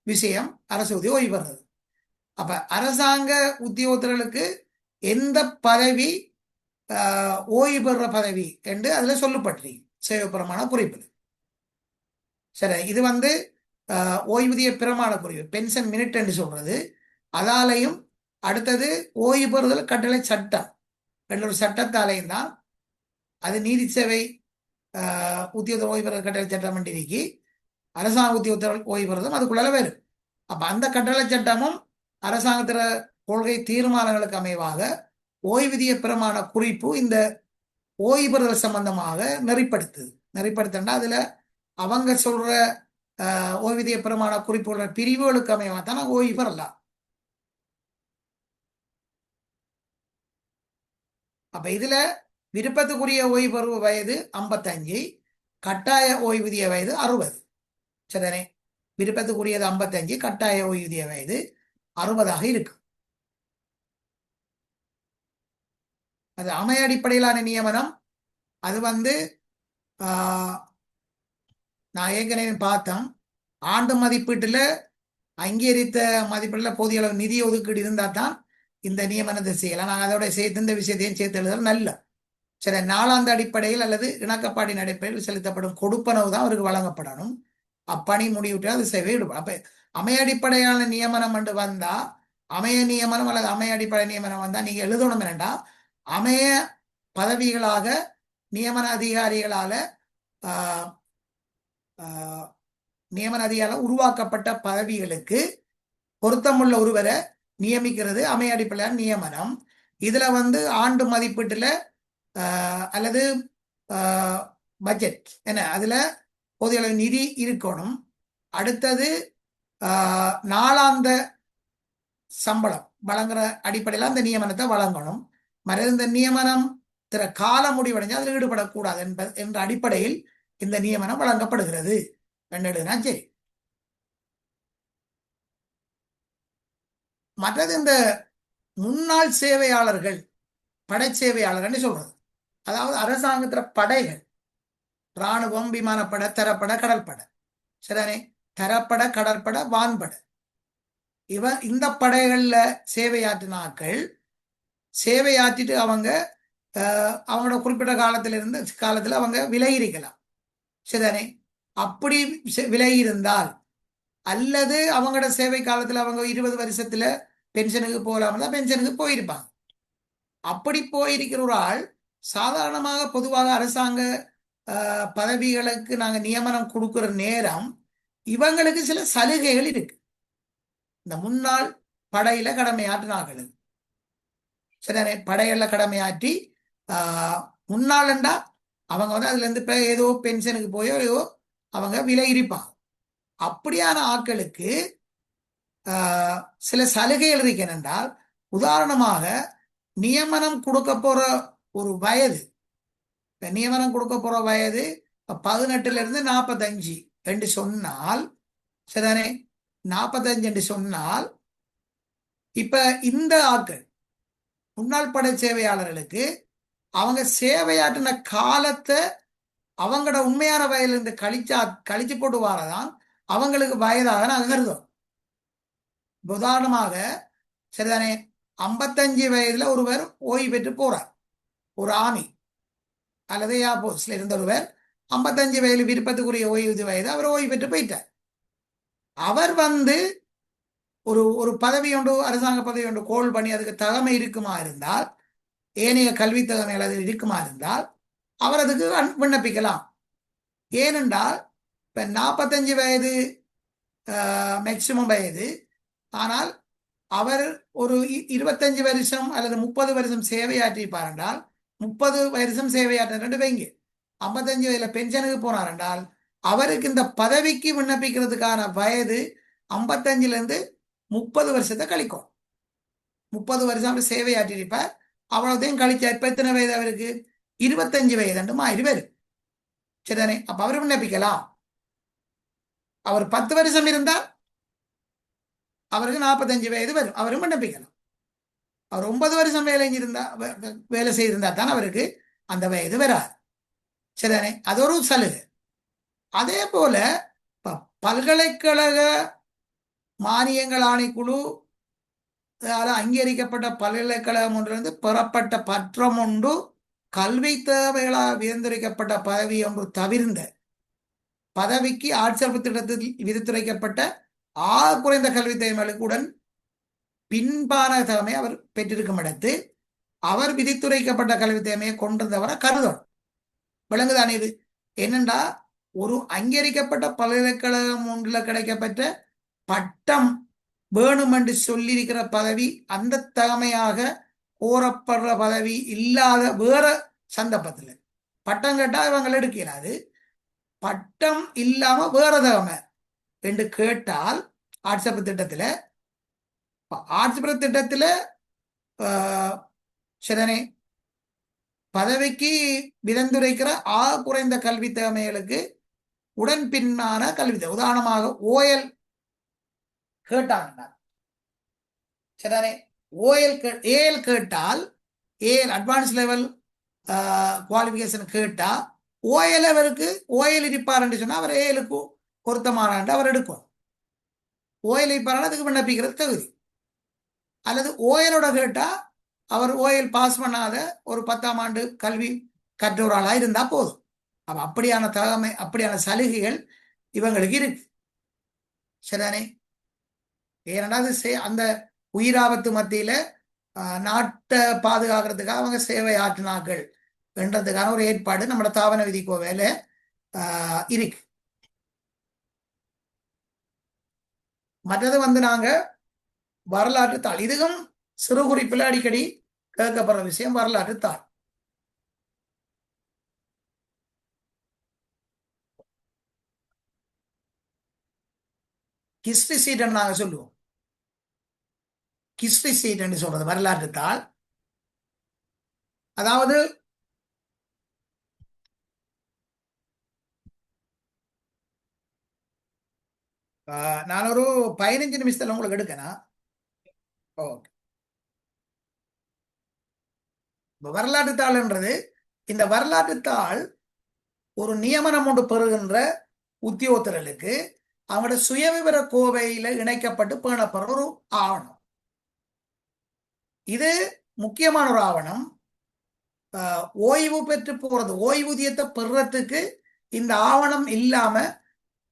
விஷயம். அரசு ஊதிய ஓய்வு பெறுறது. அப்ப அரசாங்க உத்தியோகத்தர்களுக்கு எந்த பதவி ஓய்வு பெறுற பதவி என்று அதுல சொல்லப்பட்டு சேவை பிரமாண குறிப்பு. சரி, இது ஓய்வூதிய பிரமாண குறிப்பு, பென்ஷன் மினிட் என்று சொல்றது. அதாலையும் அடுத்தது ஓய்வு பெறுதல் கட்டளை சட்டம் என்ற ஒரு சட்டத்தாலேயும் தான் அது நீதி சேவை உத்தியோக ஓய்வு பெறுதல் கட்டளை சட்டம் இன்றைக்கு அரசாங்க உத்தியோகத்தர்கள் ஓய்வு பெறுதலும் அதுக்குள்ள வரும். அப்ப அந்த கட்டளை சட்டமும் அரசாங்கத்திற கொள்கை தீர்மானங்களுக்கு அமைவாக ஓய்வூதிய பிரமாண குறிப்பு இந்த ஓய்வு பெறுதல் சம்பந்தமாக நெறிப்படுத்துனா அதுல அவங்க சொல்ற ஓய்வூதிய பிரமாண குறிப்புள்ள பிரிவுகளுக்கு அமைவாக தான் ஓய்வு பெறலாம். அப்ப இதுல விருப்பத்துக்குரிய ஓய்வு வயது 55, கட்டாய ஓய்வூதிய வயது 60. சரிதானே? விருப்பத்துக்குரியது 55, கட்டாய ஓய்வூதிய வயது 60 இருக்கு. அது அமைய அடிப்படையிலான நியமனம். அது நான் ஏற்கனவே பார்த்தேன், ஆண்டு மதிப்பீட்டுல அங்கீகரித்த மதிப்பீட்டில் போதிய அளவு நிதி ஒதுக்கீடு இருந்தால் தான் இந்த நியமனத்தை செய்யலாம். நாங்கள் அதோட சேர்த்து இந்த விஷயத்தையும் சேர்த்து எழுதுறது நல்ல. சரி, நாளாந்த அடிப்படையில் அல்லது இணக்கப்பாடின் அடிப்படையில் செலுத்தப்படும் கொடுப்பனவு தான் அவருக்கு வழங்கப்படணும். அப்பணி முடிவிட்டு அது சேவை ஈடுபடும். அப்ப அமைய அடிப்படையான நியமனம் என்று வந்தா, அமைய நியமனம் அல்லது அமைய அடிப்படை நியமனம் வந்தா நீங்க எழுதணும் என்னண்டா, அமைய பதவிகளாக நியமன அதிகாரிகளால நியமன அதிகாரிகள் உருவாக்கப்பட்ட பதவிகளுக்கு பொருத்தமுள்ள ஒருவரை நியமிக்கிறது அமைய அடிப்படையான நியமனம். இதுல ஆண்டு மதிப்பீட்டுல அல்லது பட்ஜெட் என்ன அதுல போதிய அளவு நிதி இருக்கணும். அடுத்தது நாளாந்த சம்பளம் வழங்குற அடிப்படையில் அந்த நியமனத்தை வழங்கணும். மற்ற இந்த நியமனம் கால முடிவடைஞ்சு அதில் ஈடுபடக்கூடாது என்ற அடிப்படையில் இந்த நியமனம் வழங்கப்படுகிறது. சரி, மற்றது இந்த முன்னாள் சேவையாளர்கள் படை சேவையாளர்கள் சொல்றது, அதாவது அரசாங்கத்துல படைகள் இராணுவம், விமானப்படை, தரப்பட, கடற்படை. சரிதானே? தரப்பட, கடற்படை, வான்படை, இந்த படைகள்ல சேவையாற்றினாக்கள் சேவையாற்றிட்டு அவங்களோட குறிப்பிட்ட காலத்துல அவங்க விலகி இருக்கலாம். சரிதானே? அப்படி விலகி இருந்தால் அல்லது அவங்களோட சேவை காலத்துல அவங்க 20 வருஷத்துல பென்ஷனுக்கு போகலாம்னா பென்ஷனுக்கு போயிருப்பாங்க. அப்படி போயிருக்கிற ஒரு ஆள் சாதாரணமாக பொதுவாக அரசாங்க பதவிகளுக்கு நாங்க நியமனம் கொடுக்கிற நேரம் இவங்களுக்கு சில சலுகைகள் இருக்கு. இந்த முன்னாள் படையில கடமையாற்றினார்கள். சரிதானே? படையில கடமையாற்றி முன்னாள்ண்டா அவங்க அதுல இருந்து இப்ப ஏதோ பென்ஷனுக்கு போயோ ஏதோ அவங்க விலகிருப்பாங்க. அப்படியான ஆட்களுக்கு சில சலுகைகள் இருக்கு. என்னென்றால், உதாரணமாக நியமனம் கொடுக்க போற ஒரு வயது, நியமனம் கொடுக்க போற வயது 18 இருந்து 45 என்று சொன்னால், சரிதானே? 45 என்று சொன்னால் இப்ப இந்த ஆட்கள் முன்னாள் படை சேவையாளர்களுக்கு அவங்க சேவையாற்றின காலத்தை அவங்களோட உண்மையான வயதிலிருந்து கழிச்சு போட்டு வரதான் அவங்களுக்கு வயதாக நாங்கள் கருதும். உதாரணமாக, சரிதானே, 55 வயதுல ஒருவர் ஓய்வு பெற்று போறார். ஒரு ஆர்மி அல்லது ஏர்போர்ட்ஸ்ல இருந்த ஒருவர் 55 வயது விருப்பத்துக்குரிய ஓய்வு வயது அவர் ஓய்வு பெற்று போயிட்டார். அவர் ஒரு ஒரு பதவி ஒன்று, அரசாங்க பதவி ஒன்று கோல் பண்ணி அதுக்கு தகமை இருக்குமா இருந்தால், ஏனைய கல்வி தகமைகள் அதில் இருக்குமா இருந்தால் அவர் அதுக்கு விண்ணப்பிக்கலாம். ஏனென்றால் இப்ப 45 வயது மேக்சிமம் வயது, ஆனால் அவர் ஒரு 25 வருஷம் அல்லது 30 வருஷம் சேவையாற்றிப்பார் என்றால் 30 வருஷம் சேவையாற்ற வைங்க 55 வயதுல பென்ஷனுக்கு போனார் என்றால் அவருக்கு இந்த பதவிக்கு விண்ணப்பிக்கிறதுக்கான வயது 55 இருந்து 30 வருஷத்தை கழிக்கும். 30 வருஷம் சேவையாற்றிருப்பார். அவ்வளவுதையும் கழிச்சா இப்ப எத்தனை வயது அவருக்கு? 25 வயது மாறி வரும். சரிதானே? அப்ப அவர் விண்ணப்பிக்கலாம். அவர் 10 வருஷம் இருந்தால் அவருக்கு 45 வயது வரும், அவரும் விண்ணப்பிக்கலாம். அவர் 9 வருஷம் வேலை செய்திருந்தா தான் அவருக்கு அந்த வயது வராது. சரிதானே? அது ஒரு சலுகை. அதே போல பல்கலைக்கழக மானியங்கள் ஆணைக்குழு அங்கீகரிக்கப்பட்ட பல்கலைக்கழகம் ஒன்றிலிருந்து பெறப்பட்ட பற்றம் ஒன்று கல்வி தேவைகளால் வியந்திரிக்கப்பட்ட பதவி ஒன்று தவிர்ந்த பதவிக்கு ஆட்சேர்ப்பு திட்டத்தில் விதித்துரைக்கப்பட்ட குறைந்த கல்வி தேவைகளுடன் பின்பான தகமை அவர் பெற்றிருக்கும் இடத்து அவர் விதித்துரைக்கப்பட்ட கல்வி தேவையை கொண்டிருந்தவரை கருதணும். விளங்குதானே இது? என்னண்டா ஒரு அங்கீகரிக்கப்பட்ட பல்கலைக்கழகம் ஒன்றில் கிடைக்கப்பட்ட பட்டம் வேணும் என்று சொல்லியிருக்கிற பதவி அந்த தகமையாக கோரப்படுற பதவி இல்லாத வேற சந்தர்ப்பத்தில் பட்டம் கேட்டால் இவங்க எடுக்கிறாது. பட்டம் இல்லாம வேற தகமை என்று கேட்டால் ஆட்சேப திட்டத்தில் சரிதானே பதவிக்கு விதந்துரைக்கிற குறைந்த கல்வி தேவைகளுக்கு உடன் பின்னான கல்வி தேவை. உதாரணமாக ஓயல் கேட்டாங்க. சரிதானே ஏஎல் கேட்டால் ஏஎல் அட்வான்ஸ் லெவல் குவாலிஃபிகேஷன் கேட்டா ஓஎல் அவருக்கு ஓஎல் இருப்பார் என்று சொன்னா அவர் ஏஎலுக்கு பொருத்தமான அவர் எடுக்கும். ஓஎல் இருப்பார் அதுக்கு விண்ணப்பிக்கிறது தகுதி. அல்லது ஓஎலோட கேட்டா அவர் ஓஎல் பாஸ் பண்ணாத ஒரு 10ஆம் ஆண்டு கல்வி கற்றோராளாக இருந்தா போதும். அப்ப அப்படியான தகமை அப்படியான சலுகைகள் இவங்களுக்கு இருக்கு. சரிதானே? ஏன்னா அந்த உயிராபத்து மத்தியில நாட்டை பாதுகாக்கிறதுக்காக அவங்க சேவை ஆற்றினார்கள் என்றதுக்கான ஒரு ஏற்பாடு நம்மளோட தாவன விதி கோவையில இருக்கு. மற்றது நாங்க வரலாற்று தாள், இதுவும் சிறு குறிப்பில் அடிக்கடி கேட்கப்படுற விஷயம். வரலாற்று தாள் ஹிஸ்டரி சீட் நாங்க சொல்லுவோம். ஹிஸ்டரி சீட் என்று சொல்றது வரலாற்று தாள். அதாவது நான் ஒரு 15 நிமிஷத்துல உங்களுக்கு எடுக்கணும். ஓகே. வரலாற்று தாள்ன்றது இந்த வரலாற்று தாள் ஒரு நியமனம் ஒன்று பெறுகின்ற உத்தியோகத்தர்களுக்கு அவங்களோட சுயவிவர கோவையில இணைக்கப்பட்டு பேணப்படுற ஒரு ஆவணம். இது முக்கியமான ஒரு ஆவணம். ஓய்வு பெற்று போறது, ஓய்வூதியத்தை பெறுறதுக்கு இந்த ஆவணம் இல்லாம,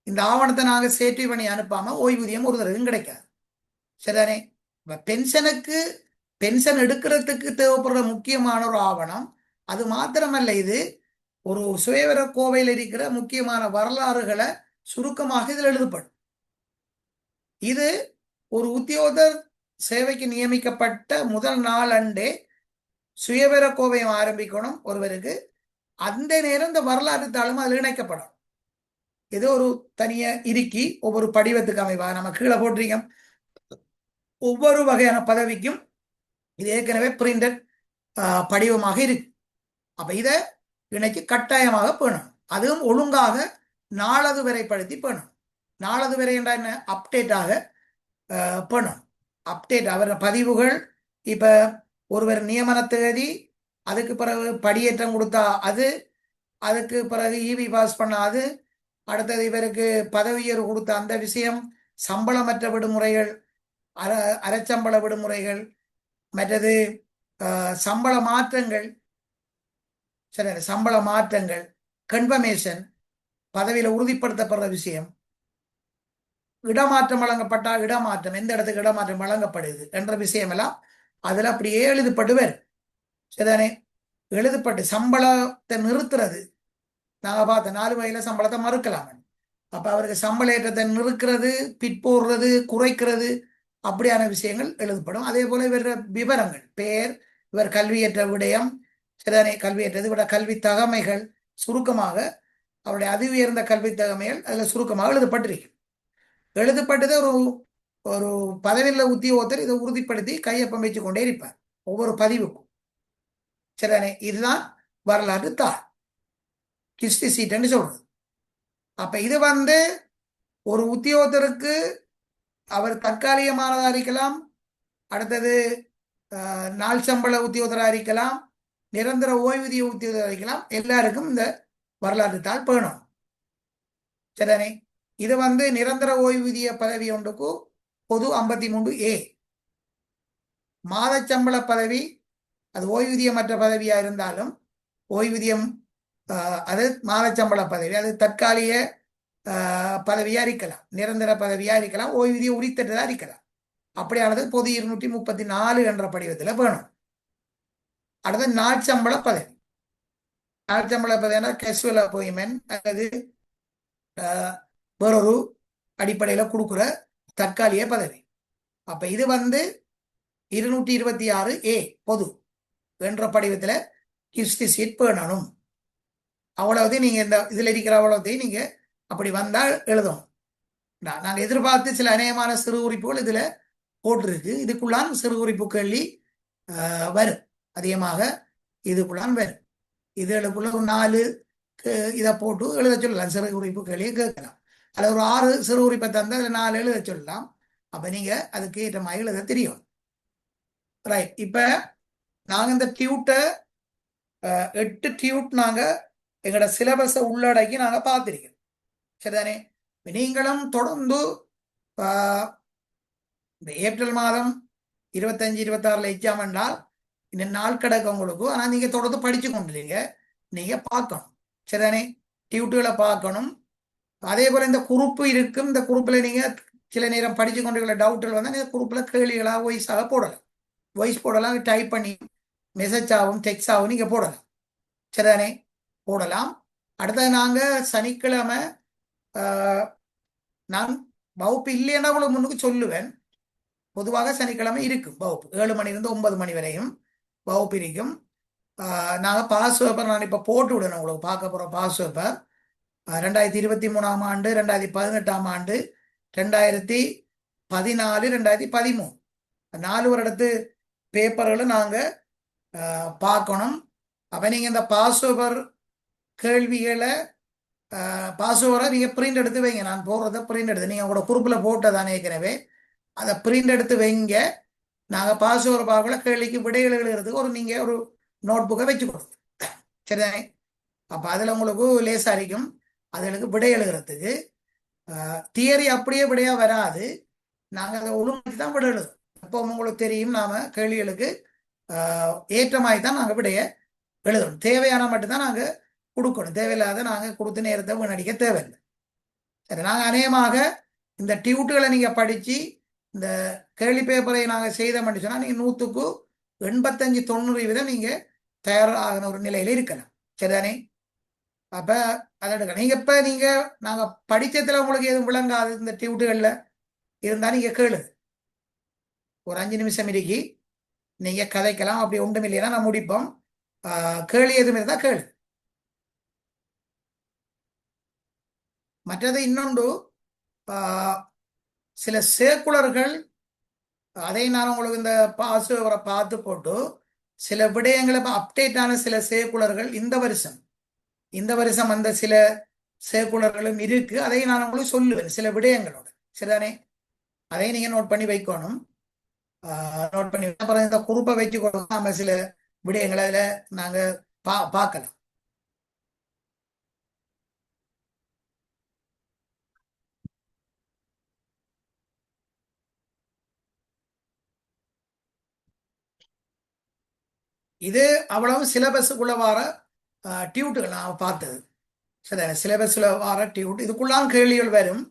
இந்த ஆவணத்தை நாங்க சேற்றி பண்ணி அனுப்பாம ஓய்வூதியம் ஒரு தடவையும் கிடைக்காது. சரிதானே? பென்ஷன் எடுக்கிறதுக்கு தேவைப்படுற முக்கியமான ஒரு ஆவணம். அது மாத்திரமல்ல, இது ஒரு சுயவிவர கோவையில் இருக்கிற முக்கியமான வரலாறுகளை சுருக்கமாக இதில் எழுதப்படும். இது ஒரு உத்தியோகர் சேவைக்கு நியமிக்கப்பட்ட முதல் நாள் அண்டே சுயவிவர கோவையும் ஆரம்பிக்கணும் ஒருவருக்கு. அந்த நேரம் இந்த வரலாற்று தாளும் அதில் இணைக்கப்படும். இது ஒரு தனிய இறுக்கி ஒவ்வொரு படிவத்துக்கு அமைவாக நம்ம கீழே போட்டிருக்கோம். ஒவ்வொரு வகையான பதவிக்கும் இது ஏற்கனவே பிரிண்டட் படிவமாக இருக்கு. அப்ப இதை இணைக்கு கட்டாயமாக பேணும். அதுவும் ஒழுங்காக நாளது வரைப்படுத்தி பேணும். நாளது வரை என்ற என்ன அப்டேட்டாக பேணும். அப்டேட் அவர் பதிவுகள். இப்ப ஒருவர் நியமன தேதி, அதுக்கு பிறகு படியேற்றம் கொடுத்தா அது, அதுக்கு பிறகு இவி பாஸ் பண்ண அது, அடுத்தது இவருக்கு பதவி உயர்வு கொடுத்த அந்த விஷயம், சம்பளமற்ற விடுமுறைகள், அரைச்சம்பள விடுமுறைகள், மற்றது சம்பள மாற்றங்கள், சரி சம்பள மாற்றங்கள், கன்ஃபர்மேஷன், பதவியில உறுதிப்படுத்தப்படுற விஷயம், இடமாற்றம் வழங்கப்பட்டால் இடமாற்றம், எந்த இடத்துக்கு இடமாற்றம் வழங்கப்படுது என்ற விஷயம் எல்லாம் அதுல அப்படியே எழுதப்படுவர். சரிதானே? எழுதப்பட்டு சம்பளத்தை நிறுத்துறது, நாங்க பார்த்த 4 வகையில சம்பளத்தை மறுக்கலாம். அப்ப அவருக்கு சம்பள ஏற்றத்தை நிறுக்கிறது, பிற்போடுறது, குறைக்கிறது, அப்படியான விஷயங்கள் எழுதப்படும். அதே போல இவர் விவரங்கள், பெயர், இவர் கல்வியற்ற விடயம், சரிதானே, கல்வியற்றது, இவர கல்வி தகமைகள் சுருக்கமாக, அவருடைய அதி உயர்ந்த கல்வி தகமைகள் அதுல சுருக்கமாக எழுதப்பட்டிருக்கு. எழுதப்பட்டது ஒரு ஒரு பதவியில் உத்தியோகத்தர் இதை உறுதிப்படுத்தி கையொப்பம் வச்சு கொண்டே இருப்பார் ஒவ்வொரு பதிவுக்கும். சரிதானே? இதுதான் வரலாற்று தாள், ஹிஸ்டரி சீட்னு சொல்றது. அப்ப இது ஒரு உத்தியோகத்தருக்கு அவர் தற்காலிகமானதா இருக்கலாம், அடுத்தது நாள் சம்பள உத்தியோகத்தராக இருக்கலாம், நிரந்தர ஓய்வூதிய உத்தியோகத்தராக இருக்கலாம். எல்லாருக்கும் இந்த வரலாற்று தாள் பேணும். சரிதானே? இது நிரந்தர ஓய்வூதிய பதவி ஒன்றுக்கு பொது 53A. மாத சம்பள பதவி, அது ஓய்வூதியமற்ற பதவியா இருந்தாலும் ஓய்வூதியம், அது மாத சம்பள பதவி, அது தற்காலிக பதவியா இருக்கலாம், நிரந்தர பதவியா இருக்கலாம், ஓய்வூதியம் உரித்தட்டதா இருக்கலாம். அப்படியானது பொது 234 என்ற படிவத்தில் வேணும். அடுத்து நாட்சம்பள பதவி. நாட்சம்பள பதவினா கேஷுவல் அப்பாயின்மெண்ட் அல்லது வேறொரு அடிப்படையில் கொடுக்குற தற்காலிக பதவி. அப்ப இது 226A பொது என்ற படிவத்தில் ஹிஸ்டரி சீட் பேணணும். அவ்வளவு நீங்க இந்த இதுல இருக்கிற அவ்வளோத்தையும் நீங்க அப்படி வந்தால் எழுதணும். நாங்கள் எதிர்பார்த்து சில அநேகமான சிறு குறிப்புகள் இதுல போட்டிருக்கு. இதுக்குள்ளான் சிறு குறிப்பு கேள்வி வரும். அதிகமாக இதுக்குள்ளான் வரும். இதுகளுக்குள்ள ஒரு 4 இதை போட்டு எழுத சொல்லலாம். சிறு குறிப்பு கேள்வியை கேட்கலாம். அதில் ஒரு 6 சிறு குறிப்பை தந்து அதில் 4 எழுத சொல்லலாம். அப்ப நீங்க அதுக்கு ஏற்ற மாதிரி எழுத தெரியும். ரைட். இப்ப நாங்க இந்த டியூட்டை 8 டியூட் நாங்க எங்களோட சிலபஸை உள்ளடக்கி நாங்க பார்த்திருக்கோம். சரிதானே? நீங்களும் தொடர்ந்து இந்த ஏப்ரல் மாதம் 25, 26 எக்ஸாம் என்றால் இந்த நாள் கிடக்கு உங்களுக்கு. ஆனா நீங்க தொடர்ந்து படிச்சு கொண்டுறீங்க. நீங்க பார்க்கணும். சரிதானே? டியூட்டுகளை பார்க்கணும். அதே போல இந்த குரூப்பு இருக்கும். இந்த குரூப்ல நீங்க சில நேரம் படிச்சு கொண்டு டவுட்டுகள் வந்தால் இந்த குரூப்ல கேள்விகளா வாய்ஸாக போடலாம். வாய்ஸ் போடலாம், டைப் பண்ணி மெசேஜ் ஆகும், டெக்ஸ்ட் ஆகும், நீங்க போடலாம். சரிதானே? போடலாம். அடுத்தது நாங்க சனிக்கிழமை நான் வகுப்பு இல்லைன்னா உங்களுக்கு முன்னுக்கு சொல்லுவேன். பொதுவாக சனிக்கிழமை இருக்கும் வகுப்பு. 7 மணிலிருந்து 9 மணி வரையும் வகுப்பு இருக்கும். நாங்கள் பாஸ் பேப்பர் நான் இப்போ போட்டு விடணும். உங்களுக்கு பார்க்க போகிற பாஸ் பேப்பர் 2023ஆம் ஆண்டு, 2018ஆம் ஆண்டு, 2014, 2013 4 வருடத்து பேப்பர்களும் நாங்கள் பார்க்கணும். அப்போ நீங்கள் இந்த பாஸ் பேப்பர் கேள்விகளை பாஸ் பேப்பரை நீங்கள் பிரிண்ட் எடுத்து வைங்க. நான் போடுறத பிரிண்ட் எடுத்து நீங்கள் உங்களோட குரூப்பில் போட்டதானே ஏற்கனவே அதை பிரிண்ட் எடுத்து வைங்க. நாங்கள் பாஸ் பேப்பர் பார்க்கல கேள்விக்கு விடைகள் எழுதுறதுக்கு நீங்கள் ஒரு நோட் புக்கை வச்சு கொடுங்க. சரிதானே? அப்போ அதில் உங்களுக்கு லேசாக இருக்கும். அதுகளுக்கு விடை எழுதுறதுக்கு தியரி அப்படியே விடையா வராது. நாங்கள் அதை ஒழுங்கு தான் விட எழுதும். அப்போ உங்களுக்கு தெரியும் நாம கேள்விகளுக்கு ஏற்ற மாதிரி தான் நாங்கள் விடைய எழுதணும். தேவையான மட்டும்தான் நாங்கள் கொடுக்கணும். தேவையில்லாத நாங்கள் கொடுத்த நேரத்தை வீணடிக்க தேவையில்லை. சரி, நாங்கள் அநேகமாக இந்த டியூட்டுகளை நீங்கள் படித்து இந்த கேள்வி பேப்பரை நாங்கள் செய்தோம்னு சொன்னால் நீங்கள் 100க்கு 85, 90% நீங்கள் தயாராகின ஒரு நிலையில இருக்கலாம். சரிதானே? அப்ப அதை எடுக்க நீங்க இப்ப நாங்க படிச்சதுல உங்களுக்கு எதுவும் விளங்காது இந்த டியூட்டுகள்ல இருந்தா நீங்க கேளு. ஒரு 5 நிமிஷம் இருக்கு, நீங்க கதைக்கலாம். அப்படி ஒன்றும் இல்லைன்னா நான் முடிப்போம். கேள்வி எதுவும் இருந்தா கேளு. மற்றது இன்னொன்று, சில சேக்குலர்கள் அதை நான் உங்களுக்கு இந்த பாசுவரை பார்த்து போட்டு சில விடயங்களை அப்டேட் ஆன சில சேக்குலர்கள் இந்த வருஷம் வந்த சில சேக்குலர்களும் இருக்கு. அதை நான் உங்களுக்கு சொல்லுவேன் சில விடயங்களோட. சரிதானே? அதை நீங்க நோட் பண்ணி வைக்கணும். நோட் பண்ணி அப்புறம் இந்த குரூப்பை வச்சு கொடுத்தா நம்ம சில விடயங்களை அதில் நாங்க பார்க்கலாம். இது அவ்வளவு சிலபஸுக்குள்ள வர டியூட்டுகள் நான் பார்த்தது. சரி, சிலபஸ்ல வர டியூட் இதுக்குள்ளாம் கேள்விகள் வரும்.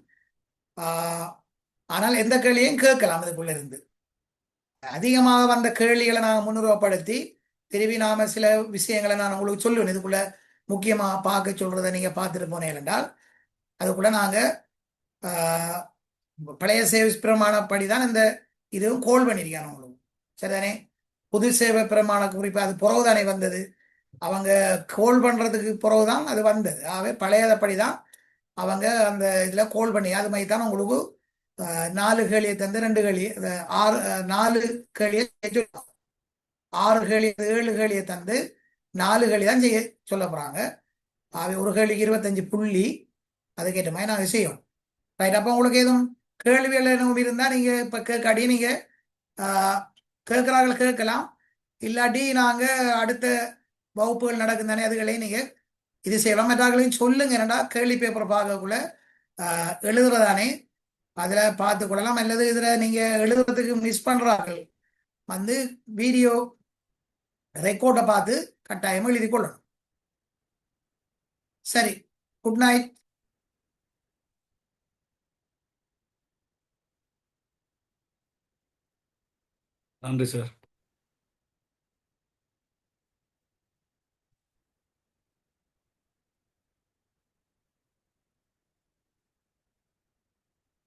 ஆனால் எந்த கேள்வியும் கேட்கலாம். இதுக்குள்ள இருந்து அதிகமாக வந்த கேள்விகளை நான் முன்னுருவப்படுத்தி திரும்பி நாம சில விஷயங்களை நான் உங்களுக்கு சொல்லுவேன். இதுக்குள்ள முக்கியமாக பார்க்க சொல்றதை நீங்க பார்த்துட்டு போனேன் என்றால் அதுக்குள்ள நாங்க பழைய சேவை பிரமாணப்படி தான் இந்த இதுவும் கோல் பண்ணியிருக்காங்க உங்களுக்கு. சரிதானே? புது சேவை பிரமாண குறிப்பு அது புறவுதானே வந்தது. அவங்க கோல் பண்றதுக்கு புறவுதான் அது வந்தது. ஆகவே பழையதப்படி தான் அவங்க அந்த இதுல கோல் பண்ணி அது மாதிரி தான் உங்களுக்கு 4 கேள்வியை தந்து 2 கேள்வி 6 4 கேள்வியை 6 கேள்வி 7 கேள்வியை தந்து 4 கேள்வி தான் செய்ய சொல்ல போறாங்க. ஆகவே ஒரு கேள்விக்கு 25 புள்ளி. அதுக்கேற்ற மாதிரி நாங்கள் செய்யும். ரைட். அப்போ உங்களுக்கு எதுவும் கேள்விகள் எதுவும் இருந்தா நீங்க இப்ப கேட்காடி நீங்க கேட்கிறார்கள் கேட்கலாம். இல்லாட்டி நாங்க அடுத்த வகுப்புகள் நடக்கும் தானே அதுகளையும் நீங்க இது செய்யலாம். மற்றவர்களையும் சொல்லுங்க. என்னடா கேள்வி பேப்பர் பார்க்கக்குள்ள எழுதுறதானே அதுல பார்த்து கொள்ளலாம். அல்லது இதுல நீங்க எழுதுறதுக்கு மிஸ் பண்றார்கள் வீடியோ ரெக்கார்டை பார்த்து கட்டாயமா எழுதி கொள்ளணும். சரி, குட் நைட். நன்றி சார்.